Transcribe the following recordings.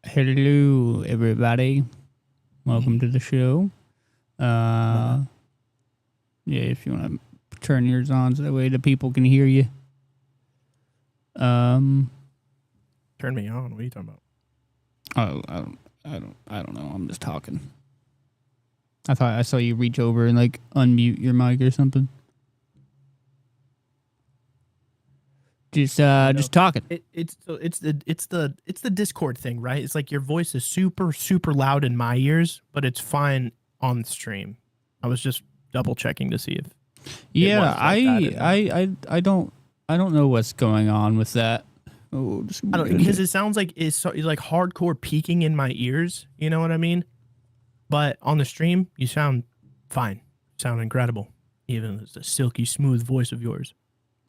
Hello, everybody. Welcome to the show. Yeah, if you want to turn yours on so that way the people can hear you. Turn me on. What are you talking about? Oh, I don't know. I'm just talking. I thought I saw you reach over and like unmute your mic or something. Just talking. It's the Discord thing, right? It's like your voice is super loud in my ears, but it's fine on stream. I was just double checking to see if. Yeah, I don't know what's going on with that. Oh, I don't, because it sounds like it's like hardcore peaking in my ears. You know what I mean? But on the stream, you sound fine. You sound incredible, even with the silky smooth voice of yours.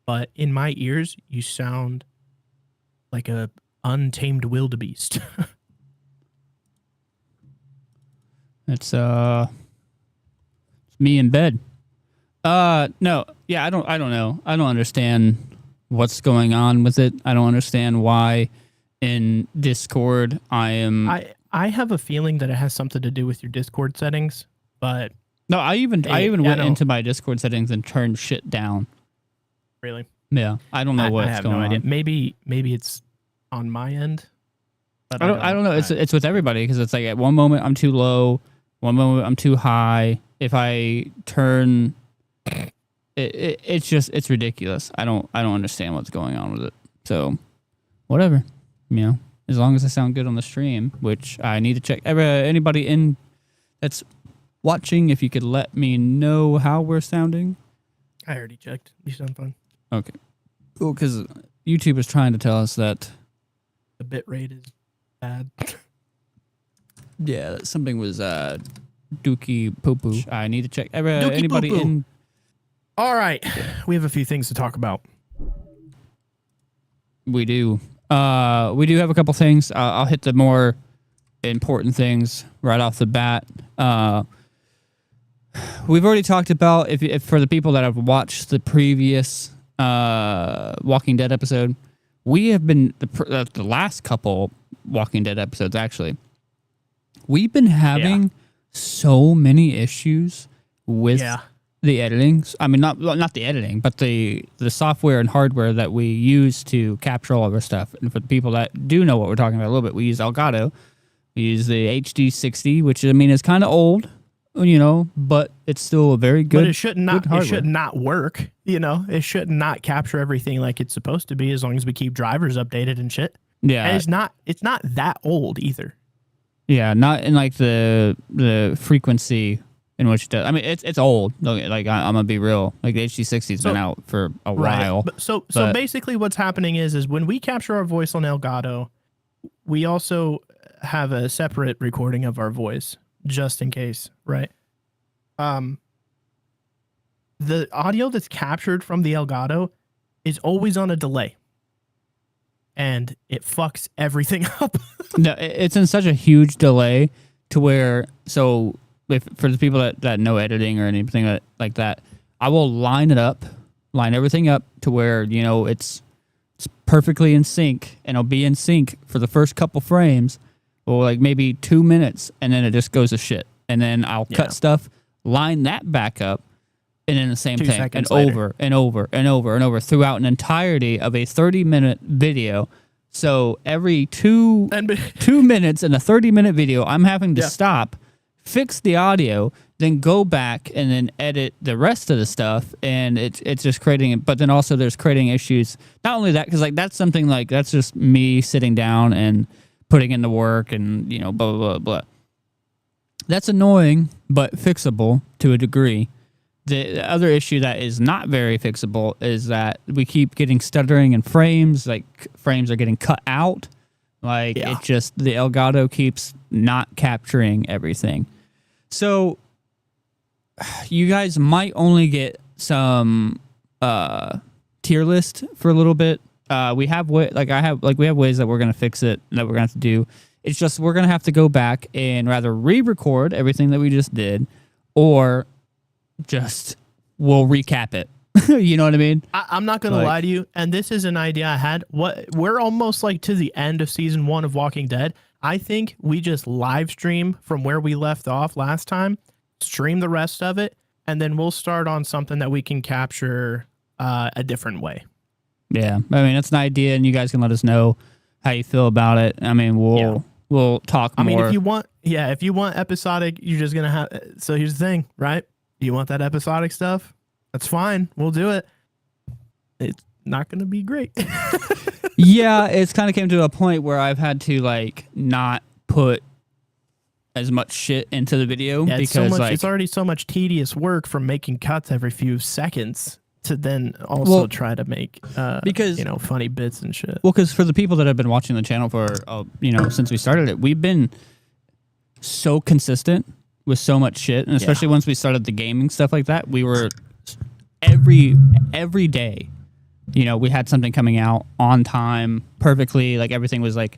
But in my ears, you sound like a untamed wildebeest. It's me in bed. No, yeah, I don't know. I don't understand what's going on with it. I don't understand why in Discord I have a feeling that it has something to do with your Discord settings, but no, I even went into my Discord settings and turned shit down. Really? Yeah, I don't know what's going on. I have no idea. Maybe it's on my end. But I don't know. It's with everybody because it's like at one moment I'm too low, one moment I'm too high. If I turn, it's ridiculous. I don't understand what's going on with it. So, whatever, as long as I sound good on the stream, which I need to check. Anybody in that's watching, if you could let me know how we're sounding. I already checked. You sound fine. Okay. Well, because YouTube is trying to tell us that the bit rate is bad. Yeah, that something was dookie poo poo. I need to check. Anybody poo-poo. in? All right, we have a few things to talk about. We do. We do have a couple things. I'll hit the more important things right off the bat. We've already talked about if for the people that have watched the previous Walking Dead episode, we have been the last couple Walking Dead episodes actually. We've been having so many issues with the editing. I mean, not the editing, but the software and hardware that we use to capture all of our stuff. And for the people that do know what we're talking about a little bit, we use Elgato. We use the HD60, which I mean is kind of old. But it's still a very good. But it should not. It should not work. It should not capture everything like it's supposed to be, as long as we keep drivers updated and shit. Yeah, and it's not that old either. Yeah, not in like the frequency in which it does. I mean, it's old. Like I'm gonna be real. Like the HD60's been out for a while. So basically, what's happening is when we capture our voice on Elgato, we also have a separate recording of our voice, just in case, right? The audio that's captured from the Elgato is always on a delay, and it fucks everything up. No, it's in such a huge delay to where, so for the people that know editing or anything like that, I will line everything up to where, it's perfectly in sync, and it'll be in sync for the first couple frames, or like maybe 2 minutes, and then it just goes to shit. And then I'll cut stuff, line that back up, and then the same thing, and over and over and over and over throughout an entirety of a 30-minute video. So every two minutes in a 30-minute video, I'm having to stop, fix the audio, then go back and then edit the rest of the stuff, and it's just creating. But then also there's creating issues. Not only that, because like that's something like that's just me sitting down and putting in the work and blah blah blah blah. That's annoying, but fixable to a degree. The other issue that is not very fixable is that we keep getting stuttering in frames. Like frames are getting cut out. Like it just, the Elgato keeps not capturing everything. So you guys might only get some tier list for a little bit. We have ways that we're gonna fix it, that we're gonna have to do. It's just we're gonna have to go back and rather re-record everything that we just did, or just we'll recap it You know what I mean? I'm not gonna lie to you, and this is an idea I had. We're almost like to the end of season 1 of Walking Dead. I think we just live stream from where we left off last time, stream the rest of it, and then we'll start on something that we can capture a different way. Yeah, I mean that's an idea, and you guys can let us know how you feel about it. I mean, we'll talk more. I mean, if you want episodic, you're just gonna have. So here's the thing, right? You want that episodic stuff? That's fine. We'll do it. It's not gonna be great. Yeah, it's kind of came to a point where I've had to like not put as much shit into the video because it's already so much tedious work from making cuts every few seconds to then also try to make because funny bits and shit. Well, because for the people that have been watching the channel for since we started it, we've been so consistent with so much shit, and especially once we started the gaming stuff like that, we were every day. We had something coming out on time, perfectly. Like everything was like,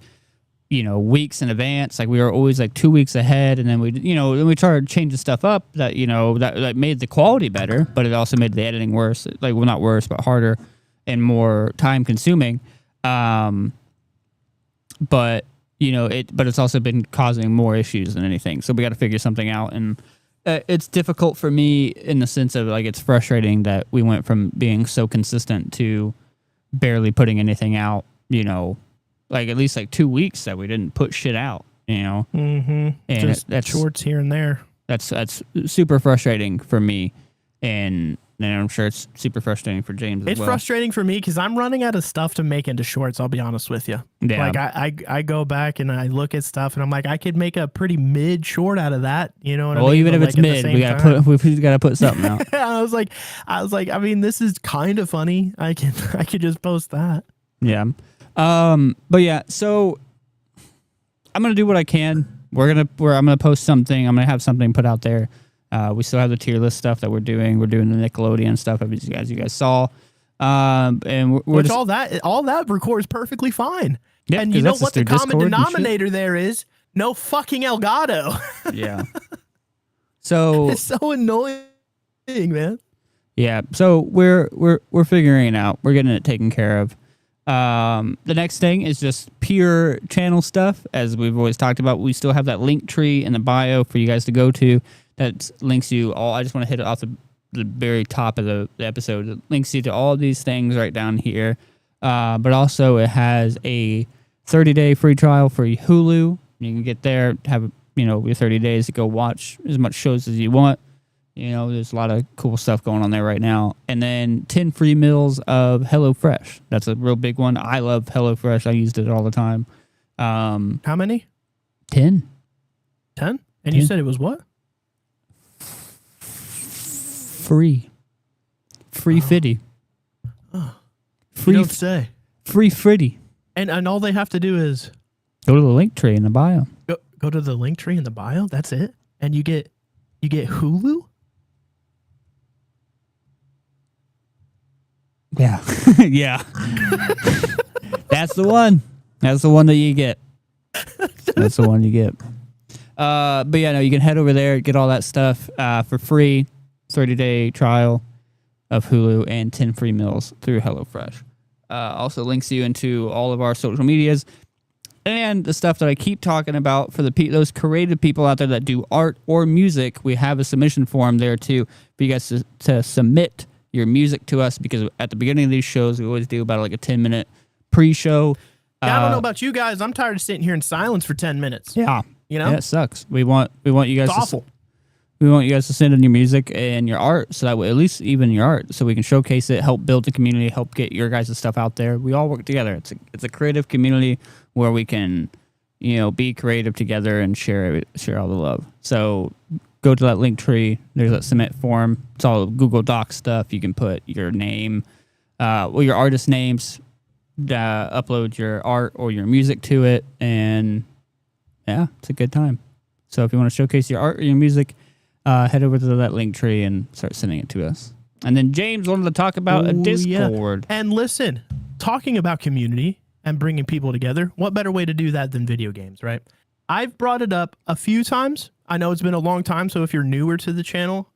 weeks in advance. Like we were always like 2 weeks ahead, and then we started changing stuff up that that made the quality better, but it also made the editing worse. Like, well, not worse, but harder and more time consuming. But it's also been causing more issues than anything. So we got to figure something out, and it's difficult for me in the sense of like it's frustrating that we went from being so consistent to barely putting anything out. Like at least like 2 weeks that we didn't put shit out. Mm-hmm. And just that's shorts here and there. That's super frustrating for me, and I'm sure it's super frustrating for James as well. It's frustrating for me because I'm running out of stuff to make into shorts, I'll be honest with you. Yeah. Like I go back and I look at stuff and I'm like, I could make a pretty mid short out of that. You know what I mean? Well, even if it's mid, we gotta put something out. I was like, I mean, this is kind of funny. I could just post that. Yeah. But yeah, so I'm gonna do what I can. I'm gonna post something. I'm gonna have something put out there. We still have the tier list stuff that we're doing. We're doing the Nickelodeon stuff, as you guys saw. And which all that records perfectly fine. Yeah, and you know what the common denominator there is? No fucking Elgato. Yeah. So it's so annoying, man. Yeah. So we're figuring it out. We're getting it taken care of. The next thing is just pure channel stuff. As we've always talked about, we still have that link tree in the bio for you guys to go to that links you all. I just want to hit it off the very top of the episode. It links you to all of these things right down here. But also it has a 30-day free trial for Hulu. You can get there, have your 30 days to go watch as much shows as you want. There's a lot of cool stuff going on there right now. And then 10 free meals of HelloFresh. That's a real big one. I love HelloFresh. I used it all the time. How many? 10. 10? And 10. You said it was what? Free. Free fitty. Oh. Free. You don't say. Free fritty. And all they have to do is go to the link tree in the bio. Go to the link tree in the bio. That's it. And you get Hulu? Yeah. Yeah. That's the one. That's the one that you get. That's the one you get. But yeah, no, you can head over there, get all that stuff for free. 30-day trial of Hulu and 10 free meals through HelloFresh. Also links you into all of our social medias and the stuff that I keep talking about for those creative people out there that do art or music. We have a submission form there too for you guys to submit your music to us, because at the beginning of these shows we always do about like a 10-minute pre-show. Yeah, I don't know about you guys. I'm tired of sitting here in silence for 10 minutes. Yeah. Yeah, it sucks. We want you guys. It's awful. We want you guys to send in your music and your art, so that way, at least even your art, so we can showcase it, help build the community, help get your guys' stuff out there. We all work together. It's a creative community where we can, be creative together and share all the love. So go to that link tree. There's that submit form. It's all Google Docs stuff. You can put your name, your artist names, upload your art or your music to it, and yeah, it's a good time. So if you want to showcase your art or your music, head over to that link tree and start sending it to us. And then James wanted to talk about a Discord. Yeah. And listen, talking about community and bringing people together, what better way to do that than video games, right? I've brought it up a few times. I know it's been a long time, so if you're newer to the channel,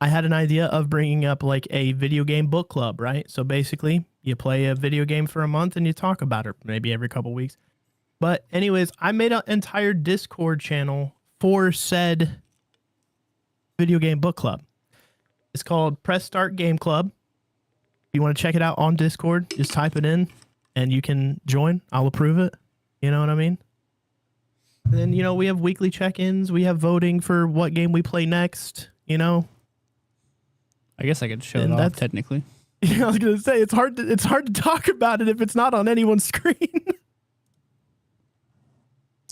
I had an idea of bringing up like a video game book club, right? So basically, you play a video game for a month and you talk about it maybe every couple weeks. But anyways, I made an entire Discord channel for said video game book club. It's called Press Start Game Club. If you want to check it out on Discord, just type it in and you can join. I'll approve it. You know what I mean? And then, you know, we have weekly check-ins. We have voting for what game we play next, you know? I guess I could show it off technically. Yeah, I was gonna say it's hard to talk about it if it's not on anyone's screen.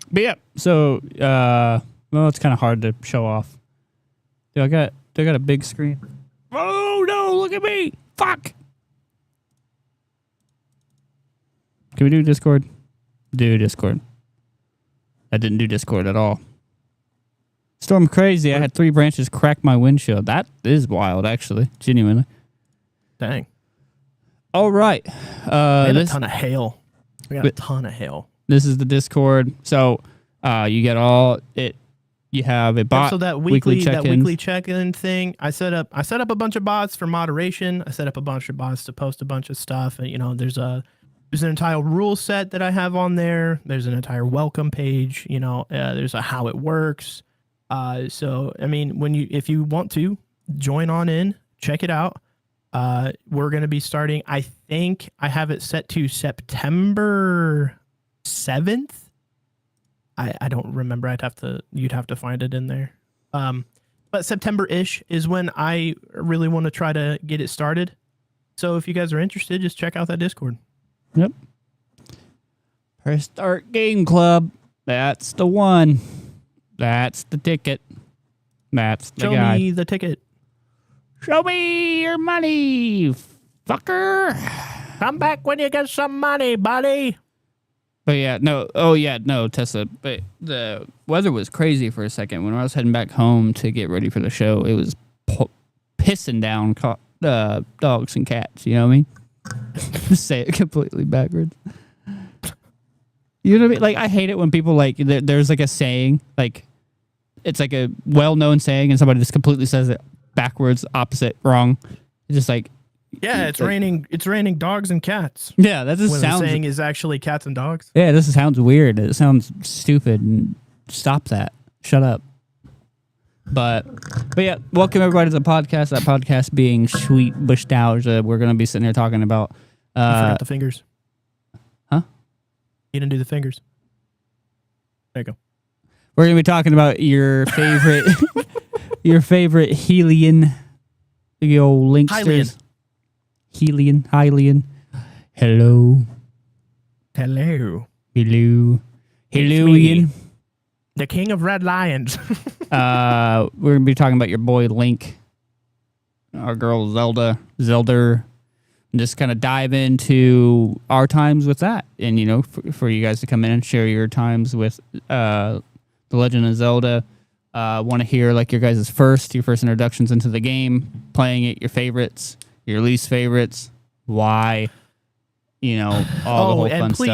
But yeah, so well, it's kind of hard to show off. Dude, they got a big screen. Oh no! Look at me! Fuck! Can we do Discord? Do Discord. I didn't do Discord at all. Storm crazy. I had 3 branches crack my windshield. That is wild, actually. Genuinely. Dang. All right. We had a ton of hail. We got a ton of hail. This is the Discord. So you get all it. You have a bot. So that weekly check-in thing. I set up a bunch of bots for moderation. I set up a bunch of bots to post a bunch of stuff. And you know, there's an entire rule set that I have on there. There's an entire welcome page. You know, there's a how it works. So I mean, if you want to join on in, check it out. We're going to be starting, I think I have it set to September 7th. I don't remember. You'd have to find it in there. But September-ish is when I really want to try to get it started. So if you guys are interested, just check out that Discord. Yep. Press Start Game Club. That's the one. That's the ticket. That's the guy. Show me the ticket. Show me your money, fucker. Come back when you get some money, buddy. But yeah, no. Oh yeah, no, Tesla. But the weather was crazy for a second. When I was heading back home to get ready for the show, it was pissing down dogs and cats. You know what I mean? Just say it completely backwards. You know what I mean? Like, I hate it when people, like, there's like a saying, like, it's like a well-known saying and somebody just completely says it backwards, opposite, wrong. It's just like, yeah, it's raining dogs and cats. Yeah, that just sounds, the saying is actually cats and dogs. Yeah, this sounds weird. It sounds stupid, and stop that. Shut up. But yeah, welcome everybody to the podcast. That podcast being Sweet Bushtalgia. We're going to be sitting here talking about You forgot the fingers. Huh? You didn't do the fingers. There you go. We're going to be talking about your favorite your favorite Hylian linksters. Hylian. Hello. Ian. The king of red lions. We're going to be talking about your boy Link, our girl Zelda, and just kind of dive into our times with that. And, you know, for you guys to come in and share your times with The Legend of Zelda. Want to hear, like, your guys' first introductions into the game, playing it, your favorites, your least favorites, why, you know, all the whole fun stuff.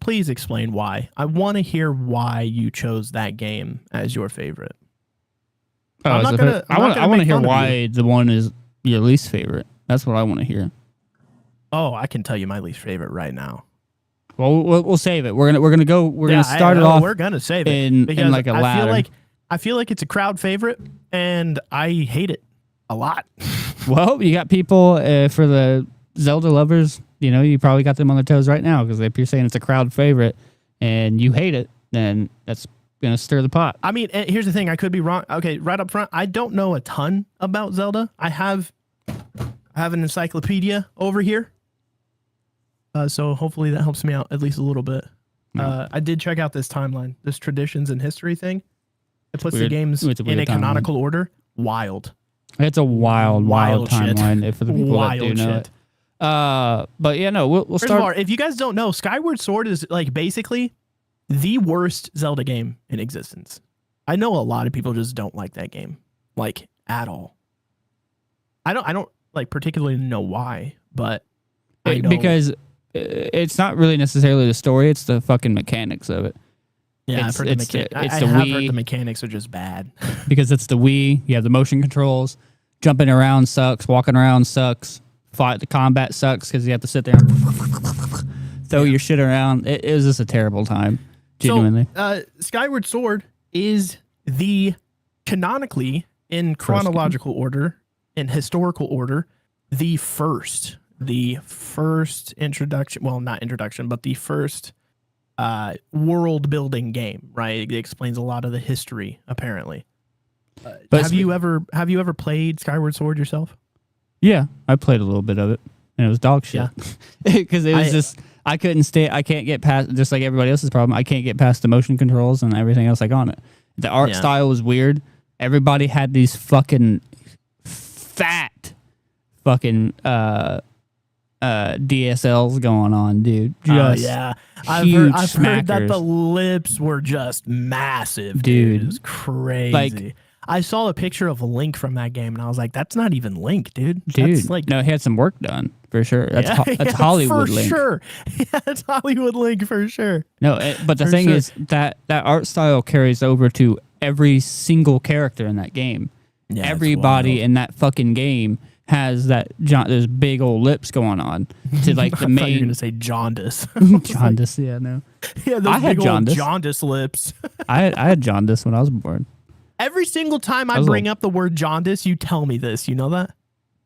Please explain why. I want to hear why you chose that game as your favorite. I want to hear why the one is your least favorite. That's what I want to hear. Oh, I can tell you my least favorite right now. Well, we'll save it. We're gonna start it off. We're gonna save it in like a ladder. I feel like it's a crowd favorite, and I hate it a lot. Well, you got people for the Zelda lovers. You know, you probably got them on their toes right now, because if you're saying it's a crowd favorite and you hate it, then that's going to stir the pot. I mean, here's the thing. I could be wrong. Okay, right up front, I don't know a ton about Zelda. I have an encyclopedia over here. So hopefully that helps me out at least a little bit. No. I did check out this timeline, this traditions and history thing. It puts the games in a canonical order. Wild. It's a wild timeline for the people that do know it. But yeah, no, we'll start. First of all, if you guys don't know, Skyward Sword is like basically the worst Zelda game in existence. I know a lot of people just don't like that game, like, at all. I don't like particularly know why, but I know. Because it's not really necessarily the story; it's the fucking mechanics of it. Yeah, I've heard it's the it's I the have Wii heard the mechanics are just bad. because it's the Wii. You have the motion controls. Jumping around sucks. Walking around sucks. The combat sucks because you have to sit there and throw your shit around. It was just a terrible time. Genuinely. So, Skyward Sword is canonically in chronological order, in historical order, the first introduction. Well, not introduction, but the first world building game. Right, it explains a lot of the history. Apparently, But have you ever played Skyward Sword yourself? Yeah, I played a little bit of it, and it was dog shit. Because it was I can't get past, just like everybody else's problem, I can't get past the motion controls and everything else like on it. The art style was weird. Everybody had these fucking fat fucking DSLs going on, dude. Just I've heard that the lips were just massive, dude. It was crazy. Like, I saw a picture of Link from that game, and I was like, "That's not even Link, dude." That's like, no, he had some work done for sure. That's Hollywood for Link. Sure. Yeah, it's Hollywood Link for sure. No, but the thing is that art style carries over to every single character in that game. Yeah, everybody in that fucking game has those big old lips going on to like the main. You're gonna say jaundice. Jaundice, yeah, no. Yeah, those big old jaundice lips. I had jaundice when I was born. Every single time I bring up the word jaundice, you tell me this. You know that?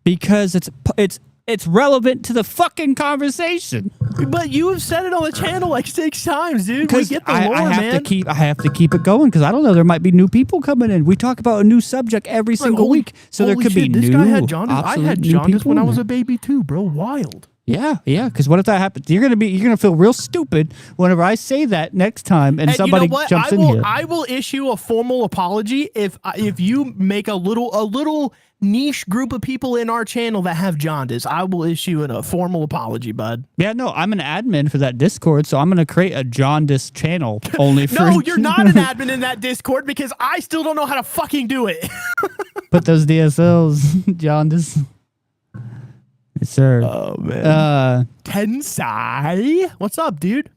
Because it's relevant to the fucking conversation. But you have said it on the channel like 6 times, dude. We get the lore, man. I have to keep it going because I don't know. There might be new people coming in. We talk about a new subject every single week, so there could be new. This guy had jaundice. I had jaundice when I was a baby too, bro. Wild. Yeah. Because what if that happens? You're gonna feel real stupid whenever I say that next time, and somebody jumps in here. I will issue a formal apology if you make a little niche group of people in our channel that have jaundice. I will issue a formal apology, bud. Yeah, no, I'm an admin for that Discord, so I'm gonna create a jaundice channel only for. No, you're not an admin in that Discord because I still don't know how to fucking do it. Put those DSLs, jaundice. Yes, sir. Oh man. Tensai, what's up, dude?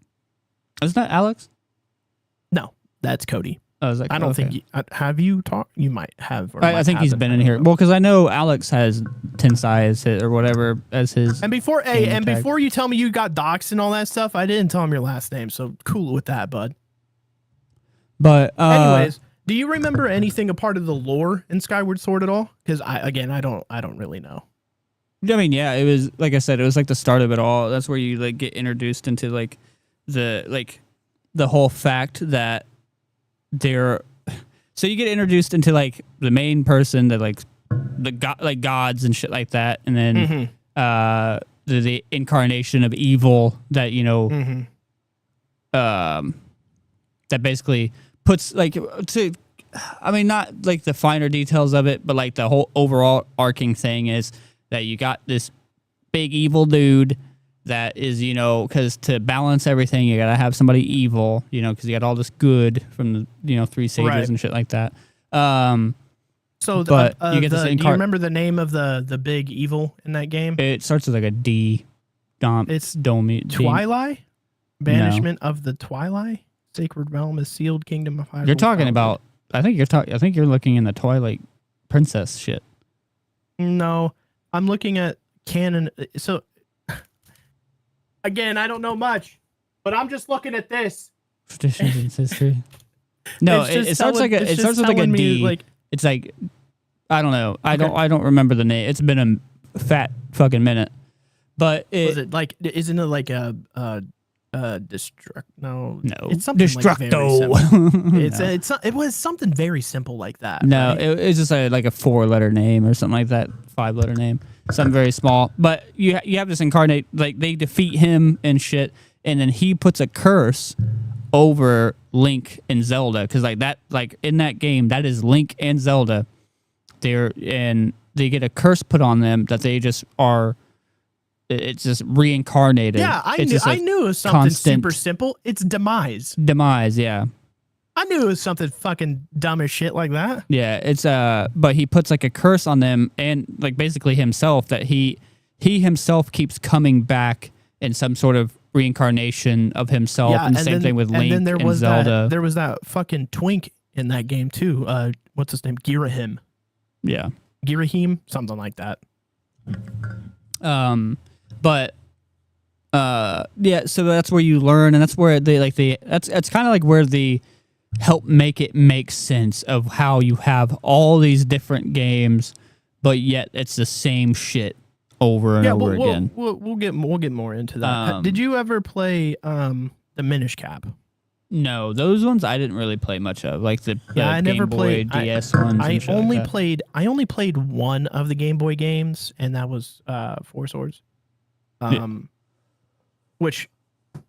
Isn't that Alex? No, that's Cody. Oh, is that I don't think have you talked? You might have. I think he's been in here. Well, because I know Alex has Tensai as his, or whatever as his. And before before you tell me you got doxxed and all that stuff, I didn't tell him your last name, so cool with that, bud. But anyways, do you remember anything a part of the lore in Skyward Sword at all? Because I don't really know. I mean, yeah, it was like I said, it was like the start of it all. That's where you like get introduced into like the whole fact that they're. So you get introduced into like the main person that like the gods and shit like that, and then the incarnation of evil that that basically puts like I mean, not like the finer details of it, but like the whole overall arcing thing is that you got this big evil dude that is, because to balance everything, you got to have somebody evil, because you got all this good from the, 3 sages and shit like that. So, but you get do you remember the name of the big evil in that game? It starts with like a D. It's Twilight? Banishment of the Twilight? Sacred realm is sealed, kingdom of high. You're talking about, I think you're looking in the Twilight Princess shit. No. I'm looking at canon. So, again, I don't know much, but I'm just looking at this. Traditions and history. No, it starts with like a D. Like, it's like, I don't know. I don't remember the name. It's been a fat fucking minute. But was it like? Isn't it like a destruct? No, it's something Destructo. Like it was something very simple like that. No, right? It's just like a 4-letter name or something like that, 5-letter name, something very small. But you have this incarnate, like they defeat him and shit, and then he puts a curse over Link and Zelda because like in that game that is Link and Zelda. They get a curse put on them that they just are. It's just reincarnated. Yeah, I knew it was something super simple. It's demise. Demise, yeah. I knew it was something fucking dumb as shit like that. Yeah, it's but he puts like a curse on them and like basically himself that he himself keeps coming back in some sort of reincarnation of himself, and same thing with Link and then and Zelda. there was that fucking twink in that game too. What's his name? Girahim. Yeah. Girahim, something like that. But yeah, so that's where you learn, and that's where that's kind of like where the help make it make sense of how you have all these different games, but yet it's the same shit over and over again. We'll get more into that. Did you ever play the Minish Cap? No, those ones I didn't really play much of, like the I never Game Boy played DS ones. I only played one of the Game Boy games, and that was Four Swords, which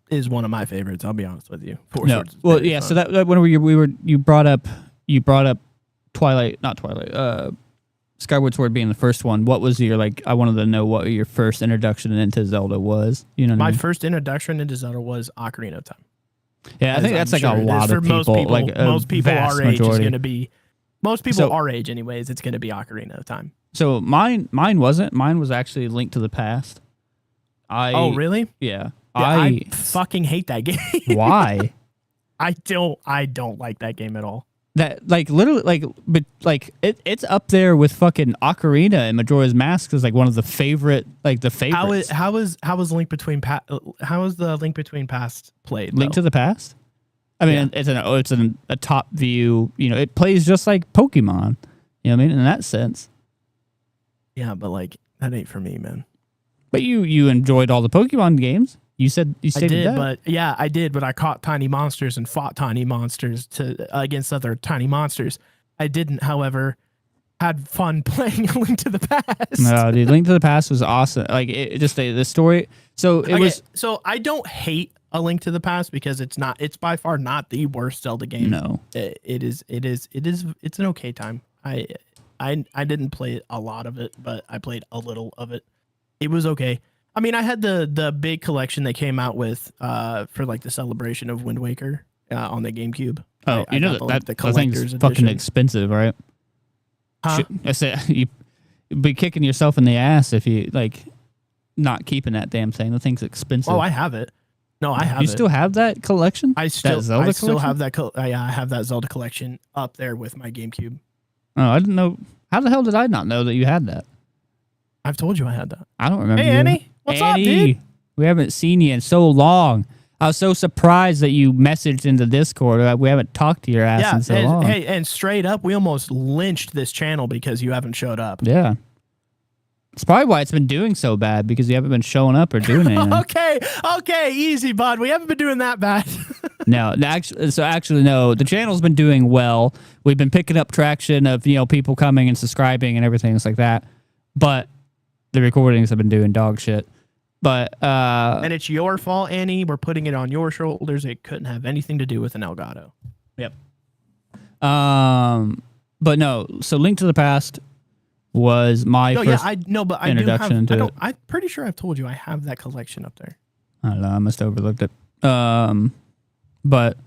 is one of my favorites. I'll be honest with you. Four Swords. Well, yeah. Fun. So that when you brought up Twilight, not Twilight. Skyward Sword being the first one. What was your I wanted to know what your first introduction into Zelda was. You know, what my I mean? first introduction into Zelda was Ocarina of Time. Yeah, I think that's a lot of people. Most people our age majority. is going to be. Most people our age, anyways, it's going to be Ocarina of Time. So mine wasn't. Mine was actually Link to the Past. Oh, really? Yeah. I fucking hate that game. Why? I don't like that game at all. That literally it's up there with fucking Ocarina and Majora's Mask is one of the favorites. How was Link Between how is the Link Between Past played? Link to the Past? I mean, it's a top view. You know, it plays just like Pokemon. You know what I mean? In that sense. Yeah, but that ain't for me, man. But you enjoyed all the Pokemon games. You said you stated that. I did, but I caught tiny monsters and fought tiny monsters against other tiny monsters. I didn't, however, had fun playing A Link to the Past. No, dude, Link to the Past was awesome. The story. So it was. So I don't hate A Link to the Past because it's by far not the worst Zelda game. No, it's an okay time. I didn't play a lot of it, but I played a little of it. It was okay. I mean, I had the big collection they came out with for the celebration of Wind Waker on the GameCube. Oh, I got the collector's fucking expensive, right? Huh? I said you'd be kicking yourself in the ass if you not keeping that damn thing. The thing's expensive. Oh, I have it. No, I have it. You still have that collection? I still have that. I have that Zelda collection up there with my GameCube. Oh, I didn't know. How the hell did I not know that you had that? I've told you I had that. I don't remember. Hey, Annie. What's up, dude? We haven't seen you in so long. I was so surprised that you messaged into Discord. We haven't talked to your ass in so long. Hey, and straight up, we almost lynched this channel because you haven't showed up. Yeah. It's probably why it's been doing so bad, because you haven't been showing up or doing anything. Okay, easy, bud. We haven't been doing that bad. No. The channel's been doing well. We've been picking up traction of people coming and subscribing and everything like that. But the recordings have been doing dog shit. But and it's your fault, Annie. We're putting it on your shoulders. It couldn't have anything to do with an Elgato. Yep. But no. So Link to the Past was my first introduction to it. I'm pretty sure I've told you I have that collection up there. I don't know. I must have overlooked it. But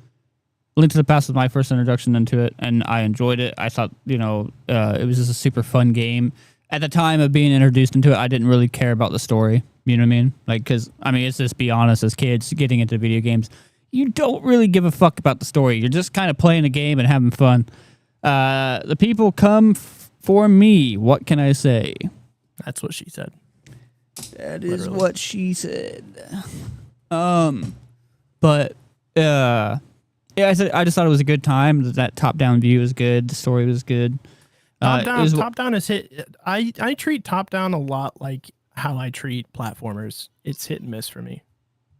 Link to the Past was my first introduction into it, and I enjoyed it. I thought, it was just a super fun game. At the time of being introduced into it, I didn't really care about the story. You know what I mean? Let's just be honest, as kids getting into video games, you don't really give a fuck about the story. You're just kind of playing a game and having fun. The people come for me. What can I say? That's what she said. That is what she said. But yeah, I just thought it was a good time. That top-down view was good. The story was good. Top down is hit. I treat top down a lot like how I treat platformers. It's hit and miss for me.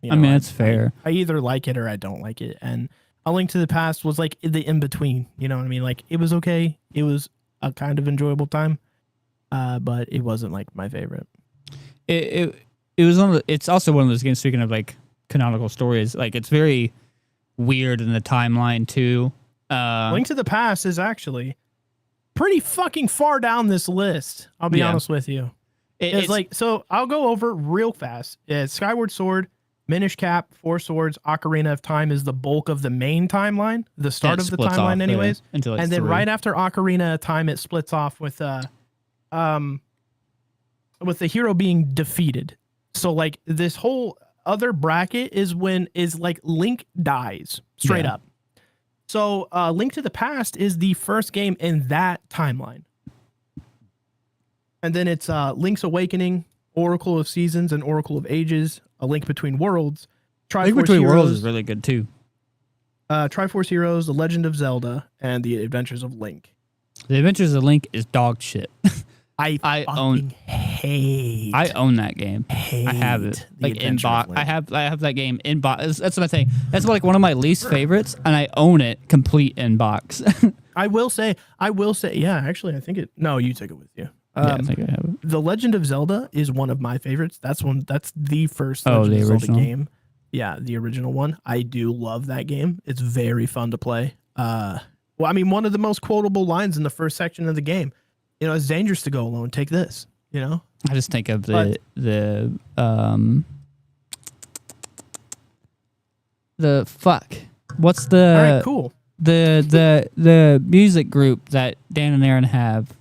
It's fair. I either like it or I don't like it. And A Link to the Past was the in between. You know what I mean? It was okay. It was a kind of enjoyable time, but it wasn't my favorite. It was it's also one of those games. Speaking of canonical stories, it's very weird in the timeline too. Link to the Past is actually pretty fucking far down this list. I'll be honest with you. So I'll go over real fast. It's Skyward Sword, Minish Cap, Four Swords, Ocarina of Time is the bulk of the main timeline, the start of the timeline, anyways. And then right after Ocarina of Time, it splits off with the hero being defeated. So this whole other bracket is like Link dies straight Yeah. up. So Link to the Past is the first game in that timeline. And then it's Link's Awakening, Oracle of Seasons, and Oracle of Ages, A Link Between Worlds, Link Triforce Between Worlds Heroes, is really good too. Triforce Heroes, The Legend of Zelda, and The Adventures of Link. The Adventures of Link is dog shit. I own that game. I have it like in box. I have that game in box. That's my thing. That's like one of my least favorites, and I own it complete in box. I will say. Yeah, actually, I think it. No, you took it with you. Yeah, I think I have it. The Legend of Zelda is one of my favorites. That's the first Oh, Legend the of Zelda original? game. Yeah, the original one. I do love that game. It's very fun to play. Well, I mean, one of the most quotable lines in the first section of the game. You know, it's dangerous to go alone. Take this. You know. I just think of But- the fuck. What's the All right, cool. the music group that Dan and Aaron have?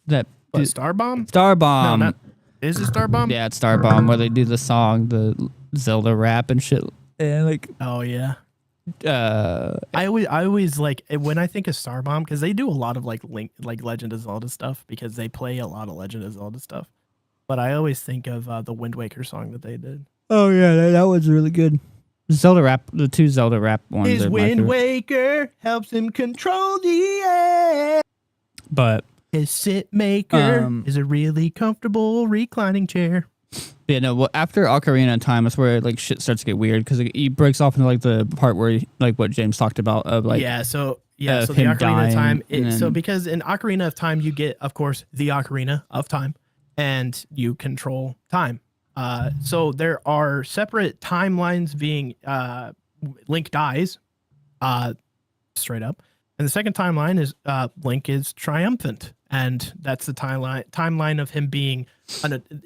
That What, Starbomb? Starbomb. No, not. Is it Starbomb? Yeah, it's Starbomb where they do the song, the Zelda rap and shit. And like, Oh yeah. I always like when I think of Starbomb because they do a lot of like Legend of Zelda stuff because they play a lot of Legend of Zelda stuff. But I always think of the Wind Waker song that they did. oh yeah, that was really good. Zelda rap, the two Zelda rap ones. His are my Wind favorite. Waker helps him control the air. But His sit maker is a really comfortable reclining chair. yeah, no. Well, after Ocarina of Time, that's where like shit starts to get weird because he breaks off into like the part where like what James talked about of like So the him Ocarina dying, of Time. and So then- because in Ocarina of Time, you get, of course, the Ocarina of Time, and you control time. So there are separate timelines being Link dies, straight up, and the second timeline is Link is triumphant, and that's the timeline of him being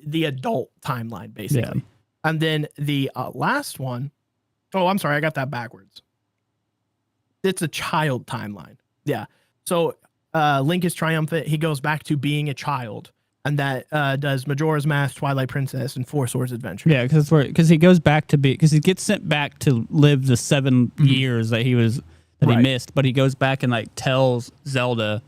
the adult timeline, basically. Yeah. And then the last one, oh, I'm sorry, I got that backwards. It's a child timeline. Yeah. So Link is triumphant. He goes back to being a child. And that does Majora's Mask, Twilight Princess, and Four Swords Adventure. yeah, because he goes back to because he gets sent back to live the 7 years that he Right. missed, but he goes back and like tells Zelda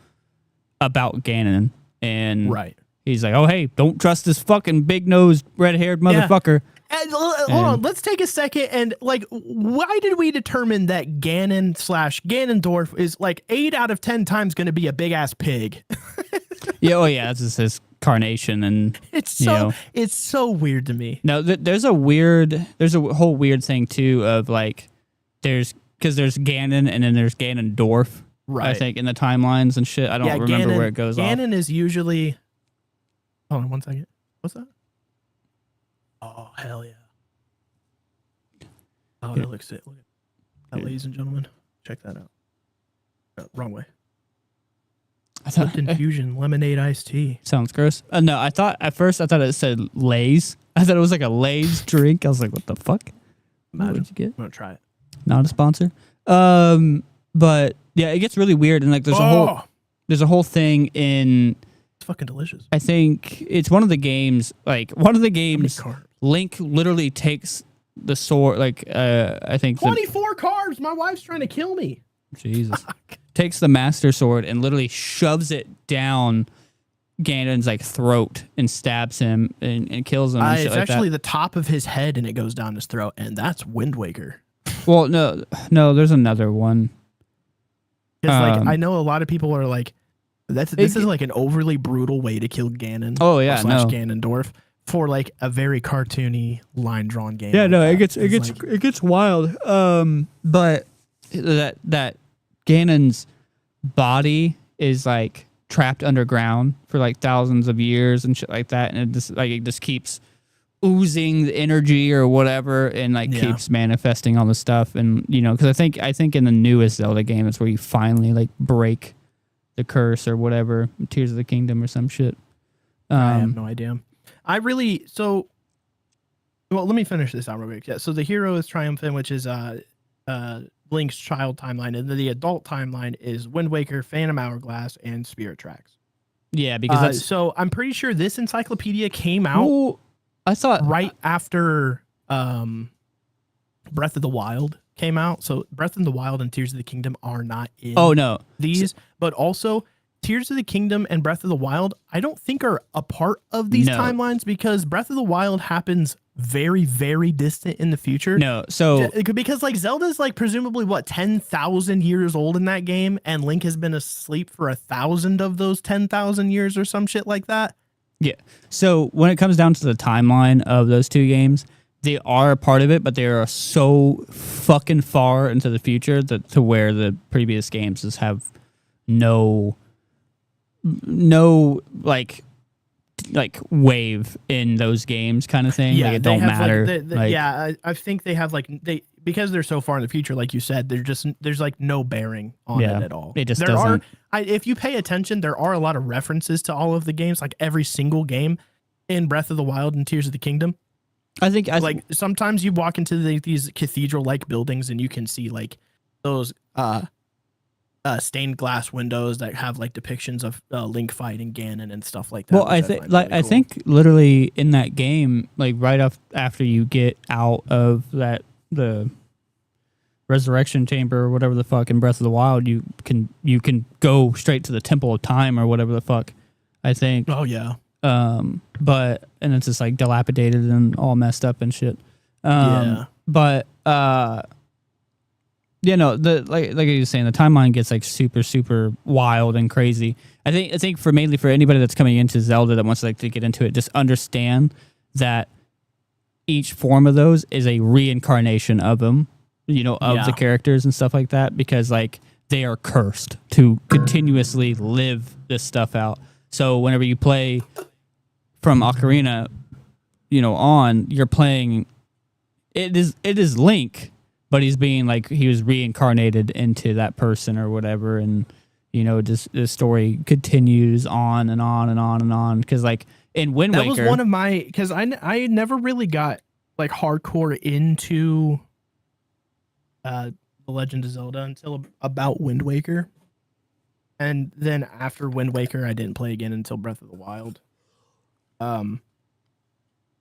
about Ganon, and Right. he's like, "Oh hey, don't trust this fucking big nosed red haired motherfucker." And, hold on, let's take a second and like, why did we determine that Ganondorf is like 8 out of 10 times going to be a big ass pig? Yeah, oh yeah, that's just his carnation, and It's you so know. it's so weird to me. No, there's a whole weird thing too of like because there's Ganon and then there's Ganondorf. I Right. think in the timelines and shit. I don't remember where it goes off. Ganon is usually. Hold on 1 second. What's that? Oh hell yeah! Oh, Yeah. that looks it. Look at that, ladies and gentlemen. Check that out. Wrong way. I thought, Lipton Fusion lemonade iced tea. sounds gross. No, I thought at first it said Lay's. I thought it was like a Lay's drink. I was like, what the fuck? Imagine. What'd you get? I'm gonna try it. Not a sponsor. But yeah, it gets really weird and like there's a whole thing in. It's fucking delicious. I think it's one of the games. Like one of the games, carbs? Link literally takes the sword. Like I think 24 carbs. My wife's trying to kill me. Jesus. Takes the Master Sword and literally shoves it down Ganon's like throat and stabs him and kills him. And shit It's like actually the top of his head and it goes down his throat, and that's Wind Waker. that. Well, no, there's another one. It's like I know a lot of people are like, this is like an overly brutal way to kill Ganon. Oh, yeah, slash no. Ganondorf for like a very cartoony line drawn game. Yeah, like no, that. it gets wild. But that Ganon's body is like trapped underground for like thousands of years and shit like that, and it just keeps oozing the energy or whatever, and like Yeah. keeps manifesting all the stuff. And you know, because I think in the newest Zelda game, it's where you finally like break the curse or whatever, Tears of the Kingdom or some shit. I have no idea. Well, let me finish this out real quick. Yeah, so the hero is triumphant, which is Link's child timeline, and then the adult timeline is Wind Waker, Phantom Hourglass, and Spirit Tracks. Yeah, because that's So I'm pretty sure this encyclopedia came out I thought right after Breath of the Wild came out. So Breath of the Wild and Tears of the Kingdom are not in Oh no, these, but also Tears of the Kingdom and Breath of the Wild, I don't think are a part of these No. timelines because Breath of the Wild happens very, very distant in the future. no. So Because like Zelda's like presumably what 10,000 years old in that game, and Link has been asleep for 1,000 of those 10,000 years or some shit like that. yeah. So when it comes down to the timeline of those two games, they are a part of it, but they are so fucking far into the future that to where the previous games just have no like wave in those games kind of thing. Yeah, like it they don't have matter. like, yeah, I think they have like because they're so far in the future, like you said, there's like no bearing on it at all. It just there doesn't. if you pay attention, there are a lot of references to all of the games, like every single game in Breath of the Wild and Tears of the Kingdom. I think Like sometimes you walk into these cathedral like buildings and you can see like those stained glass windows that have like depictions of Link fighting Ganon and stuff like that. Well, I think I think literally in that game, like right after you get out of the resurrection chamber or whatever the fuck in Breath of the Wild, you can go straight to the Temple of Time or whatever the fuck. I think. Oh yeah. But and it's just like dilapidated and all messed up and shit. Yeah. But you know, like you were saying, the timeline gets like super wild and crazy. I think for mainly for anybody that's coming into Zelda that wants like to get into it, just understand that each form of those is a reincarnation of them, you know, of the characters and stuff like that, because like they are cursed to continuously live this stuff out. So whenever you play from Ocarina, you know, on, you're playing, it is Link, but he's being like, he was reincarnated into that person or whatever, and you know, just the story continues on and on and on and on. Because like in Wind Waker, that was one of my, because I never really got like hardcore into The Legend of Zelda until about Wind Waker. And then after Wind Waker, I didn't play again until Breath of the Wild.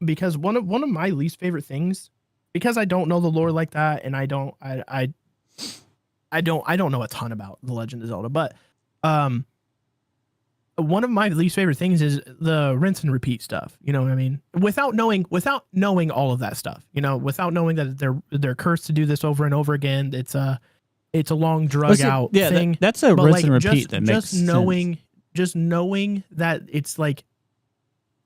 Because one of my least favorite things, because I don't know the lore like that, and I don't know a ton about The Legend of Zelda, but one of my least favorite things is the rinse and repeat stuff. You know what I mean? Without knowing all of that stuff, you know, without knowing that they're cursed to do this over and over again. It's a long drug out thing. That's a rinse and repeat. Just knowing that it's like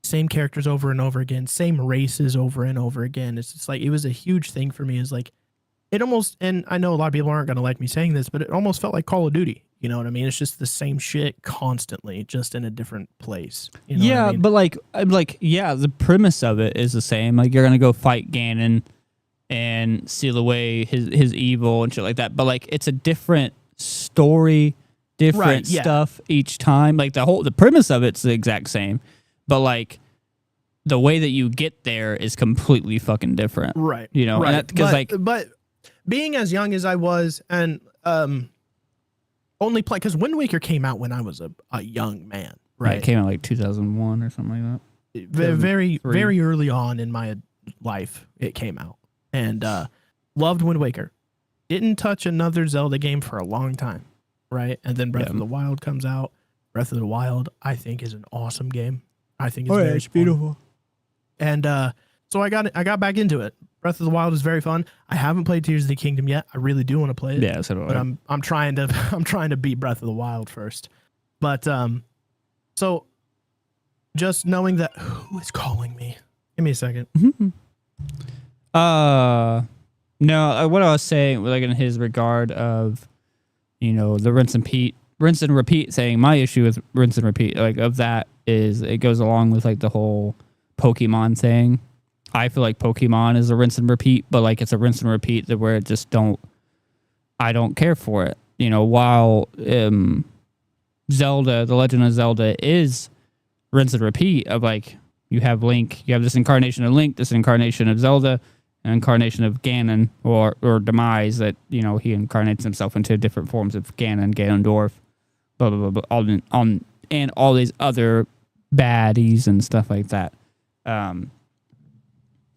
same characters over and over again, same races over and over again. It's just like, it was a huge thing for me. Is like, it almost, and I know a lot of people aren't going to like me saying this, but it almost felt like Call of Duty. You know what I mean? It's just the same shit constantly, just in a different place. You know what I mean? But the premise of it is the same. Like, you're gonna go fight Ganon and seal away his evil and shit like that. But like, it's a different story, different stuff each time. Like the premise of it's the exact same, but like the way that you get there is completely fucking different. Right. You know, right. But being as young as I was, and only play, because Wind Waker came out when I was a young man, right? Yeah, it came out like 2001 or something like that. Very early on in my life, it came out, and loved Wind Waker. Didn't touch another Zelda game for a long time, right? And then Breath of the Wild comes out. Breath of the Wild, I think, is an awesome game. I think it's beautiful. And so I got back into it. Breath of the Wild is very fun. I haven't played Tears of the Kingdom yet. I really do want to play it. Yeah, so do I. But I'm trying to beat Breath of the Wild first. But so just knowing that, who is calling me? Give me a second. No, what I was saying, like in his regard of, you know, the rinse and repeat saying, my issue with rinse and repeat, like of that is it goes along with like the whole Pokemon thing. I feel like Pokemon is a rinse and repeat, but like it's a rinse and repeat that where it just I don't care for it. You know, while Zelda, The Legend of Zelda is rinse and repeat of like, you have Link, you have this incarnation of Link, this incarnation of Zelda, an incarnation of Ganon or Demise that, you know, he incarnates himself into different forms of Ganondorf, blah, blah, blah, blah, and all these other baddies and stuff like that.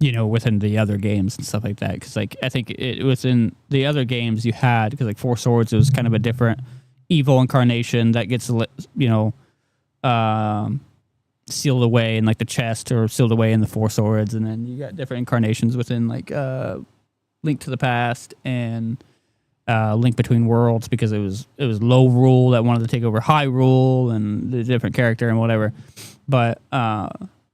within the other games and stuff like that. Because like I think it within the other games you had, because like Four Swords, it was kind of a different evil incarnation that gets sealed away in like the chest or sealed away in the Four Swords, and then you got different incarnations within like Link to the Past and Link Between Worlds, because it was Low Rule that wanted to take over High Rule and the different character and whatever. But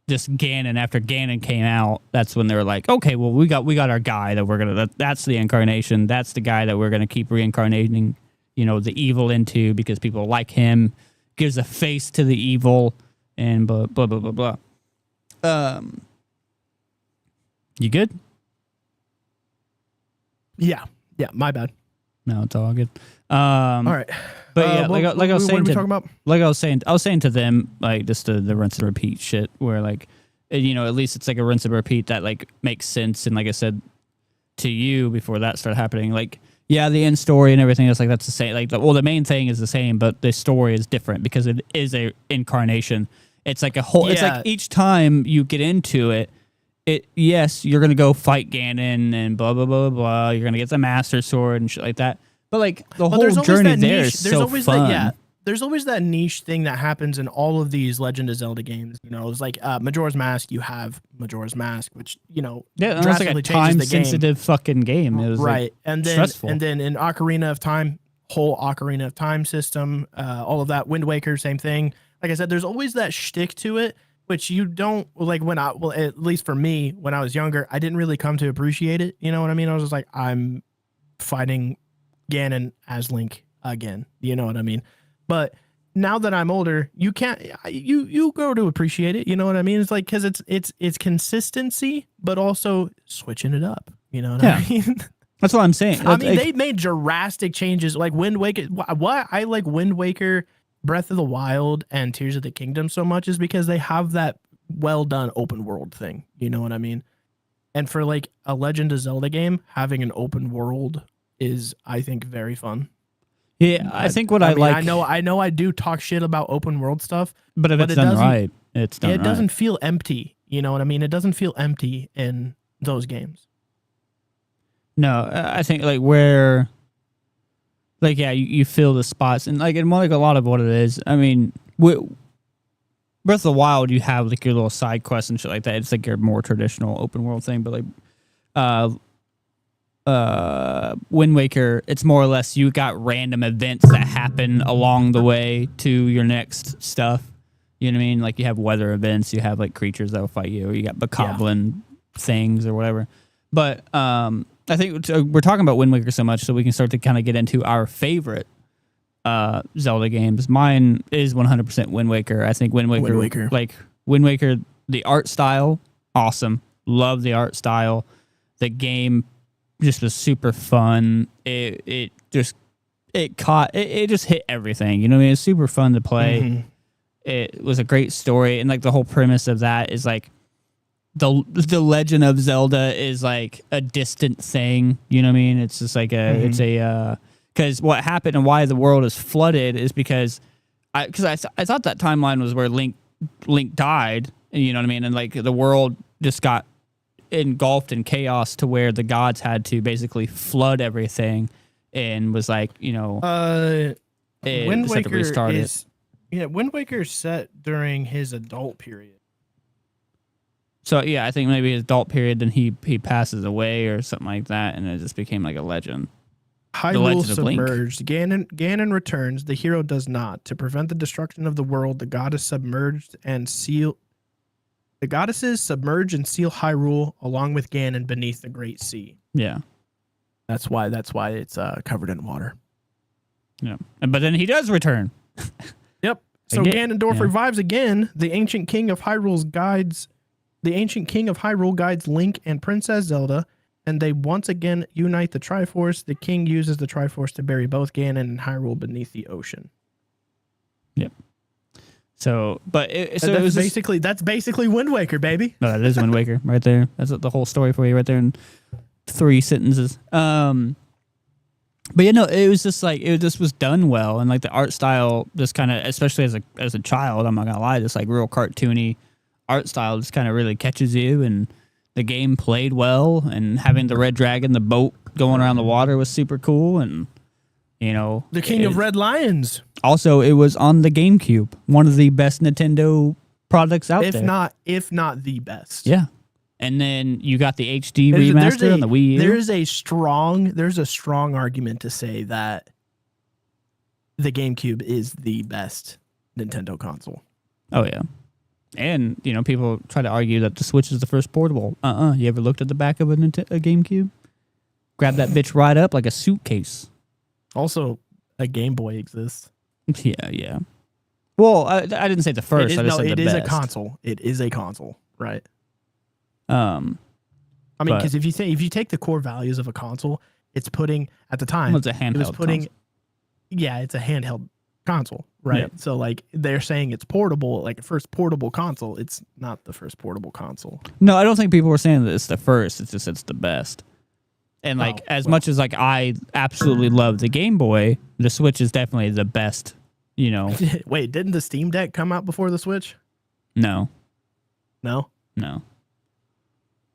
just Ganon, after Ganon came out, that's when they were like, okay, well we got our guy that that's the incarnation, that's the guy that we're gonna keep reincarnating, the evil into, because people like him, gives a face to the evil, and blah blah blah blah blah. You good? Yeah, my bad. No, it's all good. All right, but yeah, like I was saying, I was saying to them, like just the rinse and repeat shit, where like, at least it's like a rinse and repeat that like makes sense. And like I said to you before that started happening, like, yeah, the end story and everything is like that's the same. Like, the main thing is the same, but the story is different because it is a incarnation. It's like a whole. Yeah. It's like each time you get into it. Yes, you're gonna go fight Ganon and blah blah blah blah blah. You're gonna get the Master Sword and shit like that. But like the whole journey there is so fun. There's always that niche thing that happens in all of these Legend of Zelda games. It's like Majora's Mask. You have Majora's Mask, which drastically like a time-sensitive fucking game. It was right, like, and then stressful. And then in Ocarina of Time, whole Ocarina of Time system, all of that. Wind Waker, same thing. Like I said, there's always that shtick to it, which you don't like at least for me, when I was younger, I didn't really come to appreciate it. You know what I mean? I was just like, I'm fighting Ganon as Link again. You know what I mean? But now that I'm older, you can't, you grow to appreciate it. You know what I mean? It's like, cause it's consistency, but also switching it up. You know what I mean? That's what I'm saying. I mean, they made drastic changes, like Wind Waker. Why I like Wind Waker, Breath of the Wild, and Tears of the Kingdom so much is because they have that well done open world thing. You know what I mean? And for like a Legend of Zelda game, having an open world is, I think, very fun. Yeah, I think what I like. I know I do talk shit about open world stuff, but if it's done right, it's done right. It doesn't feel empty. You know what I mean? It doesn't feel empty in those games. No, I think like where, like, yeah, you fill the spots, and like a lot of what it is. I mean, Breath of the Wild, you have like your little side quests and shit like that. It's like your more traditional open world thing, but like, Wind Waker, it's more or less you got random events that happen along the way to your next stuff. You know what I mean? Like you have weather events, you have like creatures that will fight you, or you got bokoblin things or whatever. But I think we're talking about Wind Waker so much, so we can start to kind of get into our favorite Zelda games. Mine is 100% Wind Waker. I think Wind Waker, like Wind Waker, the art style, awesome. Love the art style. The game just was super fun. It just hit everything. You know what I mean? It's super fun to play. Mm-hmm. It was a great story, and like the whole premise of that is like the Legend of Zelda is like a distant thing. You know what I mean? It's just like because what happened and why the world is flooded is because I thought that timeline was where Link died. You know what I mean? And like the world just got engulfed in chaos to where the gods had to basically flood everything, and was like, Wind Waker Wind Waker is set during his adult period. So yeah, I think maybe his adult period, then he passes away or something like that, and it just became like a legend. Hyrule submerged. Ganon returns. The hero does not. To prevent the destruction of the world, the goddess submerged and seal. The goddesses submerge and seal Hyrule along with Ganon beneath the Great Sea. Yeah, that's why it's covered in water. Yeah, but then he does return. Yep. So Ganondorf revives again. The ancient king of Hyrule guides Link and Princess Zelda, and they once again unite the Triforce. The king uses the Triforce to bury both Ganon and Hyrule beneath the ocean. Yep. So, but that's basically Wind Waker, baby. No, that is Wind Waker right there. That's the whole story for you right there in 3 sentences. But it was just like it just was done well, and like the art style just kind of, especially as a child, I'm not gonna lie, just like real cartoony art style just kind of really catches you, and the game played well, and having the Red Dragon, the boat going around the water, was super cool. And the King of Red Lions. Also, it was on the GameCube, one of the best Nintendo products out there. If not the best. Yeah. And then you got the HD remaster on the Wii U. There's a strong argument to say that the GameCube is the best Nintendo console. Oh yeah. And, people try to argue that the Switch is the first portable. You ever looked at the back of a GameCube? Grab that bitch right up like a suitcase. Also, a Game Boy exists. Yeah. Well, I didn't say the first. I just said the best. It is a console. It is a console, right? I mean, but- because if you take the core values of a console, it's putting at the time. Well, it's a handheld console. Yeah, it's a handheld console, right? Yep. So like they're saying it's portable, like a first portable console. It's not the first portable console. No, I don't think people were saying that it's the first. It's just it's the best. And much as like I absolutely love the Game Boy, the Switch is definitely the best. Wait, didn't the Steam Deck come out before the Switch? No. No.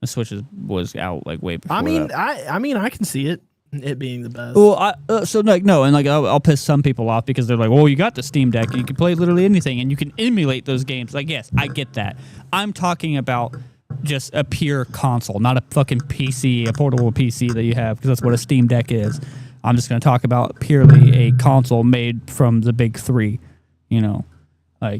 The Switch was out like way before. I mean, that. I can see it being the best. Well, I'll piss some people off because they're like, "Well, you got the Steam Deck, and you can play literally anything, and you can emulate those games." Like, yes, I get that. I'm talking about just a pure console, not a fucking PC, a portable PC that you have, because that's what a Steam Deck is. I'm just going to talk about purely a console made from the big three, because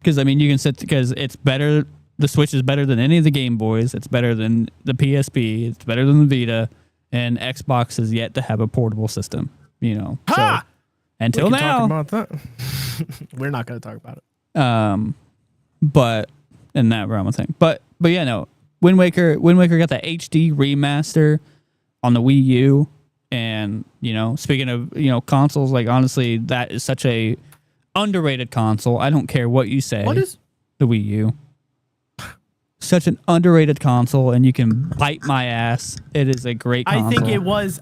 you can sit because it's better. The Switch is better than any of the Game Boys. It's better than the PSP. It's better than the Vita. And Xbox is yet to have a portable system, Ha! So until we can now, talk about that. We're not going to talk about it. But in that realm of thing. But yeah, no. Wind Waker got the HD remaster on the Wii U, and speaking of consoles, like honestly, that is such a underrated console. I don't care what you say. What is the Wii U? Such an underrated console, and you can bite my ass. It is a great console.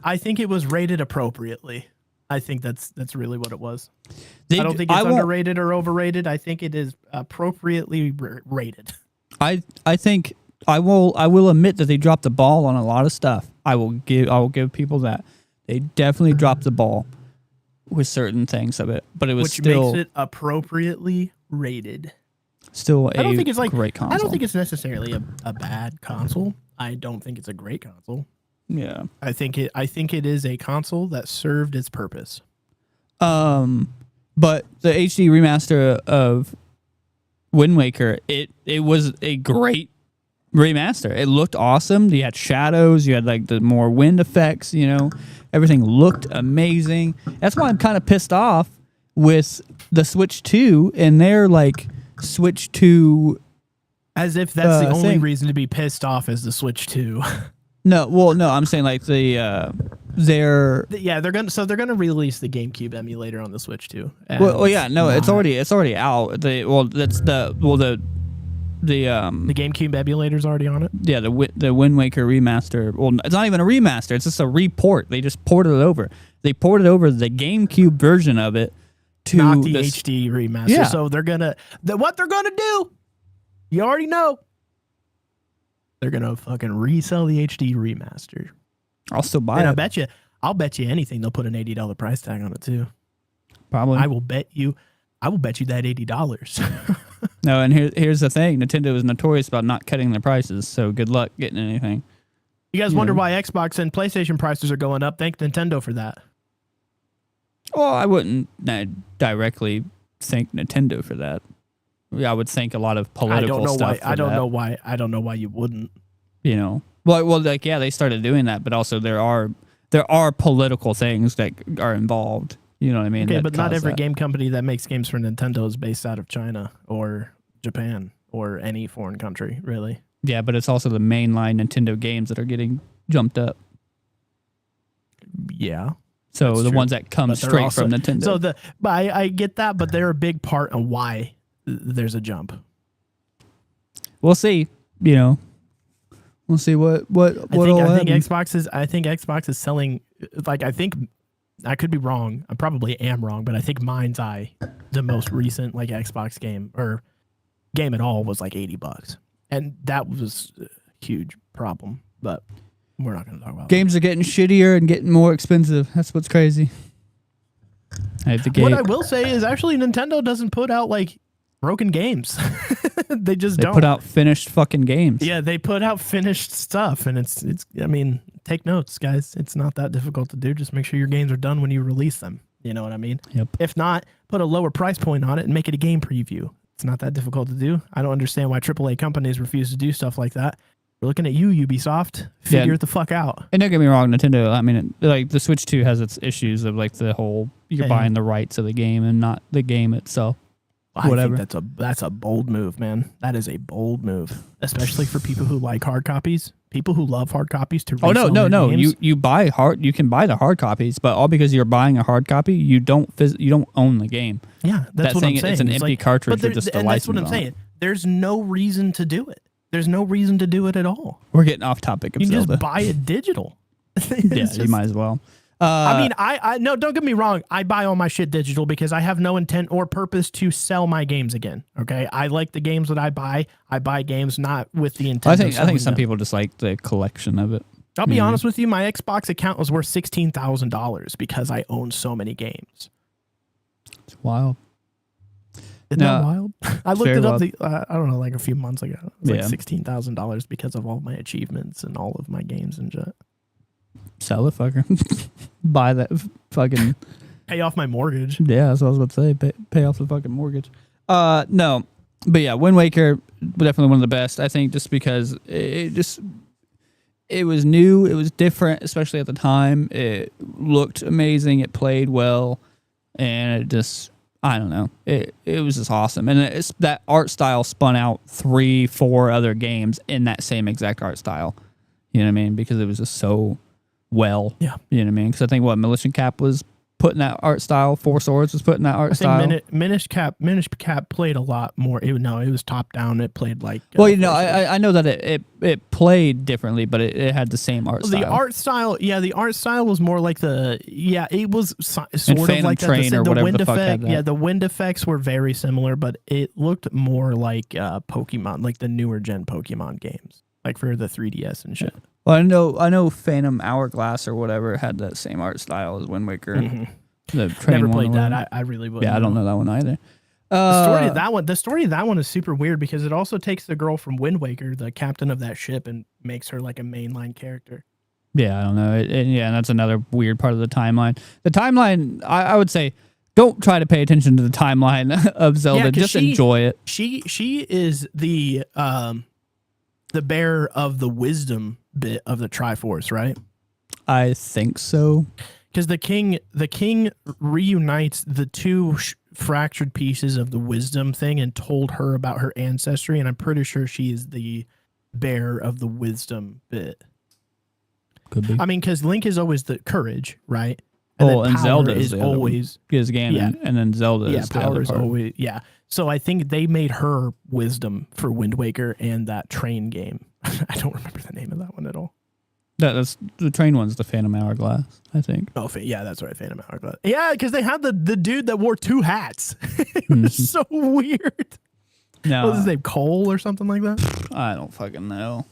I think it was rated appropriately. I think that's really what it was. I don't think it's underrated or overrated. I think it is appropriately rated. I think I will admit that they dropped the ball on a lot of stuff. I will give people that. They definitely dropped the ball with certain things of it, but it was still makes it appropriately rated. Still a great console. I don't think it's necessarily a bad console. I don't think it's a great console. Yeah. I think it is a console that served its purpose. But the HD remaster of Wind Waker, it was a great remaster. It looked awesome. You had shadows, you had like the more wind effects, everything looked amazing. That's why I'm kind of pissed off with the Switch 2 and their like Switch 2, as if that's the only reason to be pissed off as the Switch 2. No, I'm saying like they're gonna release the GameCube emulator on the Switch 2. It's already out. The GameCube emulator's already on it. Yeah, the Wind Waker remaster. Well, it's not even a remaster. It's just a report. They just ported it over. They ported over the GameCube version of it to not the HD remaster. Yeah. So what they're gonna do, you already know. They're gonna fucking resell the HD remaster. I'll still buy it. I'll bet you anything they'll put an $80 price tag on it too. Probably. I will bet you that $80. No, and here's the thing. Nintendo is notorious about not cutting their prices, so good luck getting anything. You guys wonder why Xbox and PlayStation prices are going up? Thank Nintendo for that. Well, I wouldn't directly thank Nintendo for that. I would thank a lot of political stuff. I don't know why you wouldn't. Well, like they started doing that, but also there are political things that are involved. You know what I mean? Okay, but not every game company that makes games for Nintendo is based out of China or Japan or any foreign country, really. Yeah, but it's also the mainline Nintendo games that are getting jumped up. Yeah. So the ones that come straight from Nintendo. So I get that, but they're a big part of why there's a jump. We'll see. We'll see what I think Xbox is selling. Like I could be wrong. I probably am wrong, but I think Mind's Eye, the most recent like Xbox game or game at all, was like $80, and that was huge problem. But we're not going to talk about Games are getting shittier and getting more expensive. That's what's crazy. What I will say is actually Nintendo doesn't put out like broken games. They don't put out finished fucking games. Yeah, they put out finished stuff, and it's. I mean, take notes, guys. It's not that difficult to do. Just make sure your games are done when you release them. You know what I mean? Yep. If not, put a lower price point on it and make it a game preview. It's not that difficult to do. I don't understand why AAA companies refuse to do stuff like that. We're looking at you, Ubisoft. Figure it the fuck out. And don't get me wrong, Nintendo. I mean, like the Switch 2 has its issues of like the whole you're buying the rights of the game and not the game itself. Whatever. I think that's a bold move, man. That is a bold move, especially for people who like hard copies. People who love hard copies to. Oh no! Games. You buy You can buy the hard copies, but all because you're buying a hard copy, you don't own the game. Yeah, that's what I'm saying. It's an empty cartridge. You're just a license. That's what I'm saying. There's no reason to do it. There's no reason to do it at all. We're getting off topic of Zelda. You Zelda. just buy it digital. You might as well. I mean, I no, don't get me wrong. I buy all my shit digital because I have no intent or purpose to sell my games again. Okay, I like the games that I buy. I buy games not with the intent. I think some people just like the collection of it. I'll be honest with you. My Xbox account was worth $16,000 because I own so many games. It's wild. Isn't that wild? I looked it up. I don't know, like a few months ago. It was like $16,000 because of all my achievements and all of my games and shit. Sell it, fucker. Buy that fucking. Pay off my mortgage. Yeah, that's what I was about to say. Pay off the fucking mortgage. No, but yeah, Wind Waker, definitely one of the best. I think just because it was new, it was different, especially at the time. It looked amazing. It played well, and it just. I don't know. It was just awesome. And it's that art style spun out 3-4 other games in that same exact art style. You know what I mean? Because it was just so well. Yeah. You know what I mean? Because I think Militia Cap was putting that art style. Four Swords was putting that art style. I think Minish Cap played a lot more. It was top down. It played like. Well, I know that it played differently, but it had the same art style. The art style was more like it was sort of like Train or whatever the fuck had that. Yeah, the wind effects were very similar, but it looked more like Pokemon, like the newer gen Pokemon games, like for the 3DS and shit. Well, I know Phantom Hourglass or whatever had that same art style as Wind Waker. Mm-hmm. The train Never played that. I really wouldn't. Yeah, I don't know that one either. The story of that one is super weird because it also takes the girl from Wind Waker, the captain of that ship, and makes her like a mainline character. Yeah, I don't know. And that's another weird part of the timeline. The timeline, I would say, don't try to pay attention to the timeline of Zelda. Yeah, just enjoy it. She is the bearer of the wisdom bit of the Triforce, right? I think so. Because the king reunites the two fractured pieces of the wisdom thing and told her about her ancestry, and I'm pretty sure she is the bearer of the wisdom bit. Could be. I mean, because Link is always the courage, right? And Zelda is always Ganon, and then Zelda is the power other is part. always So I think they made her wisdom for Wind Waker and that train game. I don't remember the name of that one at all. That's the train one's the Phantom Hourglass, I think. Oh, yeah, that's right, Phantom Hourglass. Yeah, because they had the dude that wore two hats. It was so weird. No, what was his name? Cole or something like that? I don't fucking know.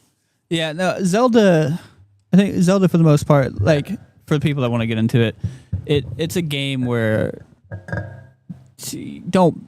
Yeah, no, Zelda. I think Zelda, for the most part, like for the people that want to get into it, it's a game where don't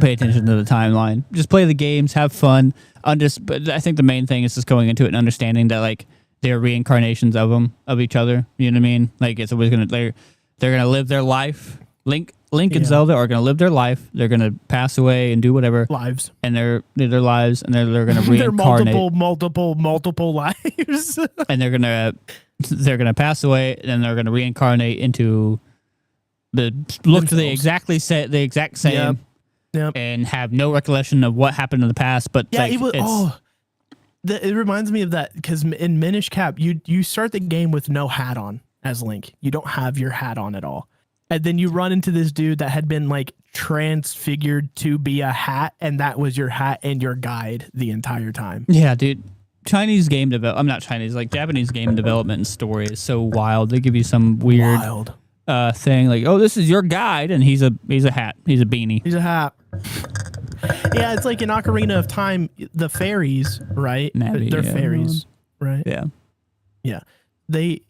pay attention to the timeline. Just play the games, have fun. But I think the main thing is just going into it and understanding that like they're reincarnations of each other. You know what I mean? Like it's always they're gonna live their life. Link and Zelda are gonna live their life. They're gonna pass away and do whatever lives, and their lives, and they're gonna reincarnate. They're multiple lives, and they're gonna pass away, and then they're gonna reincarnate into the exact same. Yep. And have no recollection of what happened in the past, but yeah, it reminds me of that because in Minish Cap, you start the game with no hat on as Link. You don't have your hat on at all, and then you run into this dude that had been like transfigured to be a hat, and that was your hat and your guide the entire time. Yeah, dude. Japanese game development and story is so wild. They give you some weird thing like, oh, this is your guide, and he's a hat, he's a beanie, he's a hat. Yeah, it's like in Ocarina of Time, the fairies, right? Navi, They're yeah, fairies, right? Yeah. Yeah. They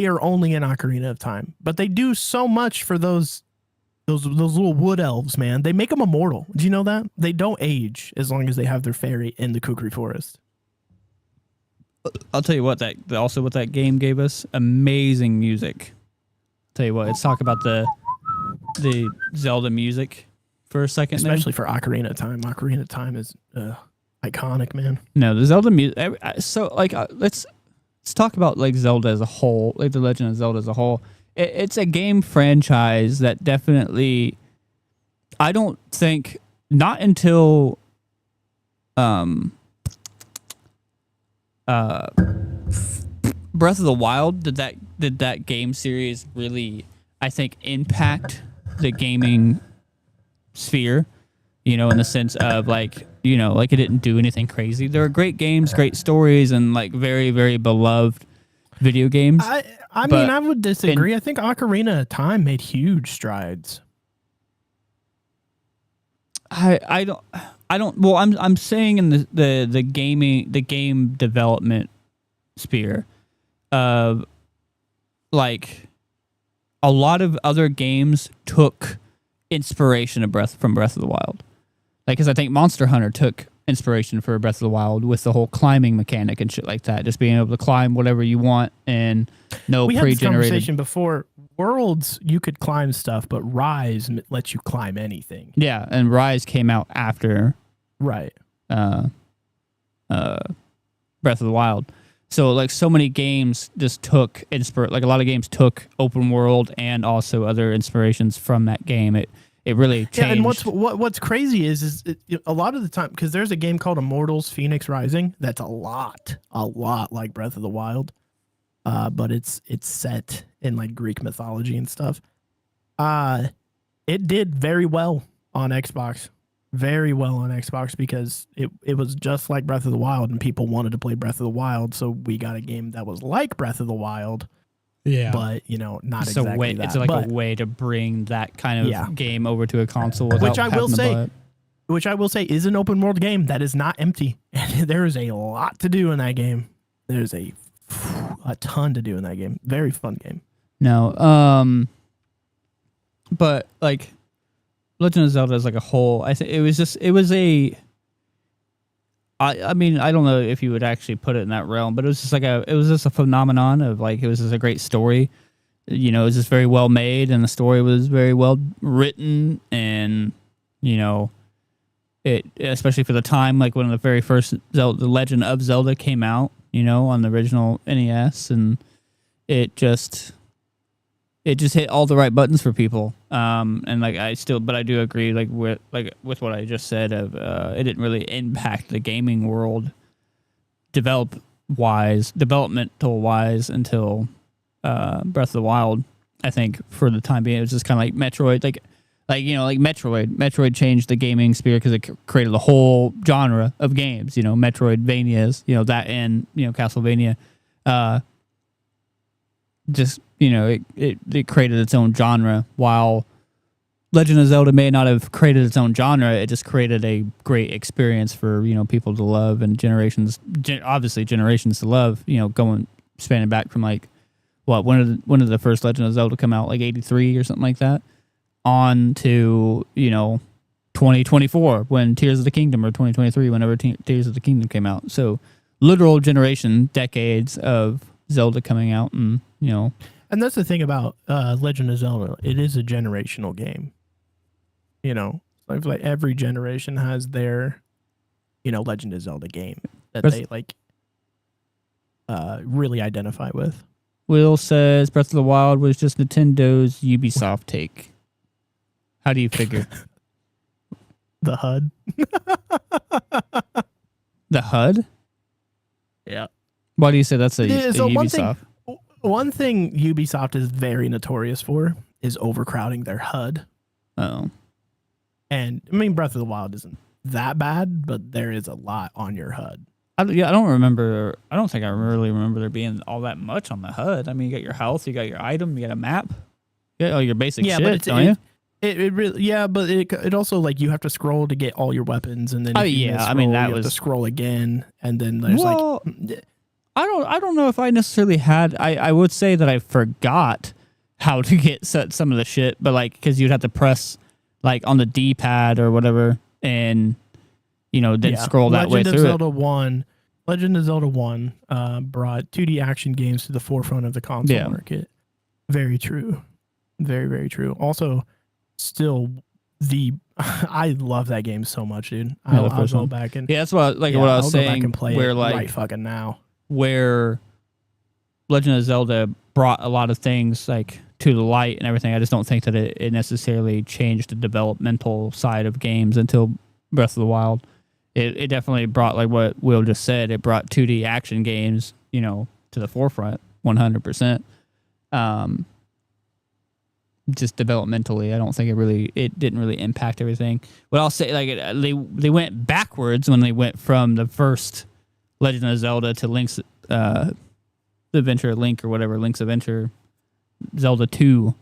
are only in Ocarina of Time, but they do so much for those little wood elves, man. They make them immortal. Do you know that? They don't age as long as they have their fairy in the Kukri Forest. I'll tell you what, what that game gave us, amazing music. Tell you what, let's talk about the Zelda music for a second, especially for Ocarina of Time. Ocarina of Time is iconic, man. No, the Zelda music. So like, let's talk about like Zelda as a whole, like the Legend of Zelda as a whole. It's a game franchise that definitely, I don't think, not until Breath of the Wild did that game series really, I think, impact the gaming sphere, in the sense of like, like it didn't do anything crazy. There are great games, great stories, and like very, very beloved video games. I mean, I would disagree. I think Ocarina of Time made huge strides. I don't. Well, I'm saying in the game development sphere, like a lot of other games took inspiration from Breath of the Wild. Like, because I think Monster Hunter took inspiration for Breath of the Wild with the whole climbing mechanic and shit like that. Just being able to climb whatever you want and no pre-generated. We had this conversation before. Worlds, you could climb stuff, but Rise lets you climb anything. Yeah, and Rise came out after, right? Breath of the Wild. So like so many games just took like a lot of games took open world and also other inspirations from that game. It really changed. Yeah, and what's crazy is a lot of the time, because there's a game called Immortals: Phoenix Rising that's a lot like Breath of the Wild, but it's set in like Greek mythology and stuff. It did very well on Xbox. Very well on Xbox because it was just like Breath of the Wild and people wanted to play Breath of the Wild, so we got a game that was like Breath of the Wild. Yeah, but not it's exactly that. It's like a way to bring that kind of game over to a console without which I will say is an open world game that is not empty, and there is a lot to do in that game. There's a ton to do in that game. Very fun game. No, but like Legend of Zelda as like a whole, I think it was a. I mean, I don't know if you would actually put it in that realm, but it was just a phenomenon of like, it was just a great story. It was just very well made, and the story was very well written, and it, especially for the time, like when the very first Zelda, The Legend of Zelda came out, on the original NES, and it just hit all the right buttons for people. And like I do agree with what I just said of it didn't really impact the gaming world developmental wise until Breath of the Wild. I think for the time being, it was just kind of like Metroid, like Metroid. Metroid changed the gaming sphere because it created a whole genre of games. Metroidvanias. That and Castlevania. It created its own genre, while Legend of Zelda may not have created its own genre. It just created a great experience for people to love, and generations to love. Spanning back from like when did the first Legend of Zelda come out, like 83 or something like that, on to 2024 when Tears of the Kingdom, or 2023 whenever Tears of the Kingdom came out. So literal decades of Zelda coming out, and and that's the thing about Legend of Zelda. It is a generational game. Like every generation has their Legend of Zelda game that they like really identify with. Will says Breath of the Wild was just Nintendo's Ubisoft take. How do you figure? The HUD. The HUD? Yeah. Why do you say that's a Ubisoft? One thing Ubisoft is very notorious for is overcrowding their HUD. Oh. And I mean, Breath of the Wild isn't that bad, but there is a lot on your HUD. I don't remember. I don't think I really remember there being all that much on the HUD. I mean, you got your health, you got your item, you got a map, you got all your basic shit, don't you? It really, yeah, but it also like you have to scroll to get all your weapons, and then Oh if you yeah, miss I mean roll, that you have to was scroll again, and then there's well. I don't know if I necessarily had. I would say that I forgot how to get some of the shit, but like because you'd have to press like on the D pad or whatever, and then scroll that way through it. Legend of Zelda 1 brought 2D action games to the forefront of the console market. Very true. Very, very true. Also, still I love that game so much, dude. I'll go back and that's what what I was saying. Go back and play where it like right fucking now. Where Legend of Zelda brought a lot of things like to the light and everything. I just don't think that it necessarily changed the developmental side of games until Breath of the Wild. It definitely brought, like what Will just said, it brought 2D action games, to the forefront 100%. Just developmentally, I don't think it didn't really impact everything. But I'll say, like, they went backwards when they went from the first Legend of Zelda to Link's Adventure Link or whatever, Link's Adventure Zelda 2.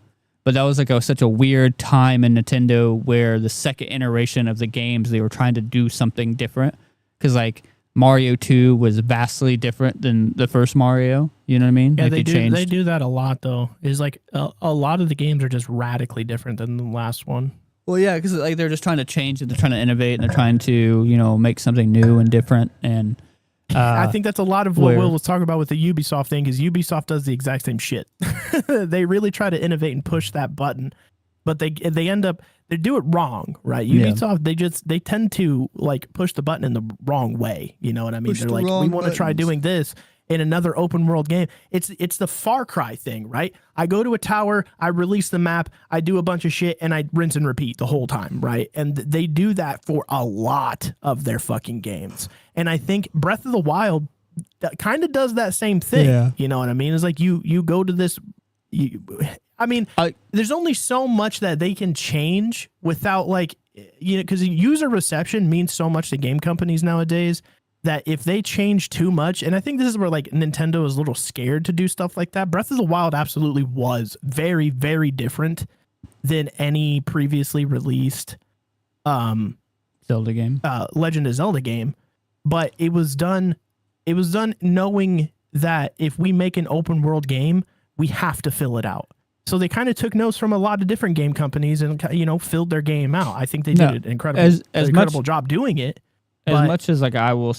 But that was like such a weird time in Nintendo where the second iteration of the games, they were trying to do something different. Because like Mario 2 was vastly different than the first Mario. You know what I mean? Yeah, like they do that a lot though. Is like a lot of the games are just radically different than the last one. Well, yeah, because like they're just trying to change and they're trying to innovate and they're trying to make something new and different. And I think that's a lot of what Will was talking about with the Ubisoft thing, is Ubisoft does the exact same shit. They really try to innovate and push that button, but they end up, they do it wrong, right? Ubisoft, they tend to like push the button in the wrong way. You know what I mean? They're like, we want to try doing this in another open world game. It's the Far Cry thing, right? I go to a tower, I release the map, I do a bunch of shit, and I rinse and repeat the whole time, right? And they do that for a lot of their fucking games. And I think Breath of the Wild kind of does that same thing. Yeah. You know what I mean? It's like you go to this. There's only so much that they can change without because user reception means so much to game companies nowadays, that if they change too much, and I think this is where like Nintendo is a little scared to do stuff like that. Breath of the Wild absolutely was very, very different than any previously released Zelda game, Legend of Zelda game. But it was done knowing that if we make an open world game, we have to fill it out. So they kind of took notes from a lot of different game companies and filled their game out. I think they did an incredible job doing it. As much as like I will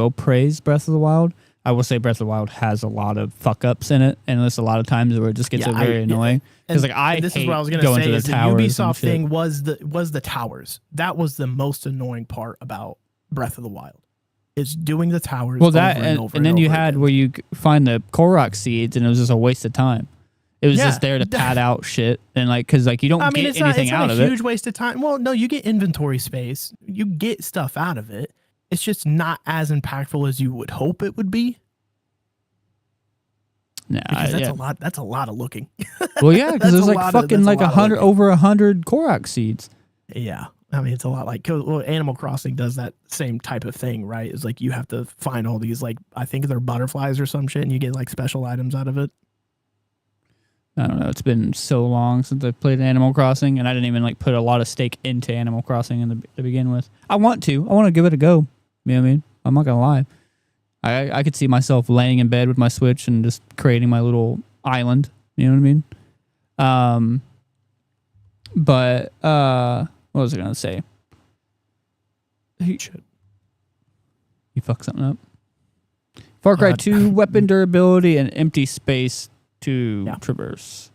praise Breath of the Wild, I will say Breath of the Wild has a lot of fuck ups in it, and there's a lot of times where it just gets very annoying. Because this is what I was going to say, is the Ubisoft thing was the towers. That was the most annoying part about Breath of the Wild, is doing the towers. Well, that and then you had where you find the Korok seeds, and it was just a waste of time. It was just there to pad out shit, and because you don't get anything out of it. It's a huge waste of time. Well, no, you get inventory space, you get stuff out of it. It's just not as impactful as you would hope it would be. Nah, that's a lot. That's a lot of looking. Well, yeah, because there's fucking over 100 Korok seeds. Yeah. I mean, it's a lot like Animal Crossing does that same type of thing, right? It's like you have to find all these, I think they're butterflies or some shit, and you get special items out of it. I don't know. It's been so long since I played Animal Crossing, and I didn't even put a lot of stake into Animal Crossing to begin with. I want to give it a go. You know what I mean? I'm not gonna lie. I could see myself laying in bed with my Switch and just creating my little island. You know what I mean? But what was I gonna say? You fucked something up. Far Cry 2 weapon durability and empty space to traverse.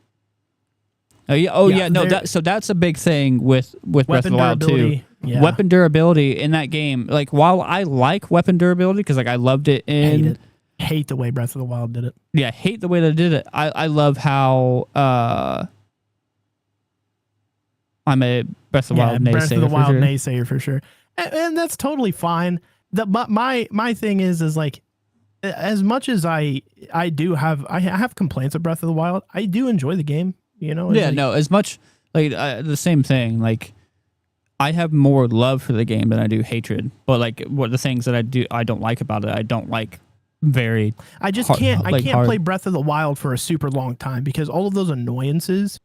So that's a big thing with Breath of the Wild 2. Yeah. Weapon durability in that game. While I like weapon durability because I loved it in hate the way Breath of the Wild did it. Yeah, hate the way they did it. I love how I'm a Breath of the Wild naysayer. Breath of the Wild naysayer for sure. And that's totally fine. My thing is as much as I have complaints of Breath of the Wild, I do enjoy the game. As much the same thing. I have more love for the game than I do hatred. But what the things that I don't like about it, I don't like very. I just can't. I can't play Breath of the Wild for a super long time because all of those annoyances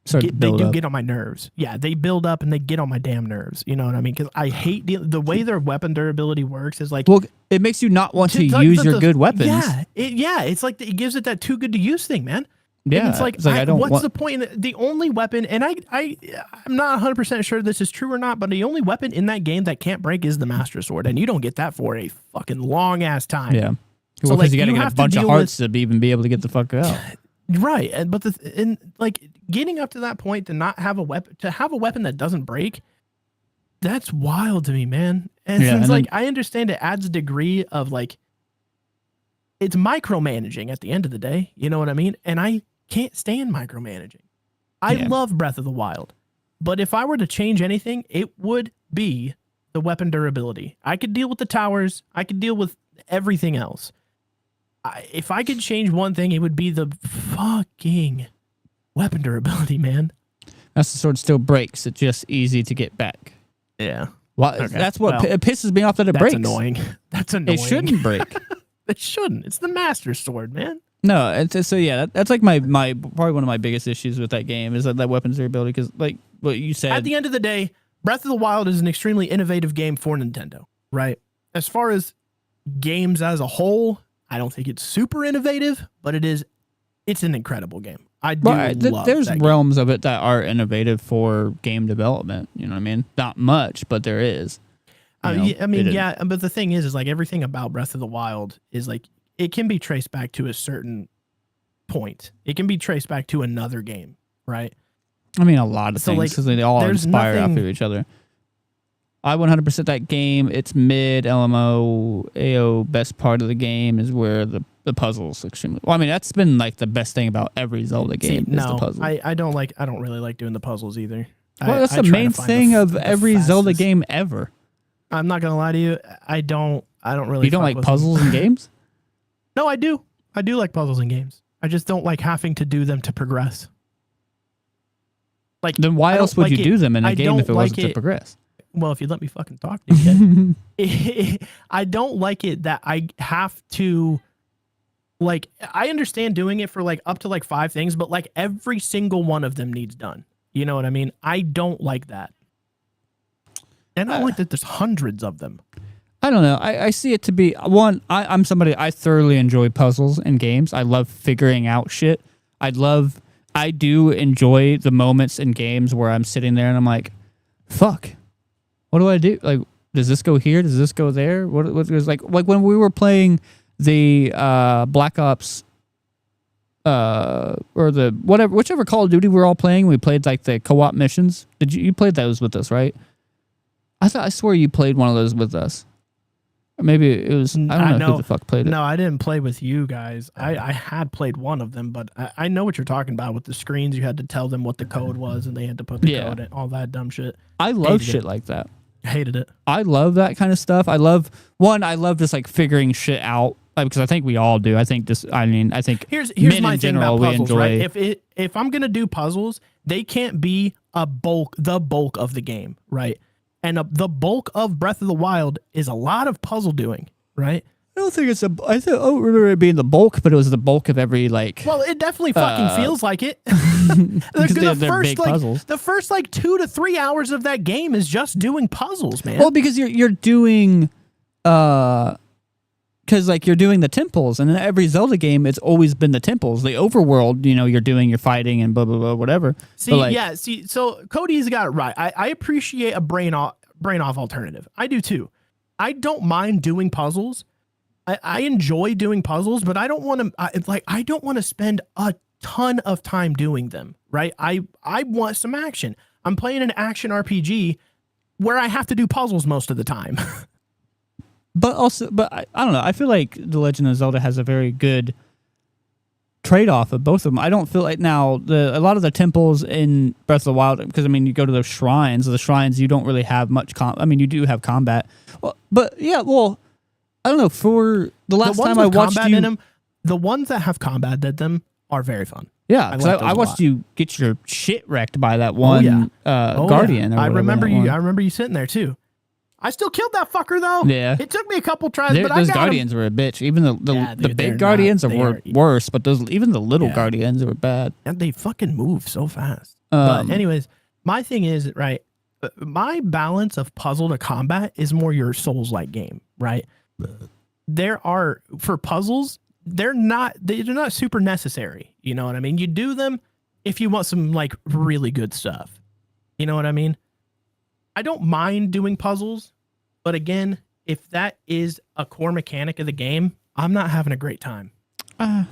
Start to they build do up. get on my nerves. Yeah, they build up and they get on my damn nerves. You know what I mean? Because I hate the way their weapon durability works is like, Well, it makes you not want to like use your good weapons. Yeah, it's like it gives it that too good to use thing, man. Yeah, and it's like I don't. What's the point? The only weapon, and I'm not 100% sure this is true or not, but the only weapon in that game that can't break is the Master Sword, and you don't get that for a fucking long ass time. Yeah. So Well, because like, you got to get a bunch of hearts to even be able to get the fuck out. Right, but like getting up to that point to not have a weapon, to have a weapon that doesn't break, that's wild to me, man. And it's like, I understand it adds a degree of like, it's micromanaging at the end of the day. You know what I mean? And I can't stand micromanaging. I love Breath of the Wild, but if I were to change anything, it would be the weapon durability. I could deal with the towers. I could deal with everything else. If I could change one thing, it would be the fucking weapon durability, man. Master Sword still breaks. It's just easy to get back. Yeah. Well, okay. That's what it pisses me off that it breaks. That's annoying. That's annoying. It shouldn't break. It shouldn't. It's the Master Sword, man. No, so yeah, that's like my probably one of my biggest issues with that game is that weapons durability, because like what you said. At the end of the day, Breath of the Wild is an extremely innovative game for Nintendo, right? As far as games as a whole, I don't think it's super innovative, but it's an incredible game. I do love there's that realms of it that are innovative for game development. You know what I mean? Not much, but there is. But the thing is like everything about Breath of the Wild is like it can be traced back to a certain point. It can be traced back to another game, right? I mean, a lot of things because they all inspire off of each other. I 100% that game. It's mid LMO AO. Best part of the game is where the puzzles extremely. Well, I mean, that's been like the best thing about every Zelda game is the puzzle. I don't really like doing the puzzles either. Well, that's the main thing of every Zelda game ever. I'm not gonna lie to you. I don't really. You don't like puzzles in games? No, I do. I do like puzzles in games. I just don't like having to do them to progress. Like, then why else would you do them in a game if it wasn't to progress? Well, if you let me fucking talk, dude. I don't like it that I have to. Like, I understand doing it for like up to like 5 things, but like every single one of them needs done. You know what I mean? I don't like that. And I don't like that there's hundreds of them. I don't know. I see it to be one. I'm somebody, I thoroughly enjoy puzzles in games. I love figuring out shit. I do enjoy the moments in games where I'm sitting there and I'm like, fuck, what do I do? Like, does this go here? Does this go there? What was like when we were playing the Black Ops or the whichever Call of Duty we were all playing, we played like the co-op missions. Did you played those with us, right? I swear you played one of those with us. Or maybe it was, I don't know who the fuck played it. No, I didn't play with you guys. I had played one of them, but I know what you're talking about with the screens. You had to tell them what the code was and they had to put the code in, all that dumb shit. I love shit like that. I hated it. I love that kind of stuff. I love just like figuring shit out. Because I think we all do. I think here's my thing about puzzles, right? If I'm gonna do puzzles, they can't be the bulk of the game, right? And the bulk of Breath of the Wild is a lot of puzzle doing, right? I don't think I don't remember it being the bulk, but it was the bulk of every like. Well, it definitely fucking feels like it. They're big puzzles. The first like 2 to 3 hours of that game is just doing puzzles, man. Well, because you're doing because like you're doing the temples, and in every Zelda game, it's always been the temples. The overworld, you're fighting and blah blah blah whatever. So Cody's got it right. I appreciate a brain off alternative. I do too. I don't mind doing puzzles. I enjoy doing puzzles, but I don't want to. I don't want to spend a ton of time doing them. Right? I want some action. I'm playing an action RPG where I have to do puzzles most of the time. But I don't know. I feel like The Legend of Zelda has a very good trade-off of both of them. I don't feel like now a lot of the temples in Breath of the Wild, because I mean you go to those shrines. The shrines you don't really have much. You do have combat. Well, but yeah, well, I don't know. For the last time I watched you, in them, the ones that have combat in them are very fun. Yeah, because I watched you get your shit wrecked by that one guardian. Yeah. I remember you sitting there too. I still killed that fucker though. Yeah, it took me a couple tries, but those guardians were a bitch. Even the big guardians were worse, but even the little guardians were bad. And they fucking move so fast. But anyways, my thing is, right, my balance of puzzle to combat is more your Souls-like game, right? There are, for puzzles, they're not super necessary. You know what I mean? You do them if you want some like really good stuff. You know what I mean? I don't mind doing puzzles, but again, if that is a core mechanic of the game, I'm not having a great time. I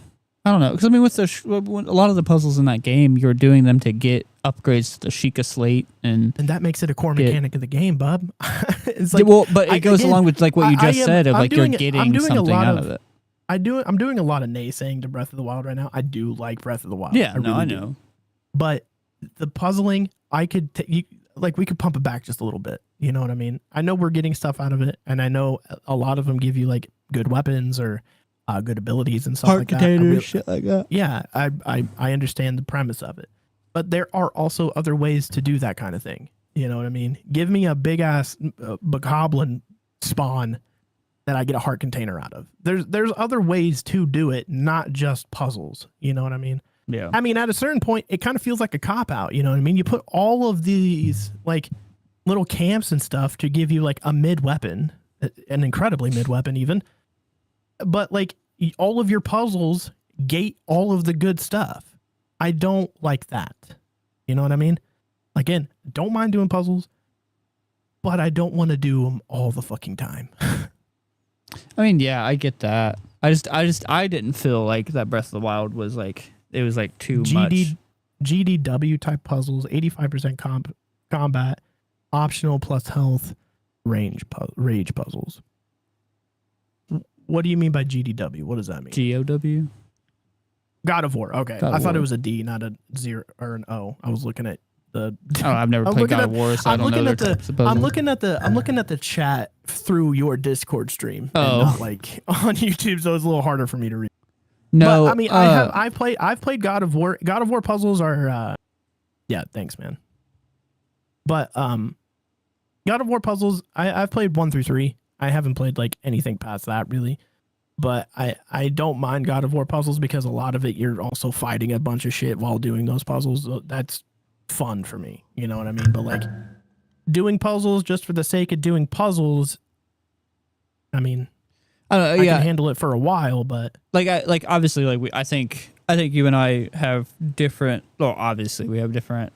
don't know, because I mean, with a lot of the puzzles in that game, you're doing them to get upgrades to the Sheikah Slate, and that makes it a core mechanic of the game, bub. It's like, well, but it goes along with like what you just said of like you're getting something out of it. I'm doing a lot of naysaying to Breath of the Wild right now. I do like Breath of the Wild. Yeah, I know. But the puzzling, we could pump it back just a little bit. You know what I mean? I know we're getting stuff out of it, and I know a lot of them give you like good weapons or good abilities and stuff like that. Shit like that. Yeah, I understand the premise of it, but there are also other ways to do that kind of thing. You know what I mean? Give me a big ass bokoblin spawn that I get a heart container out of. There's other ways to do it, not just puzzles. You know what I mean? Yeah. I mean, at a certain point, it kind of feels like a cop out. You know what I mean? You put all of these like little camps and stuff to give you like a mid weapon, an incredibly mid weapon even. But like all of your puzzles gate all of the good stuff. I don't like that. You know what I mean? Again, don't mind doing puzzles, but I don't want to do them all the fucking time. I mean, yeah, I get that. I didn't feel like that Breath of the Wild was like, it was like too much. GDW type puzzles, 85% combat, optional plus health, rage puzzles. What do you mean by GDW? What does that mean? GOW? God of War. Okay. I thought it was a D, not a 0 or an O. I was looking at the. Oh, I've never played God of War, so I don't know. I'm looking at the chat through your Discord stream. Oh, and not like on YouTube, so it's a little harder for me to read. No, but, I mean, I've played God of War. God of War puzzles are, yeah, thanks, man. But God of War puzzles, I've played 1 through 3. I haven't played like anything past that really. But I don't mind God of War puzzles because a lot of it you're also fighting a bunch of shit while doing those puzzles. That's fun for me. You know what I mean? But like doing puzzles just for the sake of doing puzzles, I mean, I can handle it for a while, but like obviously I think you and I have different. Well, obviously we have different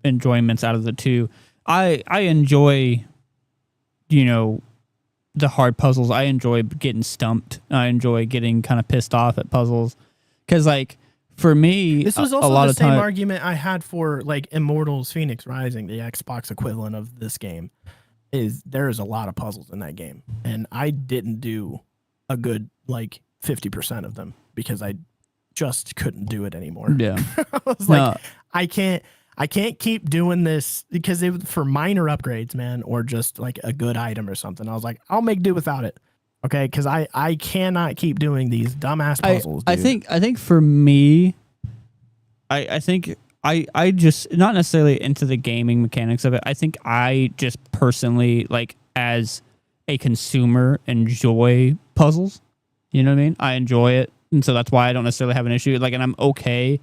enjoyments out of the two. I enjoy, you know, the hard puzzles. I enjoy getting stumped. I enjoy getting kind of pissed off at puzzles because, like, for me, this was also the same argument I had for like Immortals: Phoenix Rising, the Xbox equivalent of this game. Is there's a lot of puzzles in that game, and I didn't do a good like 50% of them because I just couldn't do it anymore. Yeah, I was like, I can't keep doing this because for minor upgrades, man, or just like a good item or something. I was like, I'll make do without it. Okay. Cause I cannot keep doing these dumbass puzzles. I think for me, I think I just not necessarily into the gaming mechanics of it. I think I just personally, like, as a consumer, enjoy puzzles. You know what I mean? I enjoy it. And so that's why I don't necessarily have an issue. Like, and I'm okay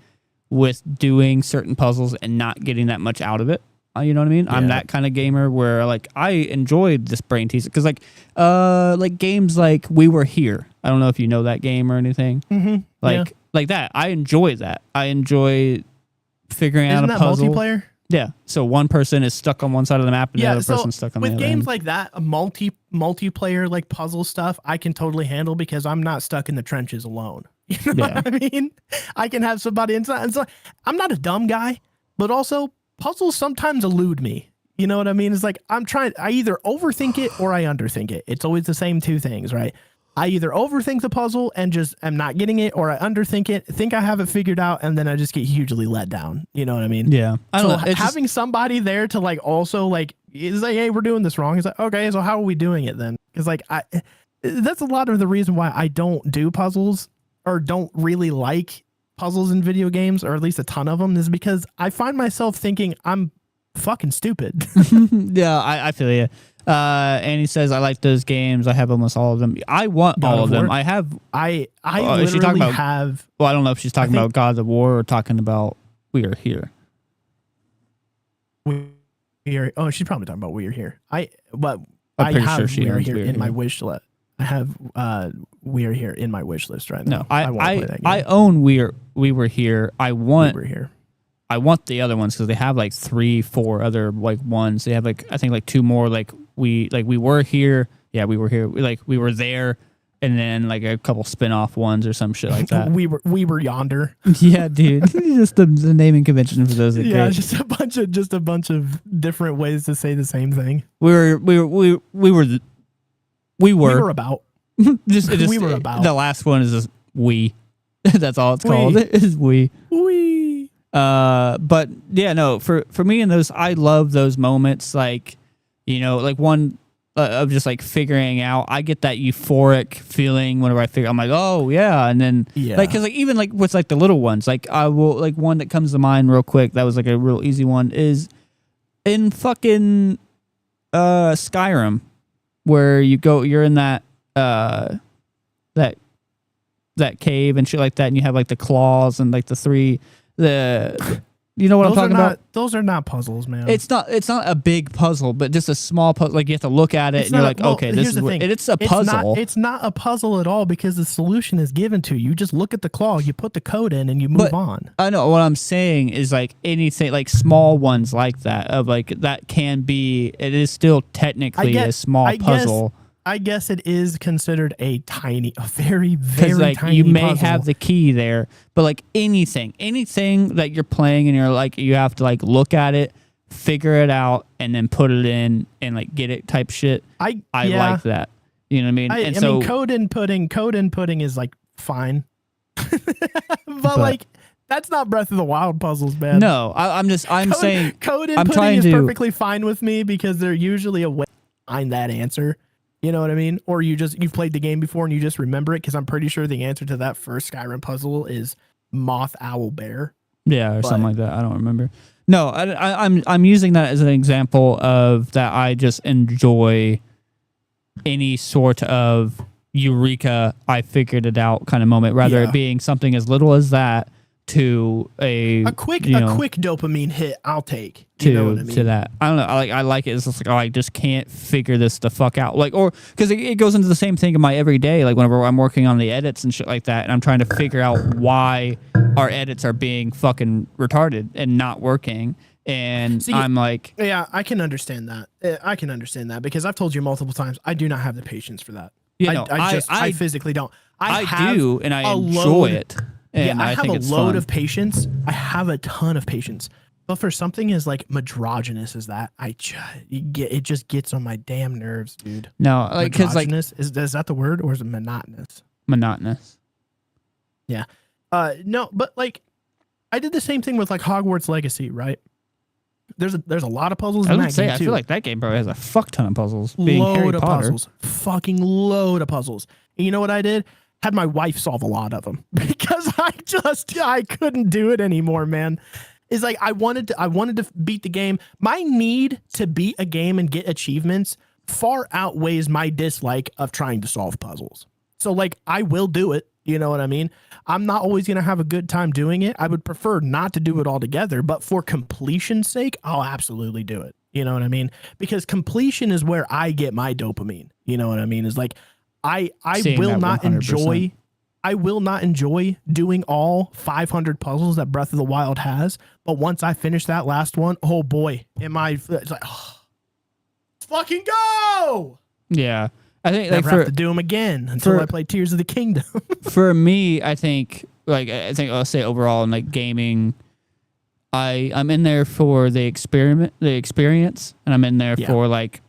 with doing certain puzzles and not getting that much out of it. You know what I mean? Yeah. I'm that kind of gamer where like I enjoyed this brain teaser because like games like We Were Here. I don't know if you know that game or anything. Mm-hmm. Like that. I enjoy that. I enjoy figuring out a puzzle. Isn't that multiplayer? Yeah. So one person is stuck on one side of the map and the other person's stuck on the other. With games like that, a multiplayer like puzzle stuff, I can totally handle because I'm not stuck in the trenches alone. You know what I mean? I can have somebody inside. And so I'm not a dumb guy, but also puzzles sometimes elude me. You know what I mean? It's like I either overthink it or I underthink it. It's always the same two things, right? I either overthink the puzzle and just am not getting it, or I underthink it, think I have it figured out, and then I just get hugely let down. You know what I mean? Yeah. I don't know. Having somebody there to like also like is like, hey, we're doing this wrong. It's like, okay, so how are we doing it then? Because like that's a lot of the reason why I don't do puzzles or don't really like puzzles in video games, or at least a ton of them, is because I find myself thinking I'm fucking stupid. Yeah, I feel you. And he says, I like those games. I have almost all of them. I want all of them. I have. I literally have. Well, I don't know if she's talking about God of War or talking about We Are Here. We Are. Oh, she's probably talking about We Are Here. But I'm I pretty have sure she We Are owns Here We Are in my Here. wish list. I have We Are Here in my wish list right now. No, I want to play that game. I own We Were Here. I want We Were Here. I want the other ones because they have like 3-4 other like ones. They have like I think like 2 more like we were here. Yeah, we were here. We were there, and then like a couple spin-off ones or some shit like that. we were yonder. Yeah, dude. Just the naming convention for those. Yeah, great. just a bunch of different ways to say the same thing. We were About. just We were about. The last one is just we. That's all it's called. It is we. We. But yeah, no. For me and those, I love those moments. Like, you know, like one of just like figuring out. I get that euphoric feeling whenever I figure. I'm like, oh yeah, and then like because like even like with like the little ones, like I will like one that comes to mind real quick. That was like a real easy one is in fucking Skyrim, where you're in that that cave and shit like that, and you have like the claws and like you know what I'm talking about? Those are not puzzles, man. It's not a big puzzle, but just a small puzzle. Like you have to look at it and you're like, okay, this is what, it's a puzzle. It's not a puzzle at all because the solution is given to you. You just look at the claw, you put the code in, and you move on. I know what I'm saying is like anything like small ones like that of like that can be. It is still technically a small puzzle. I guess it is considered a very, very like, tiny you may puzzle. have the key there, but like anything that you're playing and you're like, you have to like look at it, figure it out, and then put it in and like get it type shit. I like that. You know what I mean? I mean, code inputting is like fine, but like that's not Breath of the Wild puzzles, man. No, I'm saying code inputting is perfectly fine with me because they're usually a way to find that answer. You know what I mean? Or you've played the game before and you just remember it, because I'm pretty sure the answer to that first Skyrim puzzle is moth, owl, bear. Yeah, or something like that. I don't remember. No, I'm using that as an example of that. I just enjoy any sort of eureka, I figured it out kind of moment, rather it being something as little as that to a quick dopamine hit. I'll take you know what I mean? To that. I don't know. I like it. It's just like, oh, I just can't figure this the fuck out. Like, or because it goes into the same thing in my everyday. Like whenever I'm working on the edits and shit like that, and I'm trying to figure out why our edits are being fucking retarded and not working. And I'm like, yeah, I can understand that. I can understand that because I've told you multiple times, I do not have the patience for that. You know, I physically don't. I do, and I enjoy it. And I have a load fun. of patience. I have a ton of patience. But for something as like androgynous as that, it just gets on my damn nerves, dude. No, like because like is that the word, or is it monotonous? Monotonous. Yeah. No, but like I did the same thing with like Hogwarts Legacy, right? There's a lot of puzzles in that game too. I feel like that game probably has a fuck ton of puzzles. Being Harry Potter. Puzzles. Fucking load of puzzles. And you know what I did? Had my wife solve a lot of them because I couldn't do it anymore, man. It's like I wanted to beat the game. My need to beat a game and get achievements far outweighs my dislike of trying to solve puzzles. So like I will do it, you know what I mean? I'm not always going to have a good time doing it. I would prefer not to do it altogether, but for completion's sake, I'll absolutely do it. You know what I mean? Because completion is where I get my dopamine. You know what I mean? Is like I will not enjoy doing all 500 puzzles that Breath of the Wild has, but once I finish that last one, oh boy, it's like, oh, let's fucking go. Yeah. I think never have to do them again until I play Tears of the Kingdom. For me, I think I'll say overall in like gaming, I'm in there for the experience, and I'm in there for like,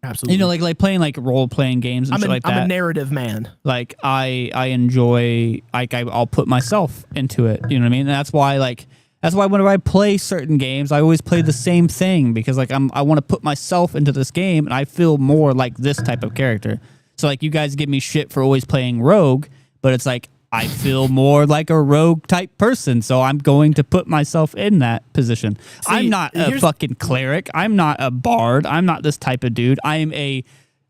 absolutely, you know, like playing like role playing games and shit like that. I'm a narrative man. Like I enjoy, like I'll put myself into it. You know what I mean? And that's why whenever I play certain games, I always play the same thing because like I want to put myself into this game and I feel more like this type of character. So like you guys give me shit for always playing rogue, but it's like I feel more like a rogue type person, so I'm going to put myself in that position. See, I'm not a fucking cleric. I'm not a bard. I'm not this type of dude. I am a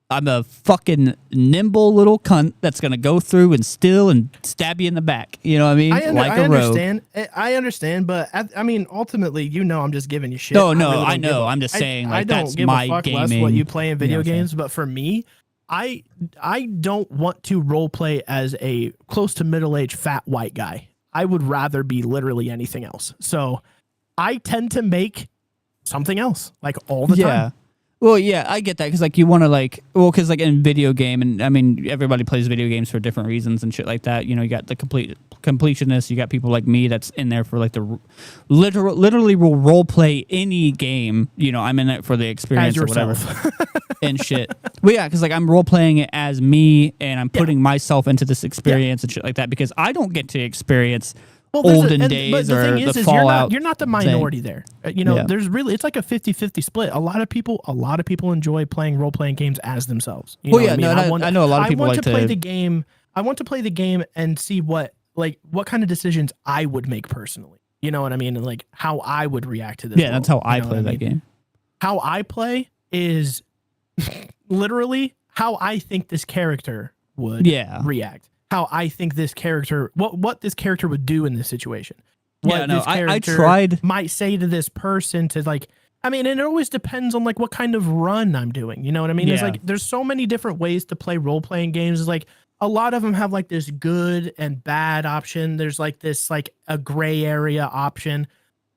I'm a fucking nimble little cunt that's gonna go through and steal and stab you in the back. You know what I mean? I understand. I understand, but I mean, ultimately, I'm just giving you shit. No, I know. I'm just saying, like, I don't that's give my a fuck gaming. less what you play in video games, saying? but for me, I don't want to role play as a close to middle-aged fat white guy. I would rather be literally anything else. So I tend to make something else like all the time. Well, yeah, I get that because like you want to because like in video game, and I mean everybody plays video games for different reasons and shit like that. You know, you got the completionists, you got people like me that's in there for like the literally will role play any game. You know, I'm in it for the experience or whatever and shit. Well, yeah, because like I'm role playing it as me, and I'm putting myself into this experience and shit like that because I don't get to experience. Olden days but the thing or is, the Fallout. You're not the minority there. There's really, it's like a 50-50 split. A lot of people enjoy playing role-playing games as themselves. You know what I mean? I know a lot of people like to play the game. I want to play the game and see what kind of decisions I would make personally. You know what I mean? And like how I would react to this. Yeah, that's how I play that game. How I play is literally how I think this character would react. How I think this character, what this character would do in this situation. I tried. Might say to this person to like, I mean, and it always depends on like what kind of run I'm doing. You know what I mean? Yeah. There's so many different ways to play role playing games. It's like a lot of them have like this good and bad option. There's like this like a gray area option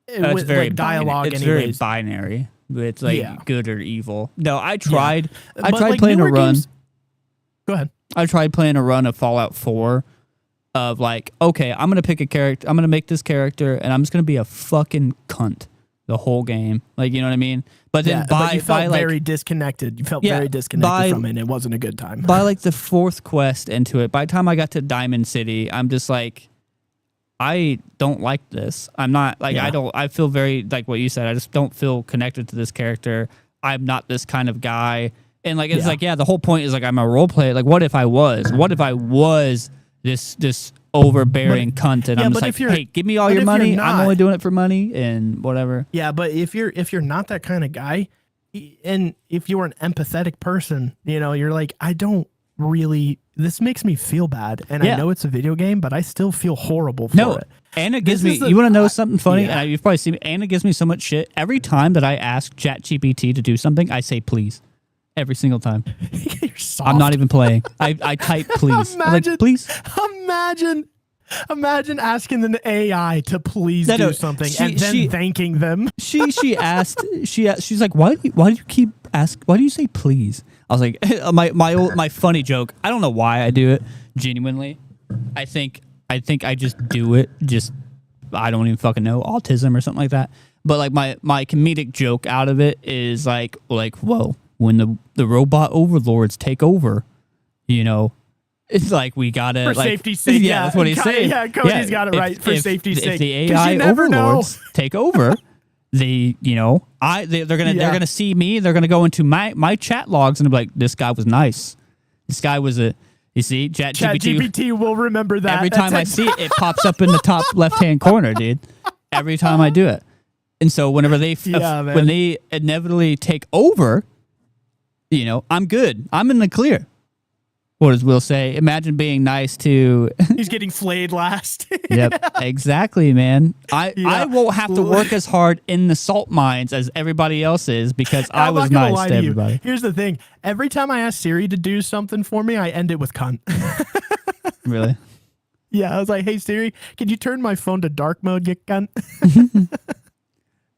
with very like dialogue. It's anyways. very binary. It's like good or evil. No, I tried. I tried like playing a run. Go ahead. I tried playing a run of Fallout 4 of like, okay, I'm going to pick a character. I'm going to make this character and I'm just going to be a fucking cunt the whole game. Like, you know what I mean? But then but you felt very disconnected. You felt very disconnected from it and it wasn't a good time. By like the fourth quest into it, by the time I got to Diamond City, I'm just like, I don't like this. I'm not like, I feel very like what you said. I just don't feel connected to this character. I'm not this kind of guy. And like it's like the whole point is like I'm a role player. Like what if I was? What if I was this overbearing cunt and I'm just like, hey, give me all your money. I'm only doing it for money and whatever. Yeah, but if you're not that kind of guy, and if you're an empathetic person, you're like, I don't really. This makes me feel bad, and I know it's a video game, but I still feel horrible for it. Anna gives me. You want to know something funny? And you've probably seen me. Anna gives me so much shit every time that I ask ChatGPT to do something. I say please. Every single time. You're soft. I'm not even playing. I type please. Imagine, like, please. Imagine asking an AI to please do something and then thanking them. She's like, why do you say please? I was like, my funny joke. I don't know why I do it. Genuinely, I think I just do it. Just I don't even fucking know, autism or something like that. But like my comedic joke out of it is like whoa. When the robot overlords take over, it's like we gotta for like safety's sake. Yeah, that's what he's saying. Yeah, Cody's got it right for safety's sake. If the AI overlords take over, they're gonna see me. They're gonna go into my chat logs and be like, this guy was nice. This guy was a. You see, ChatGPT will remember that every time I see it. It pops up in the top left hand corner, dude. Every time I do it, and so whenever when they inevitably take over. I'm good. I'm in the clear. What does Will say? Imagine being nice to... He's getting flayed last. Yep, exactly, man. I won't have to work as hard in the salt mines as everybody else is because I was nice to everybody. Here's the thing. Every time I ask Siri to do something for me, I end it with cunt. Really? Yeah, I was like, hey, Siri, can you turn my phone to dark mode, you cunt?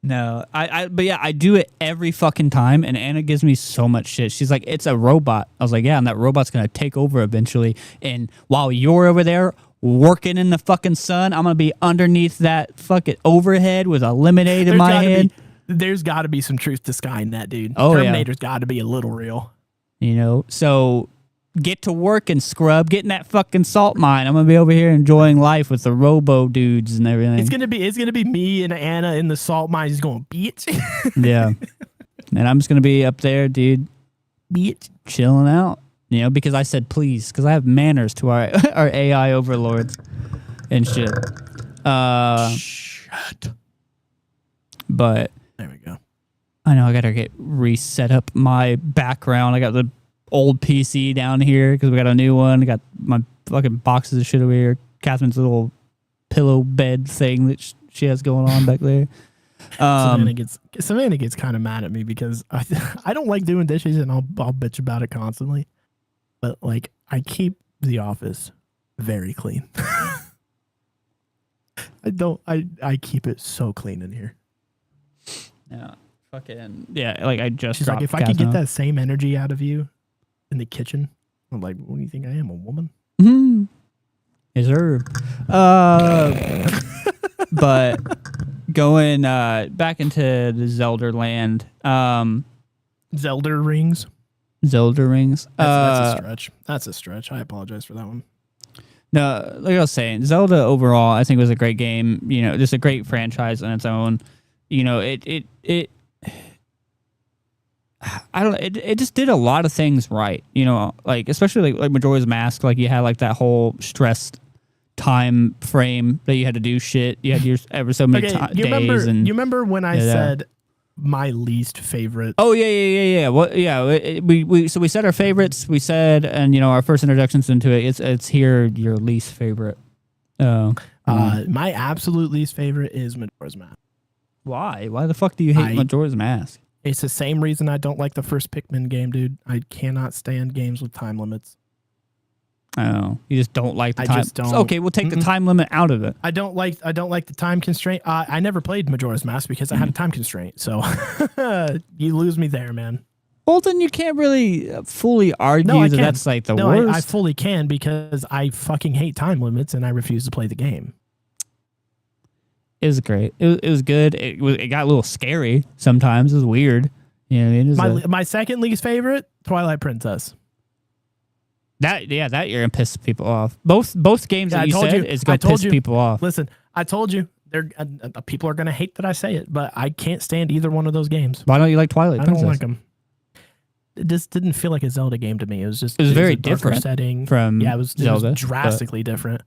No, but yeah, I do it every fucking time, and Anna gives me so much shit. She's like, it's a robot. I was like, yeah, and that robot's gonna take over eventually. And while you're over there working in the fucking sun, I'm gonna be underneath that fucking overhead with a lemonade in my head. There's got to be some truth to Sky in that, dude. Oh, Terminator's got to be a little real. So get to work and scrub, get in that fucking salt mine. I'm gonna be over here enjoying life with the robo dudes and everything. It's gonna be me and Anna in the salt mine. He's going, bitch. Yeah. And I'm just gonna be up there, dude. Bitch. Chilling out. Because I said please, because I have manners to our AI overlords and shit. Shit. But there we go. I know I gotta get reset up my background. I got the old PC down here because we got a new one. I got my fucking boxes of shit over here. Catherine's little pillow bed thing that she has going on back there. Savannah gets kind of mad at me because I don't like doing dishes and I'll bitch about it constantly. But like I keep the office very clean. I keep it so clean in here. Yeah. Fucking yeah, like I just She's like, if I could get that same energy out of you in the kitchen, I'm like, what do you think I am, a woman? Mm-hmm. Yes, sir. But going back into the Zelda land, Zelda rings. Zelda rings. That's a stretch. That's a stretch. I apologize for that one. No, like I was saying, Zelda overall, I think was a great game. You know, just a great franchise on its own. You know, it just did a lot of things right. You know, like especially like Majora's Mask. Like you had like that whole stressed time frame that you had to do shit. You had your ever so many days. And you remember when I said my least favorite? Oh yeah. Well, yeah. We said our favorites. We said, and you know, our first introductions into it. It's here your least favorite. My absolute least favorite is Majora's Mask. Why? Why the fuck do you hate Majora's Mask? It's the same reason I don't like the first Pikmin game, dude. I cannot stand games with time limits. Oh, you just don't like the time. Just don't. Okay, we'll take the time limit out of it. I don't like the time constraint. I never played Majora's Mask because I had a time constraint. So you lose me there, man. Well, then you can't really fully argue that that's like the worst. I fully can because I fucking hate time limits and I refuse to play the game. It was great. It was good. It got a little scary sometimes. It was weird. You know what I mean? My second least favorite, Twilight Princess. That you're gonna piss people off. Both games that you said is gonna piss people off. Listen, I told you, people are gonna hate that I say it, but I can't stand either one of those games. Why don't you like Twilight Princess? I don't like them. It just didn't feel like a Zelda game to me. It was very different setting from it was Zelda, drastically different.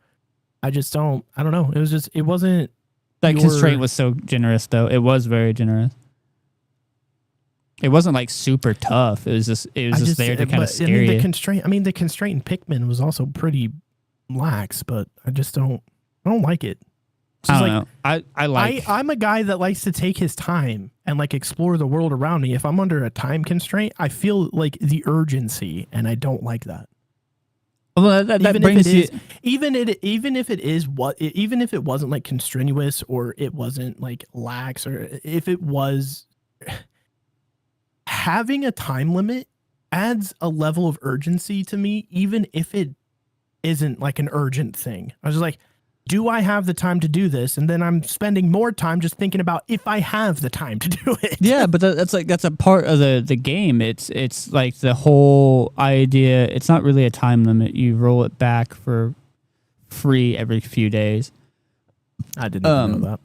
I don't know. It wasn't. That constraint was so generous, though. It was very generous. It wasn't like super tough. It was just there to kind of scare you. The constraint in Pikmin was also pretty lax, but I don't like it. I don't know. I'm a guy that likes to take his time and like explore the world around me. If I'm under a time constraint, I feel like the urgency, and I don't like that. Well, that brings you. Even if it wasn't like strenuous or it wasn't like lax, or if it was, having a time limit adds a level of urgency to me, even if it isn't like an urgent thing. I was just like, do I have the time to do this? And then I'm spending more time just thinking about if I have the time to do it. Yeah, but that's a part of the game. It's like the whole idea. It's not really a time limit. You roll it back for free every few days. I didn't even know that.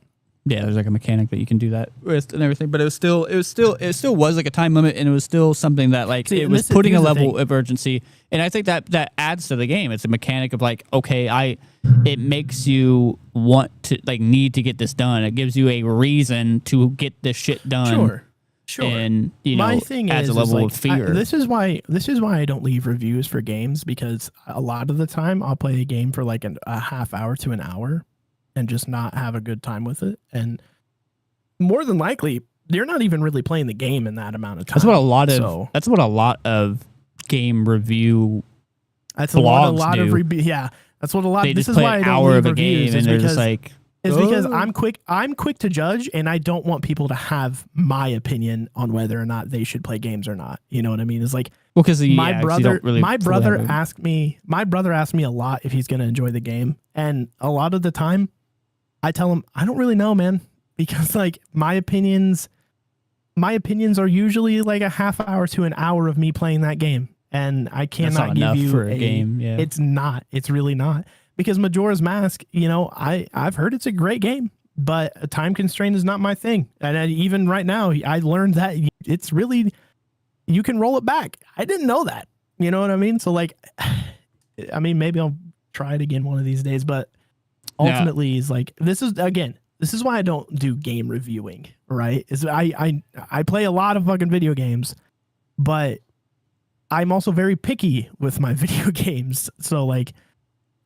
Yeah, there's like a mechanic that you can do that with and everything, but it still was like a time limit, and it was still something that like it was putting a level of urgency, and I think that adds to the game. It's a mechanic of like, okay, it makes you want to like need to get this done. It gives you a reason to get this shit done. Sure. And my thing adds a level of fear. This is why I don't leave reviews for games, because a lot of the time I'll play a game for like a half hour to an hour and just not have a good time with it. And more than likely, you're not even really playing the game in that amount of time. That's what a lot of game review. That's a lot of review. Yeah, that's what a lot. This is why I don't leave reviews, and they're just like. It's because I'm quick to judge, and I don't want people to have my opinion on whether or not they should play games or not. You know what I mean? It's like, well, because my brother asked me a lot if he's going to enjoy the game, and a lot of the time, I tell him I don't really know, man, because like my opinions are usually like a half hour to an hour of me playing that game, and I cannot give you for a game. Yeah. It's not. It's really not. Because Majora's Mask, you know, I've heard it's a great game, but a time constraint is not my thing. And even right now, I learned that it's really, you can roll it back. I didn't know that. You know what I mean? So like, I mean, maybe I'll try it again one of these days, but ultimately is like, this is why I don't do game reviewing, right? Is I play a lot of fucking video games, but I'm also very picky with my video games. So like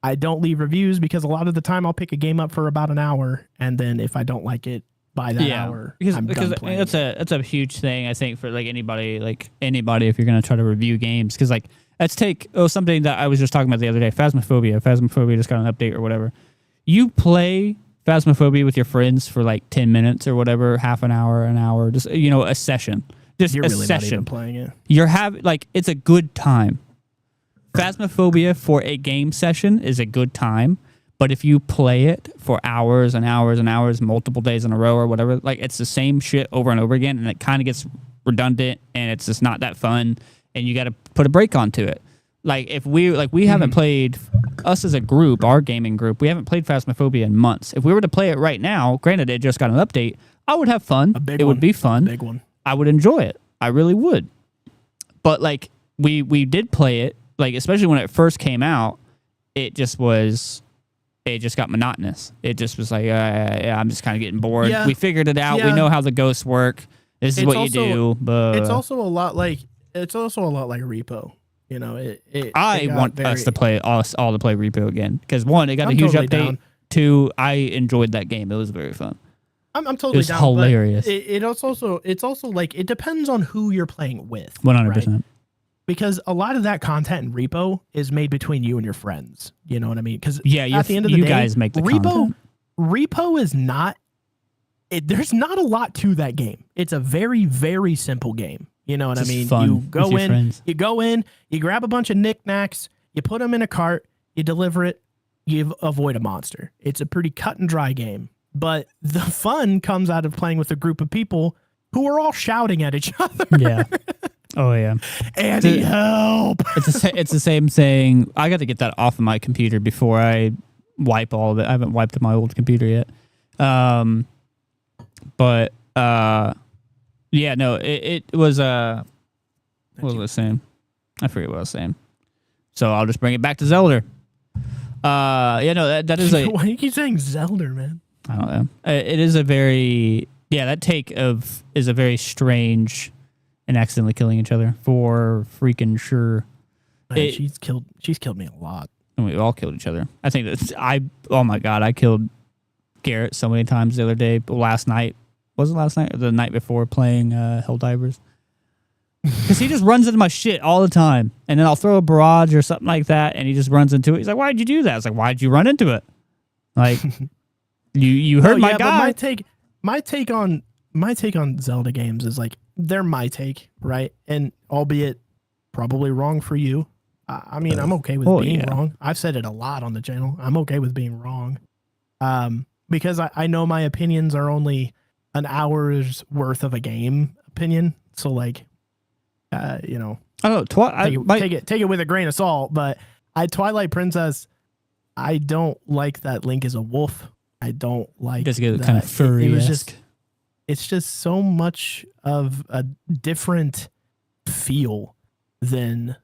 I don't leave reviews because a lot of the time I'll pick a game up for about an hour, and then if I don't like it by that hour, I'm done playing. That's a huge thing, I think, for like anybody if you're gonna try to review games, because like let's take something that I was just talking about the other day, Phasmophobia. Phasmophobia just got an update or whatever. You play Phasmophobia with your friends for like 10 minutes or whatever, half an hour, just a session. Just You're a really session. not even playing it. You're it's a good time. Phasmophobia for a game session is a good time, but if you play it for hours and hours and hours, multiple days in a row or whatever, like it's the same shit over and over again, and it kind of gets redundant, and it's just not that fun, and you got to put a break onto it. Like if we haven't played, us as a group, our gaming group, we haven't played Phasmophobia in months. If we were to play it right now, granted it just got an update, I would have fun. It would be fun. A big one. I would enjoy it. I really would. But like we did play it, like especially when it first came out, it just got monotonous. It just was like, I'm just kind of getting bored. Yeah. We figured it out. Yeah. We know how the ghosts work. This is what you do. But it's also a lot like Repo. I want us to play all to play Repo again, because one, it got a huge update. Down. Two, I enjoyed that game. It was very fun. I'm totally down. It was hilarious. It's also like it depends on who you're playing with. 100%. Right? Because a lot of that content in Repo is made between you and your friends. You know what I mean? Because at the end of the day, you guys make the content. Repo is not. There's not a lot to that game. It's a very, very simple game. You know what I mean? You go in, you grab a bunch of knickknacks, you put them in a cart, you deliver it, you avoid a monster. It's a pretty cut and dry game. But the fun comes out of playing with a group of people who are all shouting at each other. Yeah. Oh, yeah. Andy, help. It's the same saying. I got to get that off of my computer before I wipe all of it. I haven't wiped my old computer yet. Yeah, no, it was what was I saying? I forget what I was saying. So I'll just bring it back to Zelda. That is a. Why do you keep saying Zelda, man? I don't know. It is a very that take is a very strange and accidentally killing each other for freaking sure. She's killed me a lot. And we all killed each other. I think oh my God, I killed Garrett so many times the other day. But last night. Was it last night or the night before playing Helldivers? Because he just runs into my shit all the time. And then I'll throw a barrage or something like that, and he just runs into it. He's like, why'd you do that? I was like, why'd you run into it? Like, you heard my guy. But my take on Zelda games is like, they're my take, right? And albeit probably wrong for you. I mean, I'm okay with being wrong. I've said it a lot on the channel. I'm okay with being wrong. Because I know my opinions are only an hour's worth of a game opinion. So like, take it with a grain of salt, but Twilight Princess, I don't like that Link is a wolf. I don't like just get kind of furry. It's just so much of a different feel than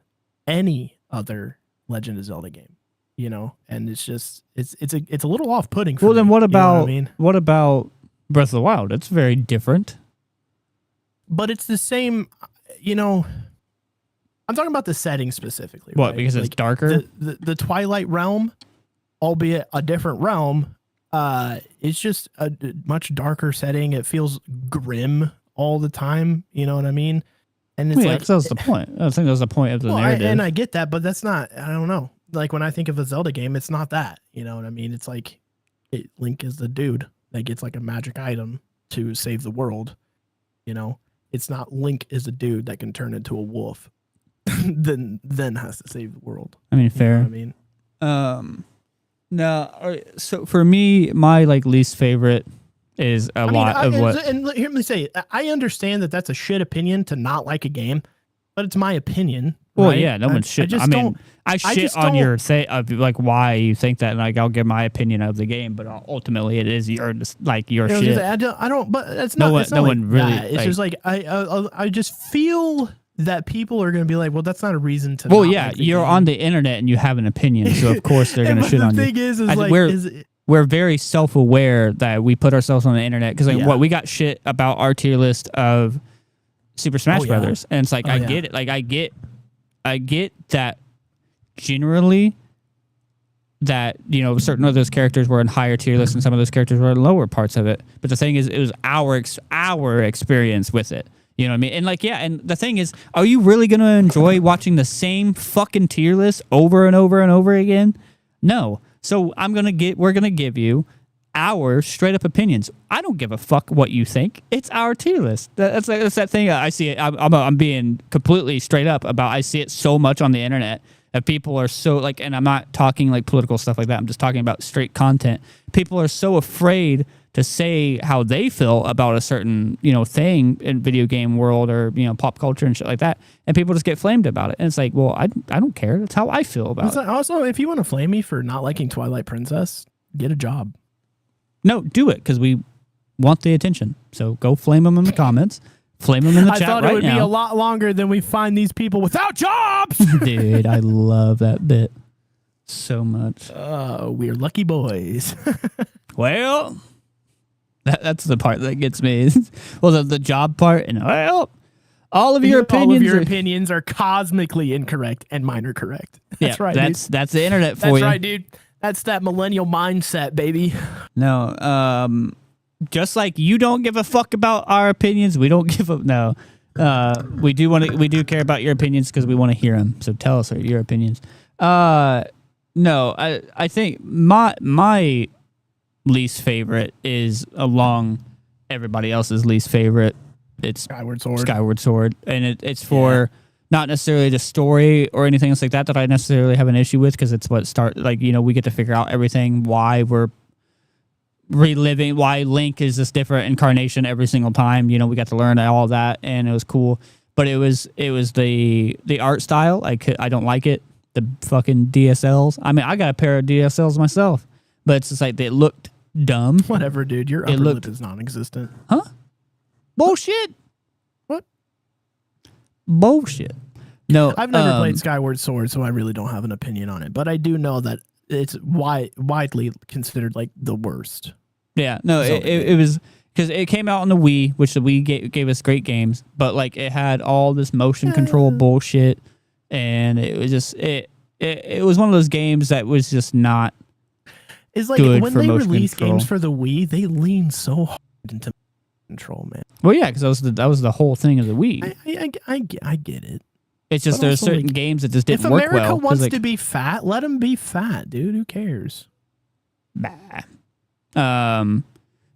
any other Legend of Zelda game, and it's a little off putting. Well, then what about what about Breath of the Wild? It's very different. But it's the same, I'm talking about the setting specifically. What, right? because it's darker? The Twilight realm, albeit a different realm, it's just a much darker setting. It feels grim all the time. You know what I mean? And it's that's the point. I think that's the point of the narrative. And I get that, but that's not, I don't know. Like when I think of a Zelda game, it's not that. You know what I mean? It's like Link is the dude that gets like a magic item to save the world. It's not Link is a dude that can turn into a wolf, then has to save the world. I mean, fair. No. So for me, my least favorite is lot of what. And let me say, I understand that that's a shit opinion to not like a game, but it's my opinion. Well, right? yeah, no one's shit. I shit on your say of why you think that, and I'll give my opinion of the game, but ultimately it is your shit. I don't. But it's not. No one really. It's just like I just feel that people are going to be like, well, that's not a reason to. Well, yeah, you're on the internet and you have an opinion, so of course they're going to shit on you. The thing is we're very self-aware that we put ourselves on the internet because we got shit about our tier list of Super Smash Brothers, and it's like I get it. Like I get I get that generally that, you know, certain of those characters were in higher tier lists and some of those characters were in lower parts of it. But the thing is, it was our experience with it. You know what I mean? And like, yeah, and the thing is, are you really going to enjoy watching the same fucking tier list over and over and over again? No. So we're going to give you our straight up opinions. I don't give a fuck what you think. It's our tier list. That's that thing. I see it. I'm being completely straight up about. I see it so much on the internet that people are so like, and I'm not talking like political stuff like that. I'm just talking about straight content. People are so afraid to say how they feel about a certain, you know, thing in video game world or, you know, pop culture and shit like that. And people just get flamed about it. And it's like, well, I don't care. That's how I feel about it. Also, if you want to flame me for not liking Twilight Princess, get a job. No, do it, because we want the attention. So go flame them in the comments. Flame them in the chat right now. I thought it would be a lot longer than we find these people without jobs. Dude, I love that bit so much. We're lucky boys. Well, that's the part that gets me. Well, the job part, and well, all of your opinions are cosmically incorrect, and mine are correct. That's right. That's the internet for you. That's right, dude. That's that millennial mindset, baby. No, just like you don't give a fuck about our opinions, we don't give a no. We do care about your opinions because we want to hear them. So tell us your opinions. No, I think my least favorite is along everybody else's least favorite. It's Skyward Sword. Skyward Sword, and it's for not necessarily the story or anything else like that I necessarily have an issue with, because it's what like, you know, we get to figure out everything, why we're reliving, why Link is this different incarnation every single time. You know, we got to learn all that, and it was cool. But it was the art style. I don't like it. The fucking DSLs. I mean, I got a pair of DSLs myself, but it's just like they looked dumb. Whatever, dude. Your upper lip is non-existent. Huh? Bullshit. What? Bullshit. No, I've never played Skyward Sword, so I really don't have an opinion on it. But I do know that it's widely considered like the worst. Yeah, no, it was because it came out on the Wii, which the Wii gave us great games, but like it had all this motion control bullshit, and it was just it was one of those games that was just not. It's like when they release games for the Wii, they lean so hard into control, man. Well, yeah, because that was the whole thing of the Wii. I get it. It's just there's certain games that just didn't work well. If America wants to be fat, let them be fat, dude. Who cares? Nah.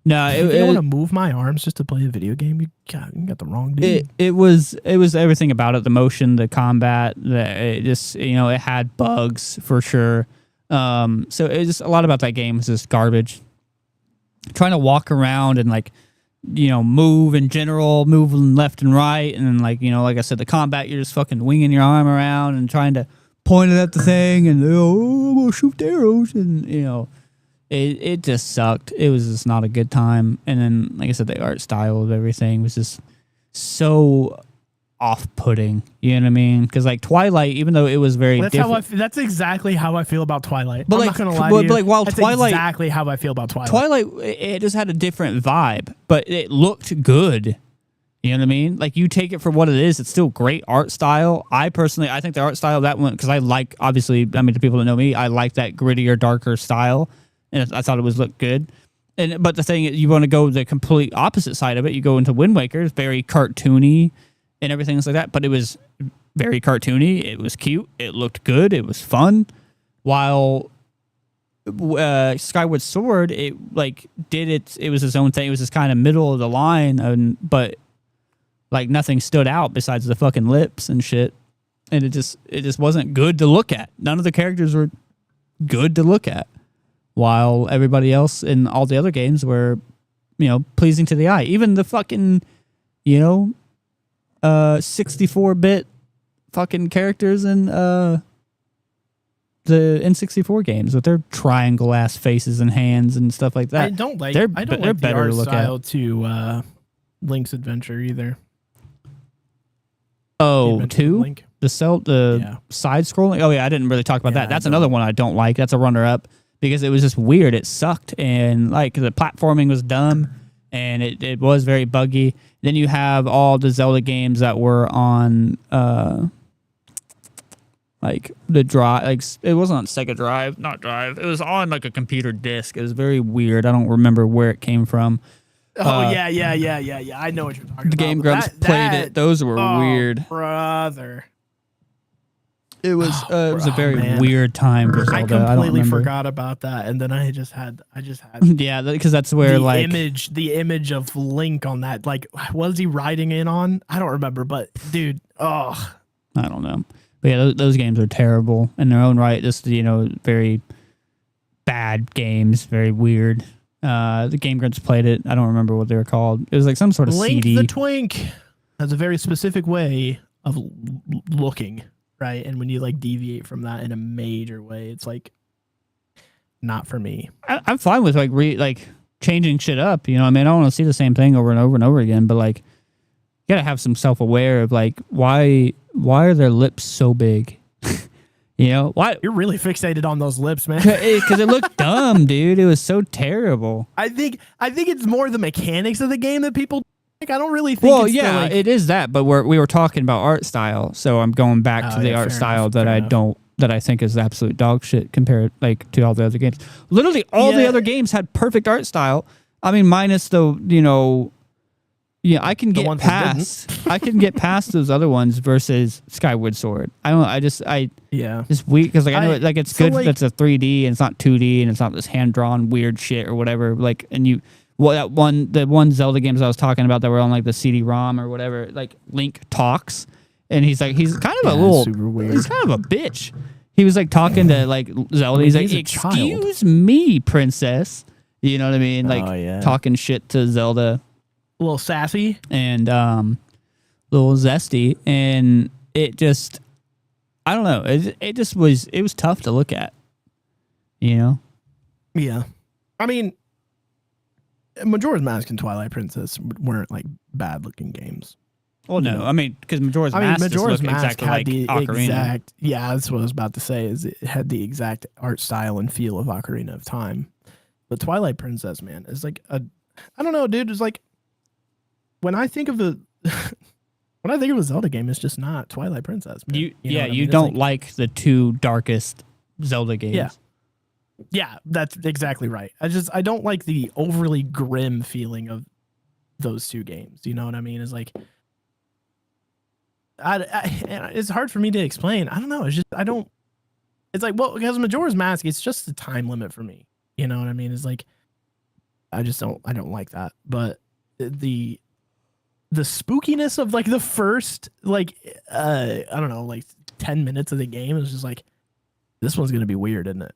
No, if you want to move my arms just to play a video game, you got the wrong dude. It was everything about it, the motion, the combat, it just, you know, it had bugs for sure. So it's just a lot about that game was just garbage. Trying to walk around and like, you know, move in general, moving left and right, and then like, you know, like I said, the combat, you're just fucking winging your arm around and trying to point it at the thing, and we'll shoot the arrows, and you know, it just sucked. It was just not a good time. And then, like I said, the art style of everything was just so off-putting. You know what I mean? Because like Twilight, even though it was very different. That's exactly how I feel about Twilight. But I'm not gonna lie to you. But like, while that's Twilight, exactly how I feel about Twilight. Twilight, it just had a different vibe, but it looked good. You know what I mean? Like, you take it for what it is. It's still great art style. I think the art style of that one, because I like, obviously, I mean, the people that know me, I like that grittier, darker style, and I thought it looked good. But the thing is, you want to go the complete opposite side of it. You go into Wind Waker, it's very cartoony and everything like that, but it was very cartoony. It was cute. It looked good. It was fun. While Skyward Sword, it was its own thing. It was just kind of middle of the line, but like nothing stood out besides the fucking lips and shit. And it just wasn't good to look at. None of the characters were good to look at, while everybody else in all the other games were, you know, pleasing to the eye. Even the fucking, you know, 64-bit fucking characters in the N64 games with their triangle ass faces and hands and stuff like that. I don't like the art style to Link's Adventure either. Oh, two? The side scrolling? Oh yeah, I didn't really talk about that. That's another one I don't like. That's a runner up because it was just weird. It sucked, and like the platforming was dumb, and it was very buggy. Then you have all the Zelda games that were on Like the drive, like it wasn't on Sega Drive, not Drive. It was on like a computer disc. It was very weird. I don't remember where it came from. Oh yeah. I know what you're talking about. The Game Grumps played it. Those were weird. Brother. It was a very weird time for Zelda. I completely forgot about that, and then I just had yeah, because that's where the image of Link on that. Like, what was he riding in on? I don't remember, but dude, I don't know. But yeah, those games are terrible in their own right. Just very bad games, very weird. The Game Grumps played it. I don't remember what they were called. It was like some sort of Link CD. the Twink has a very specific way of looking, right? And when you like deviate from that in a major way, it's like not for me. I'm fine with like changing shit up. You know, I mean, I don't want to see the same thing over and over and over again. But like, you gotta have some self-aware of like why are their lips so big? You know why? You're really fixated on those lips, man. Because it looked dumb, dude. It was so terrible. I think it's more the mechanics of the game that people like. I don't really think. Well, yeah, it is that. But we were talking about art style, so I'm going back to the art style that I think is absolute dog shit compared like to all the other games. Literally, all the other games had perfect art style. I mean, minus the yeah, I can get past. I can get past those other ones versus Skyward Sword. Just weird because like I know it's good. Like, that's a 3D and it's not 2D and it's not this hand drawn weird shit or whatever. Like the one Zelda games I was talking about that were on like the CD-ROM or whatever. Like Link talks and he's kind of a little super weird. He's kind of a bitch. He was like talking to like Zelda. He's like, "Excuse me, princess." You know what I mean? Like talking shit to Zelda. A little sassy and little zesty, and it just I don't know. It was tough to look at, you know. Yeah, I mean, Majora's Mask and Twilight Princess weren't like bad looking games. Well, no, I mean because Majora's Mask exactly had like the Ocarina. That's what I was about to say. Is it had the exact art style and feel of Ocarina of Time, but Twilight Princess, man, is like I don't know, dude. It's like. When I think of a Zelda game, it's just not Twilight Princess. Man. You don't like the two darkest Zelda games. Yeah, that's exactly right. I don't like the overly grim feeling of those two games. You know what I mean? It's like, it's hard for me to explain. I don't know. It's just It's like because Majora's Mask, it's just the time limit for me. You know what I mean? It's like, I don't like that, but the spookiness of like the first like I don't know, like 10 minutes of the game is just like, this one's gonna be weird, isn't it?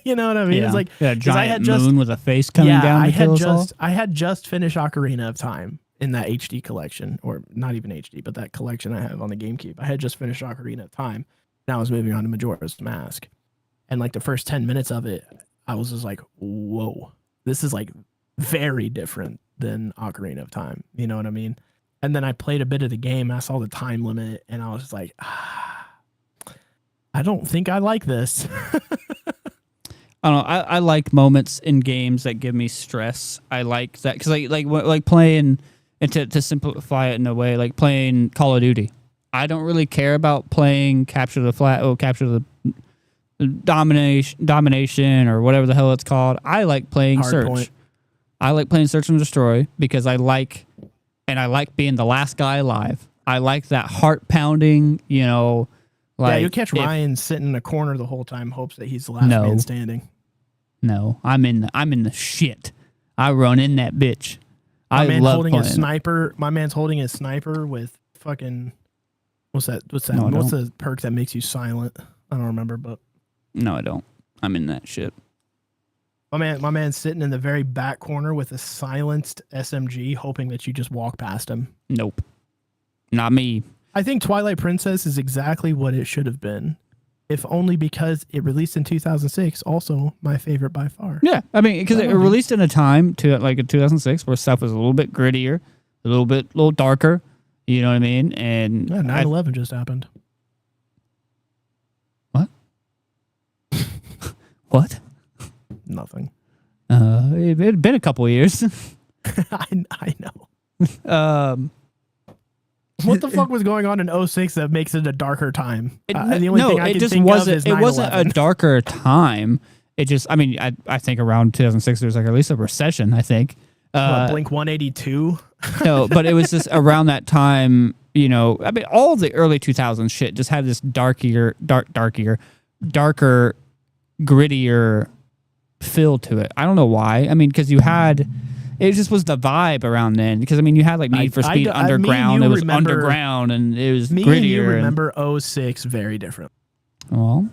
You know what I mean? It's like giant moon with a face coming down. I had just finished Ocarina of Time in that HD collection, or not even HD, but that collection I have on the GameCube. I had just finished Ocarina of Time. Now I was moving on to Majora's Mask, and like the first 10 minutes of it, I was just like, whoa, this is like very different than Ocarina of Time. You know what I mean? And then I played a bit of the game. I saw the time limit and I was just like, I don't think I like this. I don't know. I like moments in games that give me stress. I like that because like playing, and to simplify it in a way, like playing Call of Duty. I don't really care about playing capture the domination or whatever the hell it's called. I like playing Search. I like playing Search and Destroy because I like being the last guy alive. I like that heart pounding, you know. Like you catch Ryan sitting in a corner the whole time, hopes that he's the last man standing. No, I'm in the shit. I run in that bitch. My man's holding a sniper with fucking what's that? No, what's the perk that makes you silent? I don't remember, but no, I don't. I'm in that shit. My man's sitting in the very back corner with a silenced SMG, hoping that you just walk past him. Nope. Not me. I think Twilight Princess is exactly what it should have been, if only because it released in 2006. Also, my favorite by far. Yeah, I mean, because it released in a time in 2006 where stuff was a little bit grittier, a little darker. You know what I mean? And 9/11 just happened. What? What? Nothing. It had been a couple of years. I know. What the fuck was going on in 06 that makes it a darker time? The only no, thing I it can just think of is wasn't. It wasn't a 9/11. darker time. It just. I mean, I think around 2006 there was like at least a recession. I think. Blink 182. No, but it was just around that time. You know, I mean, all of the early 2000s shit just had this darker, grittier feel to it. I don't know why. I mean, because you had. It just was the vibe around then. Because I mean, you had like Need for Speed Underground. It was underground and it was me grittier. And you remember 06 very different. Well,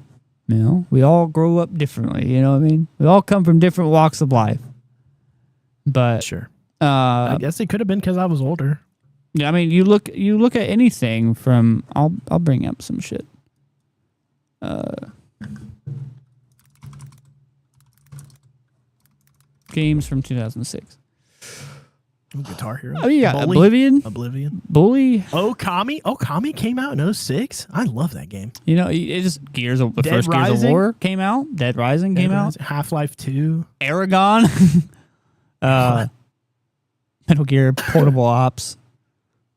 you know, we all grow up differently. You know what I mean? We all come from different walks of life. But Sure. I guess it could have been because I was older. yeah, I mean, you look at anything from. I'll bring up some shit. Games from 2006. Guitar Hero. Oh, yeah, Bully? Oblivion, Bully. Okami came out in 06. I love that game. You know, it just the Dead first Gears of Rising? War came out. Dead Rising came out. Half-Life 2. Aragon. Metal Gear, Portable Ops,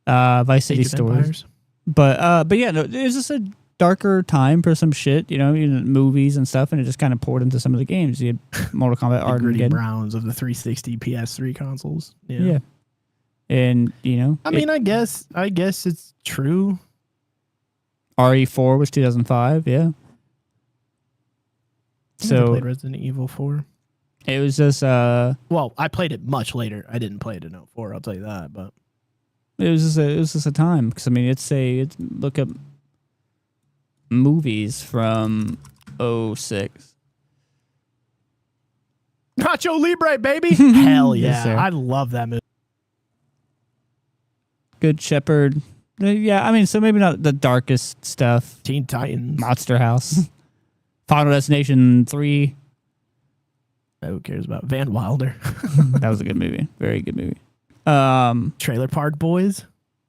Vice City Age of Stories. Empires. But yeah, no, it was just a darker time for some shit, you know, movies and stuff, and it just kind of poured into some of the games. You had Mortal Kombat, The gritty Armageddon. browns of the 360 PS3 consoles. Yeah. And, you know, I mean, I guess it's true. RE4 was 2005, yeah. I never So played Resident Evil 4. it was just Well, I played it much later. I didn't play it in 04, I'll tell you that, but it was just a time, because I mean, look up movies from 06. Nacho Libre, baby. Hell yeah. Yes, sir. I love that movie. Good Shepherd. Yeah, I mean, so maybe not the darkest stuff. Teen Titans. Monster House. Final Destination 3. Who cares about Van Wilder? That was a good movie. Very good movie. Trailer Park Boys.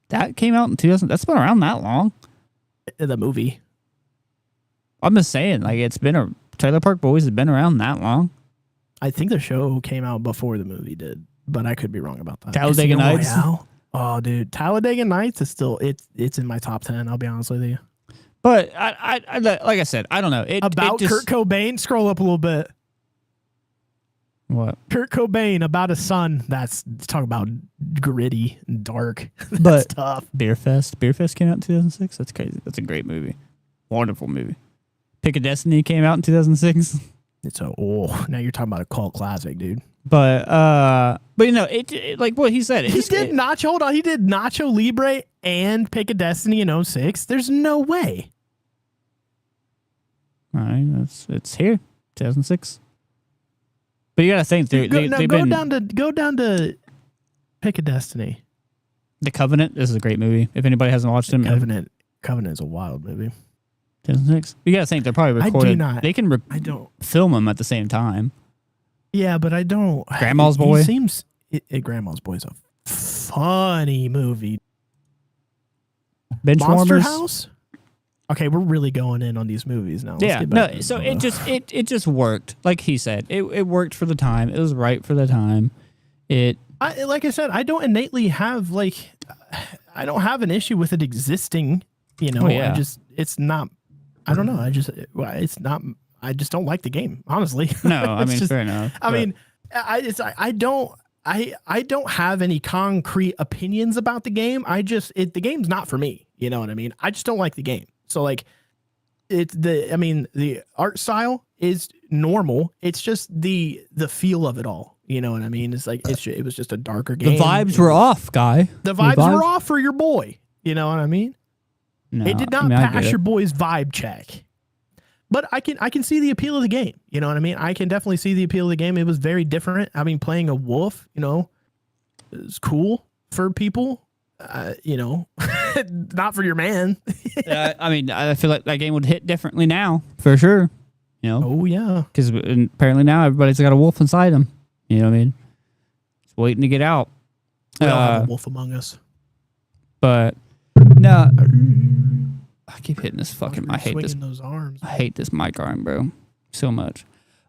That came out in 2000. That's been around that long. The movie. I'm just saying, like, Trailer Park Boys has been around that long. I think the show came out before the movie did, but I could be wrong about that. Talladega Casino Nights? Royale? Oh, dude, Talladega Nights is still it's in my top 10. I'll be honest with you. But I like I said, I don't know. It just, Kurt Cobain. Scroll up a little bit. What? Kurt Cobain about a son. That's talk about gritty and dark. That's But tough. Beer Fest. Beer Fest came out in 2006. That's crazy. That's a great movie. Wonderful movie. Pick of Destiny came out in 2006. Now you're talking about a cult classic, dude. But you know, it like what he said. He did Nacho Libre and Pick of Destiny in 06. There's no way. All right, it's here, 2006. But you gotta think they've Go been down to Pick of Destiny. The Covenant. This is a great movie. If anybody hasn't watched it, Covenant is a wild movie. 2006. You gotta think they're probably recorded. I do not. They can I don't. film them at the same time. Yeah, but I don't. Grandma's Boy? It seems Grandma's Boy is a funny movie. Monster Benchwarmers. House. Okay, we're really going in on these movies now. Let's Yeah, get back no. to So the- it just worked. Like he said, it worked for the time. It was right for the time. Like I said, I don't innately have I don't have an issue with it existing. You know, Oh, yeah. it's not. I don't know. It's not. I just don't like the game, honestly. No, I It's mean, just- fair enough. I mean, I don't have any concrete opinions about the game. The game's not for me. You know what I mean? I just don't like the game. So like, the art style is normal. It's just the feel of it all. You know what I mean? It's like it was just a darker game. The vibes were off, guy. The vibes were off for your boy. You know what I mean? No, It did not I pass get your it. boy's vibe check. But I can see the appeal of the game. You know what I mean? I can definitely see the appeal of the game. It was very different. I mean, playing a wolf, you know, is cool for people. You know, not for your man. I mean, I feel like that game would hit differently now, for sure. You know, Oh yeah. because apparently now everybody's got a wolf inside them. You know what I mean? It's waiting to get out. We all have a wolf among us. But no, I keep hitting this fucking. I hate this. Swinging those arms. I hate this mic arm, bro, so much.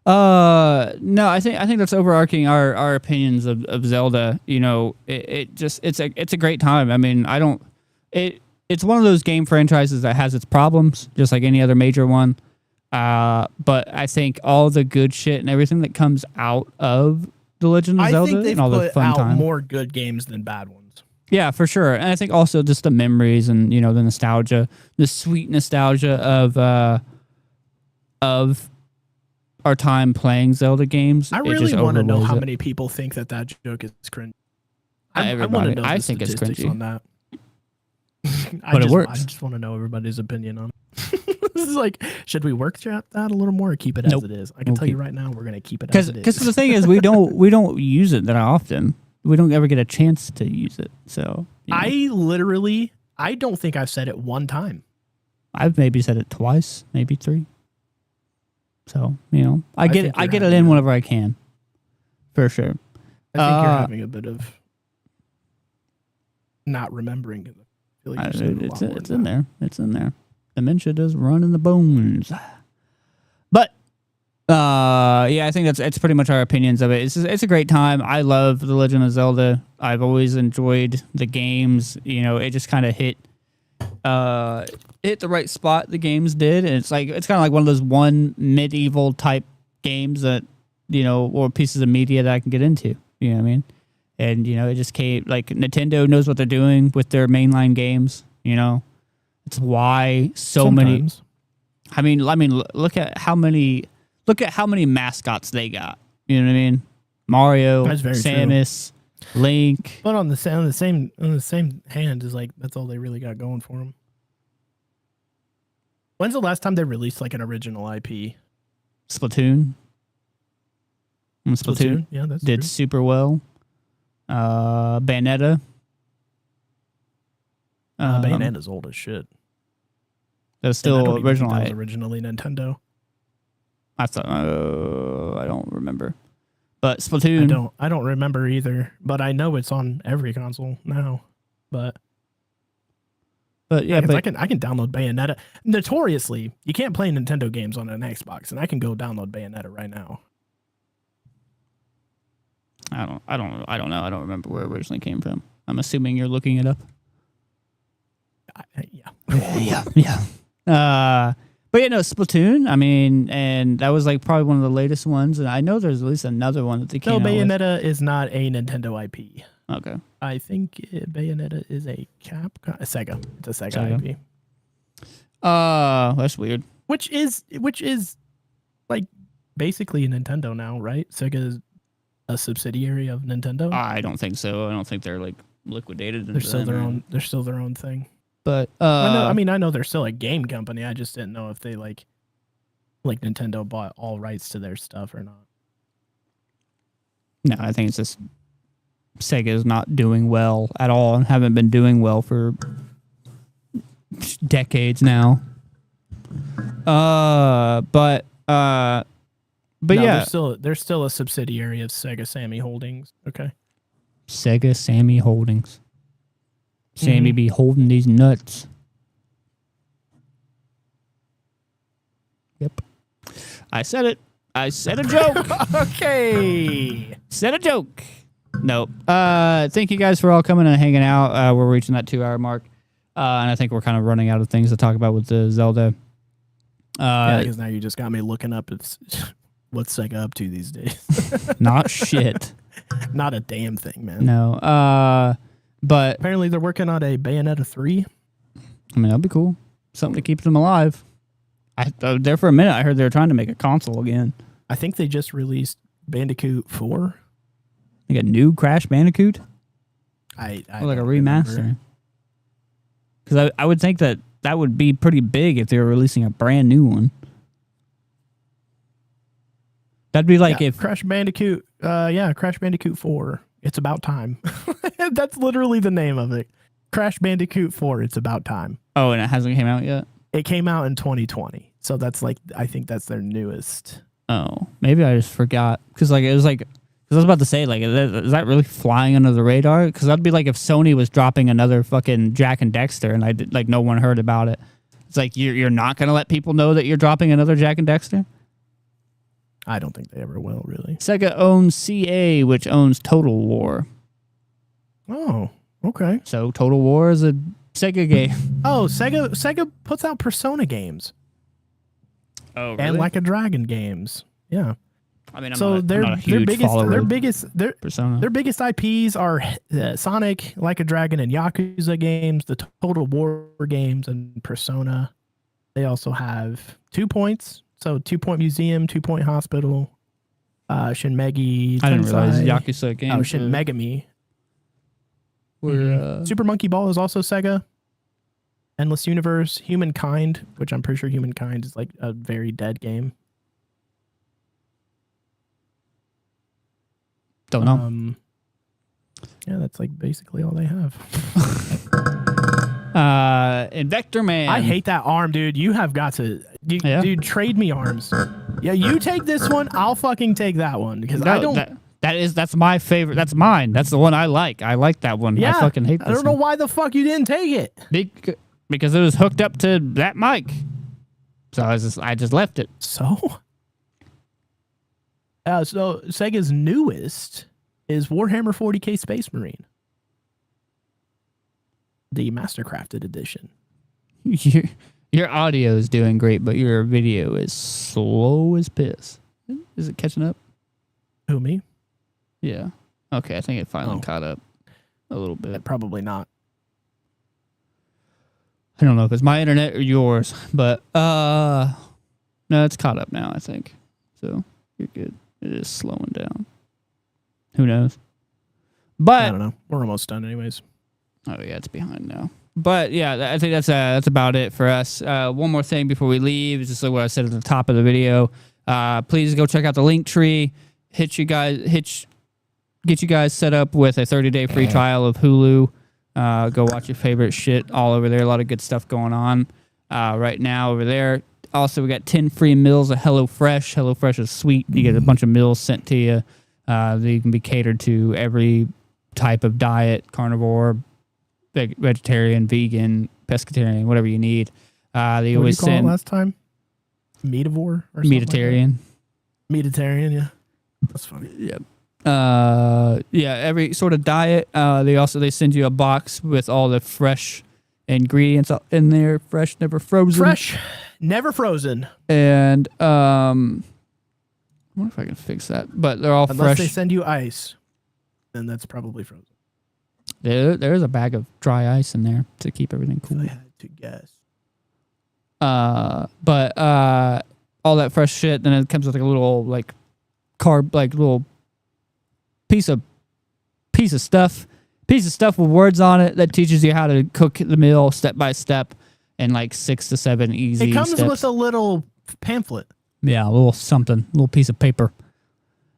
No, I think that's overarching our opinions of Zelda. You know, it's a great time. I mean, it's one of those game franchises that has its problems, just like any other major one. But I think all the good shit and everything that comes out of The Legend of I Zelda think they've and all the put fun out time. more good games than bad ones. Yeah, for sure. And I think also just the memories and the nostalgia, the sweet nostalgia of our time playing Zelda games. I really want to know how many people think that joke is cringe. I want to know the think it's statistics cringy on that. but it works. I just want to know everybody's opinion on it. This is like, should we workshop that a little more or keep it Nope. as it is? I can tell you right now, we're going to keep it as it is. Because the thing is, we don't use it that often. We don't ever get a chance to use it. So I don't think I've said it one time. I've maybe said it twice, maybe 3. So I get it in whenever I can, for sure. I think you're having a bit of not remembering it. I feel like it's in there. It's in there. Dementia does run in the bones. But I think it's pretty much our opinions of it. It's a great time. I love The Legend of Zelda. I've always enjoyed the games. It just kind of hit the right spot. The games did, and it's kind of like one of those medieval type games that or pieces of media that I can get into. You know what I mean? And it just came like Nintendo knows what they're doing with their mainline games. It's why many. I mean, look at how many mascots they got. You know what I mean? Mario, Samus, Link. But on the same hand is like that's all they really got going for them. When's the last time they released like an original IP? Splatoon. Splatoon, yeah, that's did true. super well. Bayonetta. Bayonetta's old as shit. That was still original. That was originally Nintendo. I thought. I don't remember. But Splatoon. I don't remember either. But I know it's on every console now. But yeah, I can download Bayonetta. Notoriously, you can't play Nintendo games on an Xbox, and I can go download Bayonetta right now. I don't know. I don't remember where it originally came from. I'm assuming you're looking it up. Yeah. But Splatoon. I mean, and that was like probably one of the latest ones. And I know there's at least another one that they came out with. No, Bayonetta is not a Nintendo IP. Okay. I think Bayonetta is a Sega. It's a Sega IP. That's weird. Which is like basically Nintendo now, right? Sega is a subsidiary of Nintendo. I don't think so. I don't think they're like liquidated. They're still their own. They're still their own thing. But I know they're still a game company. I just didn't know if they like Nintendo bought all rights to their stuff or not. No, I think it's just Sega is not doing well at all and haven't been doing well for decades now. But no, yeah, they're still a subsidiary of Sega Sammy Holdings. Okay. Sega Sammy Holdings. Sammy be holding these nuts. Yep. I said it. I said a joke. Okay. Said a joke. No. Thank you guys for all coming and hanging out. We're reaching that 2-hour mark. And I think we're kind of running out of things to talk about with the Zelda. Yeah, because now you just got me looking up what's Sega up to these days. Not shit. Not a damn thing, man. No. But apparently they're working on a Bayonetta 3. I mean, that'd be cool. Something to keep them alive. There for a minute, I heard they were trying to make a console again. I think they just released Bandicoot 4. Like a new Crash Bandicoot? I like a remaster. Because I would think that would be pretty big if they were releasing a brand new one. That'd be like if Crash Bandicoot, Crash Bandicoot 4. It's about time. That's literally the name of it. Crash Bandicoot 4. It's about time. Oh, and it hasn't came out yet? It came out in 2020. So that's I think that's their newest. Oh, maybe I just forgot. Because I was about to say, is that really flying under the radar? Because that'd be like if Sony was dropping another fucking Jack and Dexter and no one heard about it. It's like, you're not going to let people know that you're dropping another Jack and Dexter? I don't think they ever will, really. Sega owns CA, which owns Total War. Oh, okay. So Total War is a Sega game. Oh, Sega puts out Persona games. Oh, really? And Like a Dragon games. Yeah. I mean, so I'm not a huge follower their of biggest Persona. their biggest IPs are Sonic, Like a Dragon, and Yakuza games, the Total War games, and Persona. They also have 2 points, so 2 Point Museum, 2 Point Hospital, Shin Megami. I didn't realize Yakuza games. Oh, Shin Megami. Were Super Monkey Ball is also Sega. Endless Universe, Humankind, which I'm pretty sure Humankind is like a very dead game. don't know. Yeah, that's like basically all they have. Invector Man. I hate that arm, dude. You have got to, dude, trade me arms. Yeah, you take this one, I'll fucking take that one because I don't. That's my favorite. That's mine. That's the one I like. I like that one. Yeah, I fucking hate this I don't know why the fuck you didn't take it. Because it was hooked up to that mic. So I just left it. So Sega's newest is Warhammer 40K Space Marine, the Mastercrafted edition. Your audio is doing great, but your video is slow as piss. Is it catching up? Who, me? Yeah. Okay, I think it finally caught up a little bit. Probably not. I don't know if it's my internet or yours, but no, it's caught up now, I think. So you're good. It is slowing down. Who knows? But I don't know. We're almost done anyways. Oh yeah, it's behind now. But yeah, I think that's about it for us. One more thing before we leave is just like what I said at the top of the video. Please go check out the link tree. Get you guys set up with a 30-day free trial of Hulu. Go watch your favorite shit all over there. A lot of good stuff going on right now over there. Also, we got 10 free meals of HelloFresh. HelloFresh is sweet. You get a bunch of meals sent to you that you can be catered to every type of diet, carnivore, vegetarian, vegan, pescatarian, whatever you need. They always send it last time. Meativore or something. Mediterranean. Mediterranean, yeah. That's funny. Yep. Yeah, every sort of diet. They send you a box with all the fresh ingredients in there, fresh, never frozen. Fresh, never frozen. And I wonder if I can fix that. But they're all Unless fresh. they send you ice, then that's probably frozen. There's a bag of dry ice in there to keep everything cool. I had to guess. But all that fresh shit, then it comes with like a little little piece of stuff with words on it that teaches you how to cook the meal step by step in like 6 to 7 easy It comes steps. with a little pamphlet. Yeah, a little piece of paper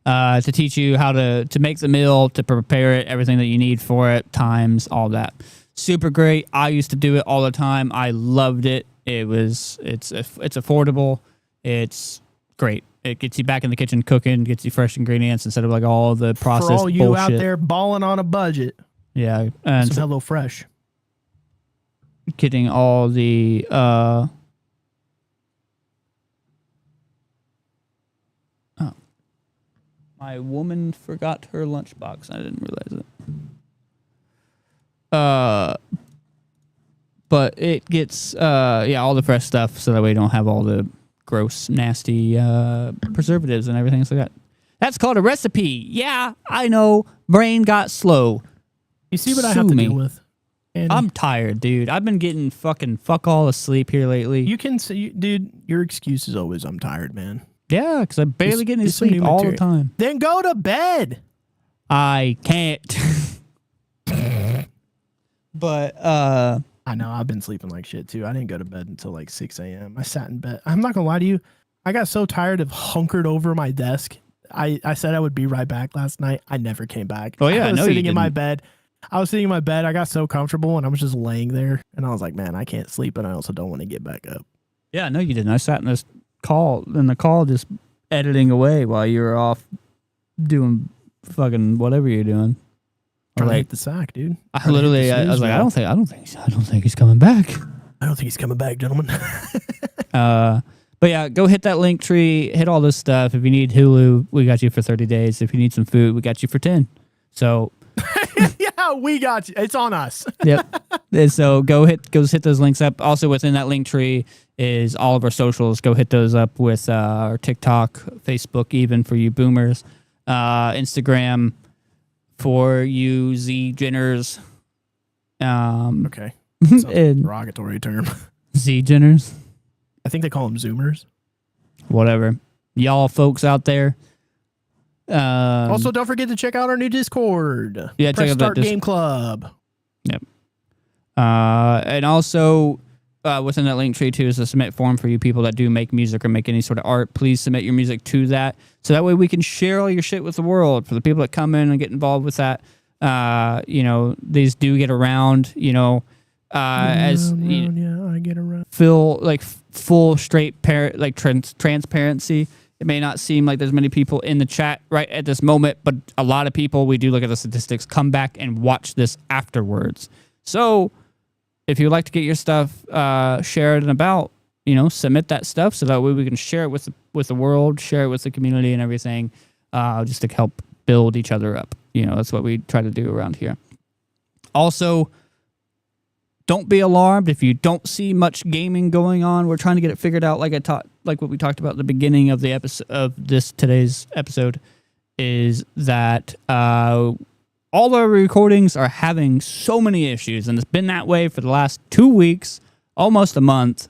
to teach you how to make the meal, to prepare it, everything that you need for it, times, all that. Super great. I used to do it all the time. I loved it. It's affordable. It's great. It gets you back in the kitchen cooking, gets you fresh ingredients instead of like all the processed bullshit. For all you out there balling on a budget. Yeah. And some HelloFresh. Getting all the my woman forgot her lunchbox. I didn't realize it. But it gets all the fresh stuff so that way you don't have all the gross, nasty preservatives and everything like that. That's called a recipe. Yeah, I know. Brain got slow. You see what I have to deal with? Andy? I'm tired, dude. I've been getting fucking fuck all asleep here lately. You can see, dude, your excuse is always I'm tired, man. Yeah, because I barely get any sleep all the time. Then go to bed. I can't. But I know I've been sleeping like shit too. I didn't go to bed until like 6 a.m. I sat in bed. I'm not gonna lie to you. I got so tired of hunkered over my desk. I said I would be right back last night. I never came back. Oh yeah, I was no, sitting in my bed. I was sitting in my bed. I got so comfortable and I was just laying there and I was like, man, I can't sleep and I also don't want to get back up. Yeah, no, you didn't. I sat in the call just editing away while you were off doing fucking whatever you're doing. Trying to hit the sack, dude. I was like, I don't think he's coming back. I don't think he's coming back, gentlemen. But yeah, go hit that link tree, hit all this stuff. If you need Hulu, we got you for 30 days. If you need some food, we got you for 10. So yeah, we got you. It's on us. Yep. And so go hit those links up. Also within that link tree is all of our socials. Go hit those up with our TikTok, Facebook, even for you boomers, Instagram for you Z Jenners. Okay. Sounds like a And derogatory term. Z Jenners. I think they call them Zoomers. Whatever. Y'all folks out there. Also, don't forget to check out our new Discord. Yeah, Press check out that Start Game Club. Yep. And also within that link tree too is a submit form for you people that do make music or make any sort of art. Please submit your music to that, so that way we can share all your shit with the world. For the people that come in and get involved with that, these do get around. I get around. Feel like full straight transparency. It may not seem like there's many people in the chat right at this moment, but a lot of people, we do look at the statistics, come back and watch this afterwards. So if you'd like to get your stuff shared and about, submit that stuff so that way we can share it with the world, share it with the community and everything, just to help build each other up. That's what we try to do around here. Also, don't be alarmed if you don't see much gaming going on. We're trying to get it figured out, like what we talked about at the beginning of the episode of today's episode, is that all our recordings are having so many issues, and it's been that way for the last 2 weeks, almost a month,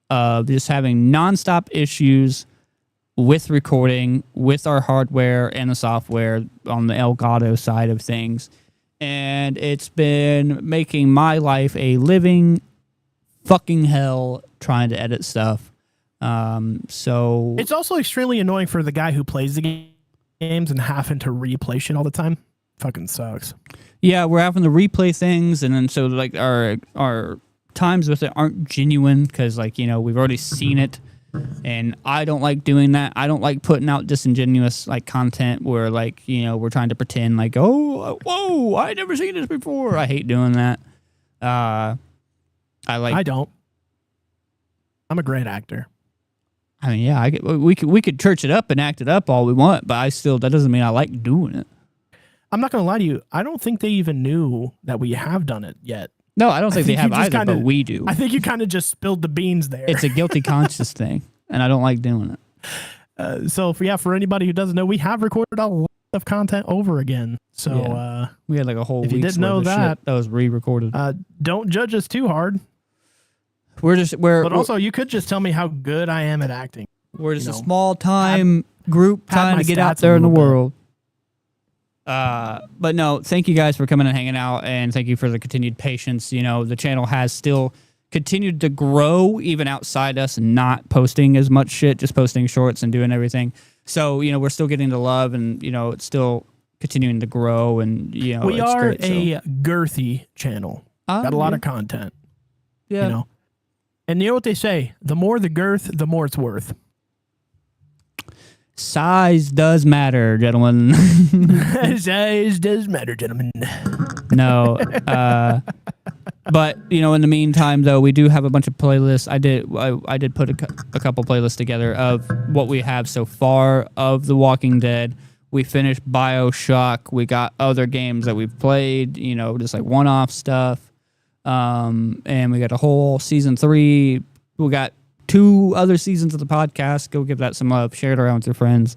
of just having nonstop issues with recording, with our hardware and the software on the Elgato side of things. And it's been making my life a living fucking hell trying to edit stuff. So it's also extremely annoying for the guy who plays the games and having to replay shit all the time. Fucking sucks. Yeah, we're having to replay things, and then so like our times with it aren't genuine because we've already seen it. And I don't like doing that. I don't like putting out disingenuous content where we're trying to pretend whoa, I never seen this before. I hate doing that. I don't. I'm a great actor. I mean, yeah, we could church it up and act it up all we want, but that doesn't mean I like doing it. I'm not gonna lie to you. I don't think they even knew that we have done it yet. No, I don't think they have either, but we do. I think you kind of just spilled the beans there. It's a guilty conscience thing, and I don't like doing it. For anybody who doesn't know, we have recorded a lot of content over again. So we had like a whole if you didn't know that was re-recorded. Don't judge us too hard. But also, you could just tell me how good I am at acting. We're just a small time group trying to get out there in the world. But no, thank you guys for coming and hanging out, and thank you for the continued patience. The channel has still continued to grow even outside us not posting as much shit, just posting shorts and doing everything. So, we're still getting the love, and, it's still continuing to grow, and, we are a girthy channel. Got a lot of content. Yeah. And you know what they say? The more the girth, the more it's worth. Size does matter, gentlemen. Size does matter, gentlemen. No. But, in the meantime, though, we do have a bunch of playlists. I did put a couple playlists together of what we have so far of The Walking Dead. We finished BioShock. We got other games that we've played, just like one-off stuff. And we got a whole season 3. We got 2 other seasons of the podcast. Go give that some love. Share it around with your friends.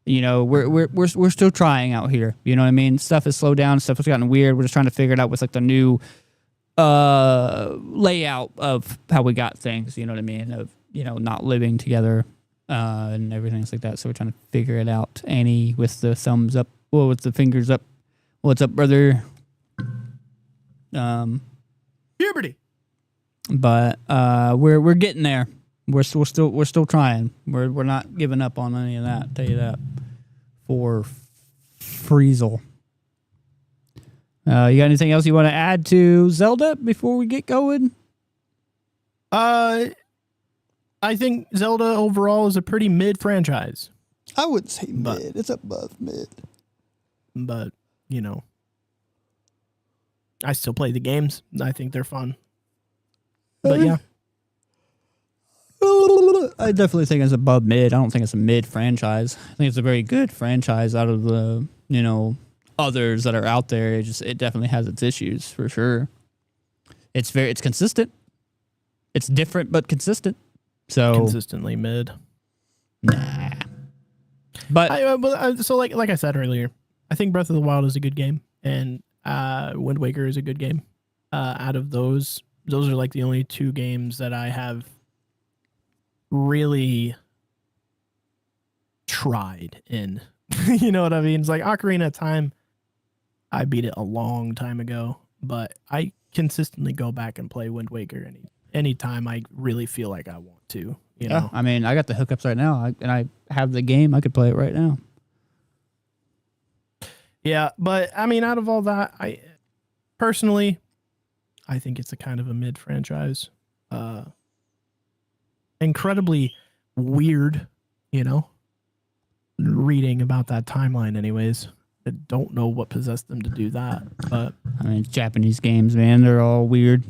We're still trying out here. You know what I mean? Stuff has slowed down. Stuff has gotten weird. We're just trying to figure it out with the new layout of how we got things. You know what I mean? Of not living together and everything like that. So we're trying to figure it out. Annie with the thumbs up. Well, with the fingers up. What's up, brother? Puberty. But we're getting there. We're still trying. We're not giving up on any of that. I'll tell you that. For Friesel. You got anything else you want to add to Zelda before we get going? I think Zelda overall is a pretty mid franchise. I wouldn't say mid. It's above mid. But I still play the games. I think they're fun. But yeah. I definitely think it's above mid. I don't think it's a mid franchise. I think it's a very good franchise out of the, others that are out there. It definitely has its issues for sure. it's consistent. It's different but consistent. So Consistently mid. nah. But So like I said earlier, I think Breath of the Wild is a good game, and Wind Waker is a good game. Out of those are like the only two games that I have really tried in. You know what I mean? It's like Ocarina of Time. I beat it a long time ago, but I consistently go back and play Wind Waker anytime I really feel like I want to. You know, I mean, I got the hookups right now, and I have the game. I could play it right now. Yeah, but I mean, out of all that, I personally, I think it's a kind of a mid franchise. Incredibly weird, you know, reading about that timeline anyways. I don't know what possessed them to do that, but I mean, it's Japanese games, man. They're all weird.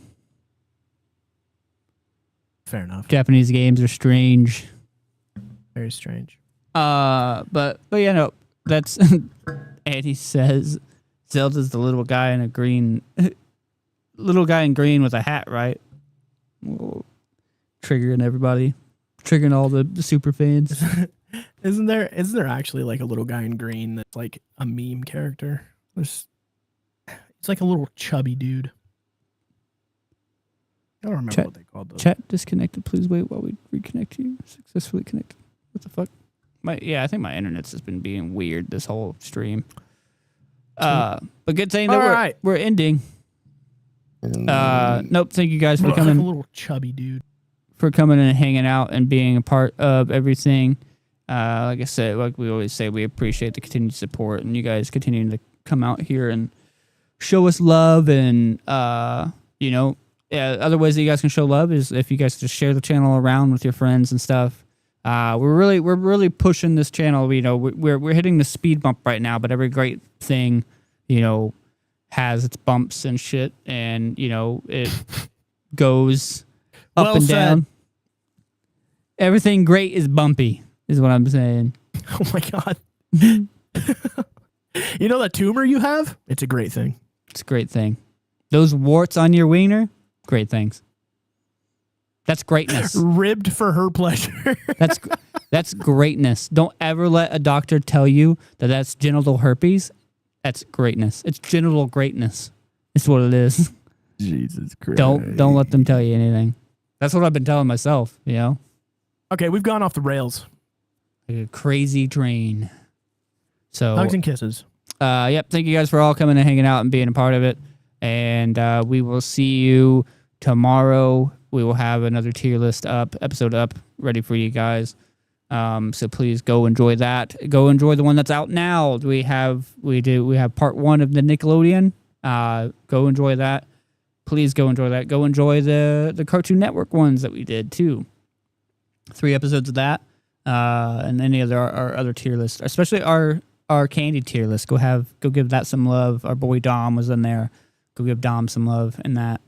fair enough. Japanese games are strange. Very strange. But yeah, no, that's Andy says Zelda's the little guy in green with a hat, right? Whoa. Triggering everybody, triggering all the super fans. Isn't there actually like a little guy in green that's like a meme character? It's like a little chubby dude. I don't remember what they called those. Chat disconnected. Please wait while we reconnect you. Successfully connected. What the fuck? I think my internet's just been being weird this whole stream. But good thing that we're ending. Nope. Thank you guys for coming. Like a little chubby dude. For coming and hanging out and being a part of everything. Like I said, like we always say, we appreciate the continued support and you guys continuing to come out here and show us love. And other ways that you guys can show love is if you guys just share the channel around with your friends and stuff. We're really pushing this channel. You know, we're hitting the speed bump right now, but every great thing, you know, has its bumps and shit, and you know it goes up and down. Everything great is bumpy, is what I'm saying. Oh my god! You know that tumor you have? It's a great thing. It's a great thing. Those warts on your wiener, great things. That's greatness. Ribbed for her pleasure. That's greatness. Don't ever let a doctor tell you that that's genital herpes. That's greatness. It's genital greatness. It's what it is. Jesus Christ. Don't let them tell you anything. That's what I've been telling myself, you know? Okay, we've gone off the rails. Like a crazy train. So hugs and kisses. Yep. Thank you guys for all coming and hanging out and being a part of it. And we will see you tomorrow. We will have another tier list episode up, ready for you guys. So please go enjoy that. Go enjoy the one that's out now. We have part 1 of the Nickelodeon. Go enjoy that. Please go enjoy that. Go enjoy the Cartoon Network ones that we did too. 3 episodes of that. And any of our other tier lists, especially our candy tier list. Go give that some love. Our boy Dom was in there. Go give Dom some love in that.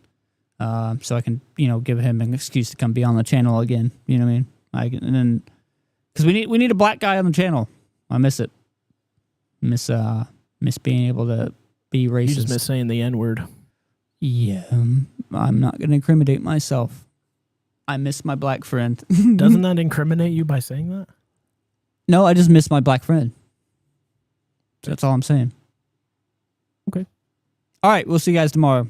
So I can, give him an excuse to come be on the channel again. You know what I mean? And then, because we need a black guy on the channel. I miss it. Miss being able to be racist. You just miss saying the N-word. Yeah, I'm not going to incriminate myself. I miss my black friend. Doesn't that incriminate you by saying that? No, I just miss my black friend. That's all I'm saying. Okay. All right, we'll see you guys tomorrow.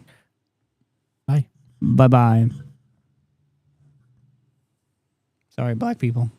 Bye. Bye-bye. Sorry, black people.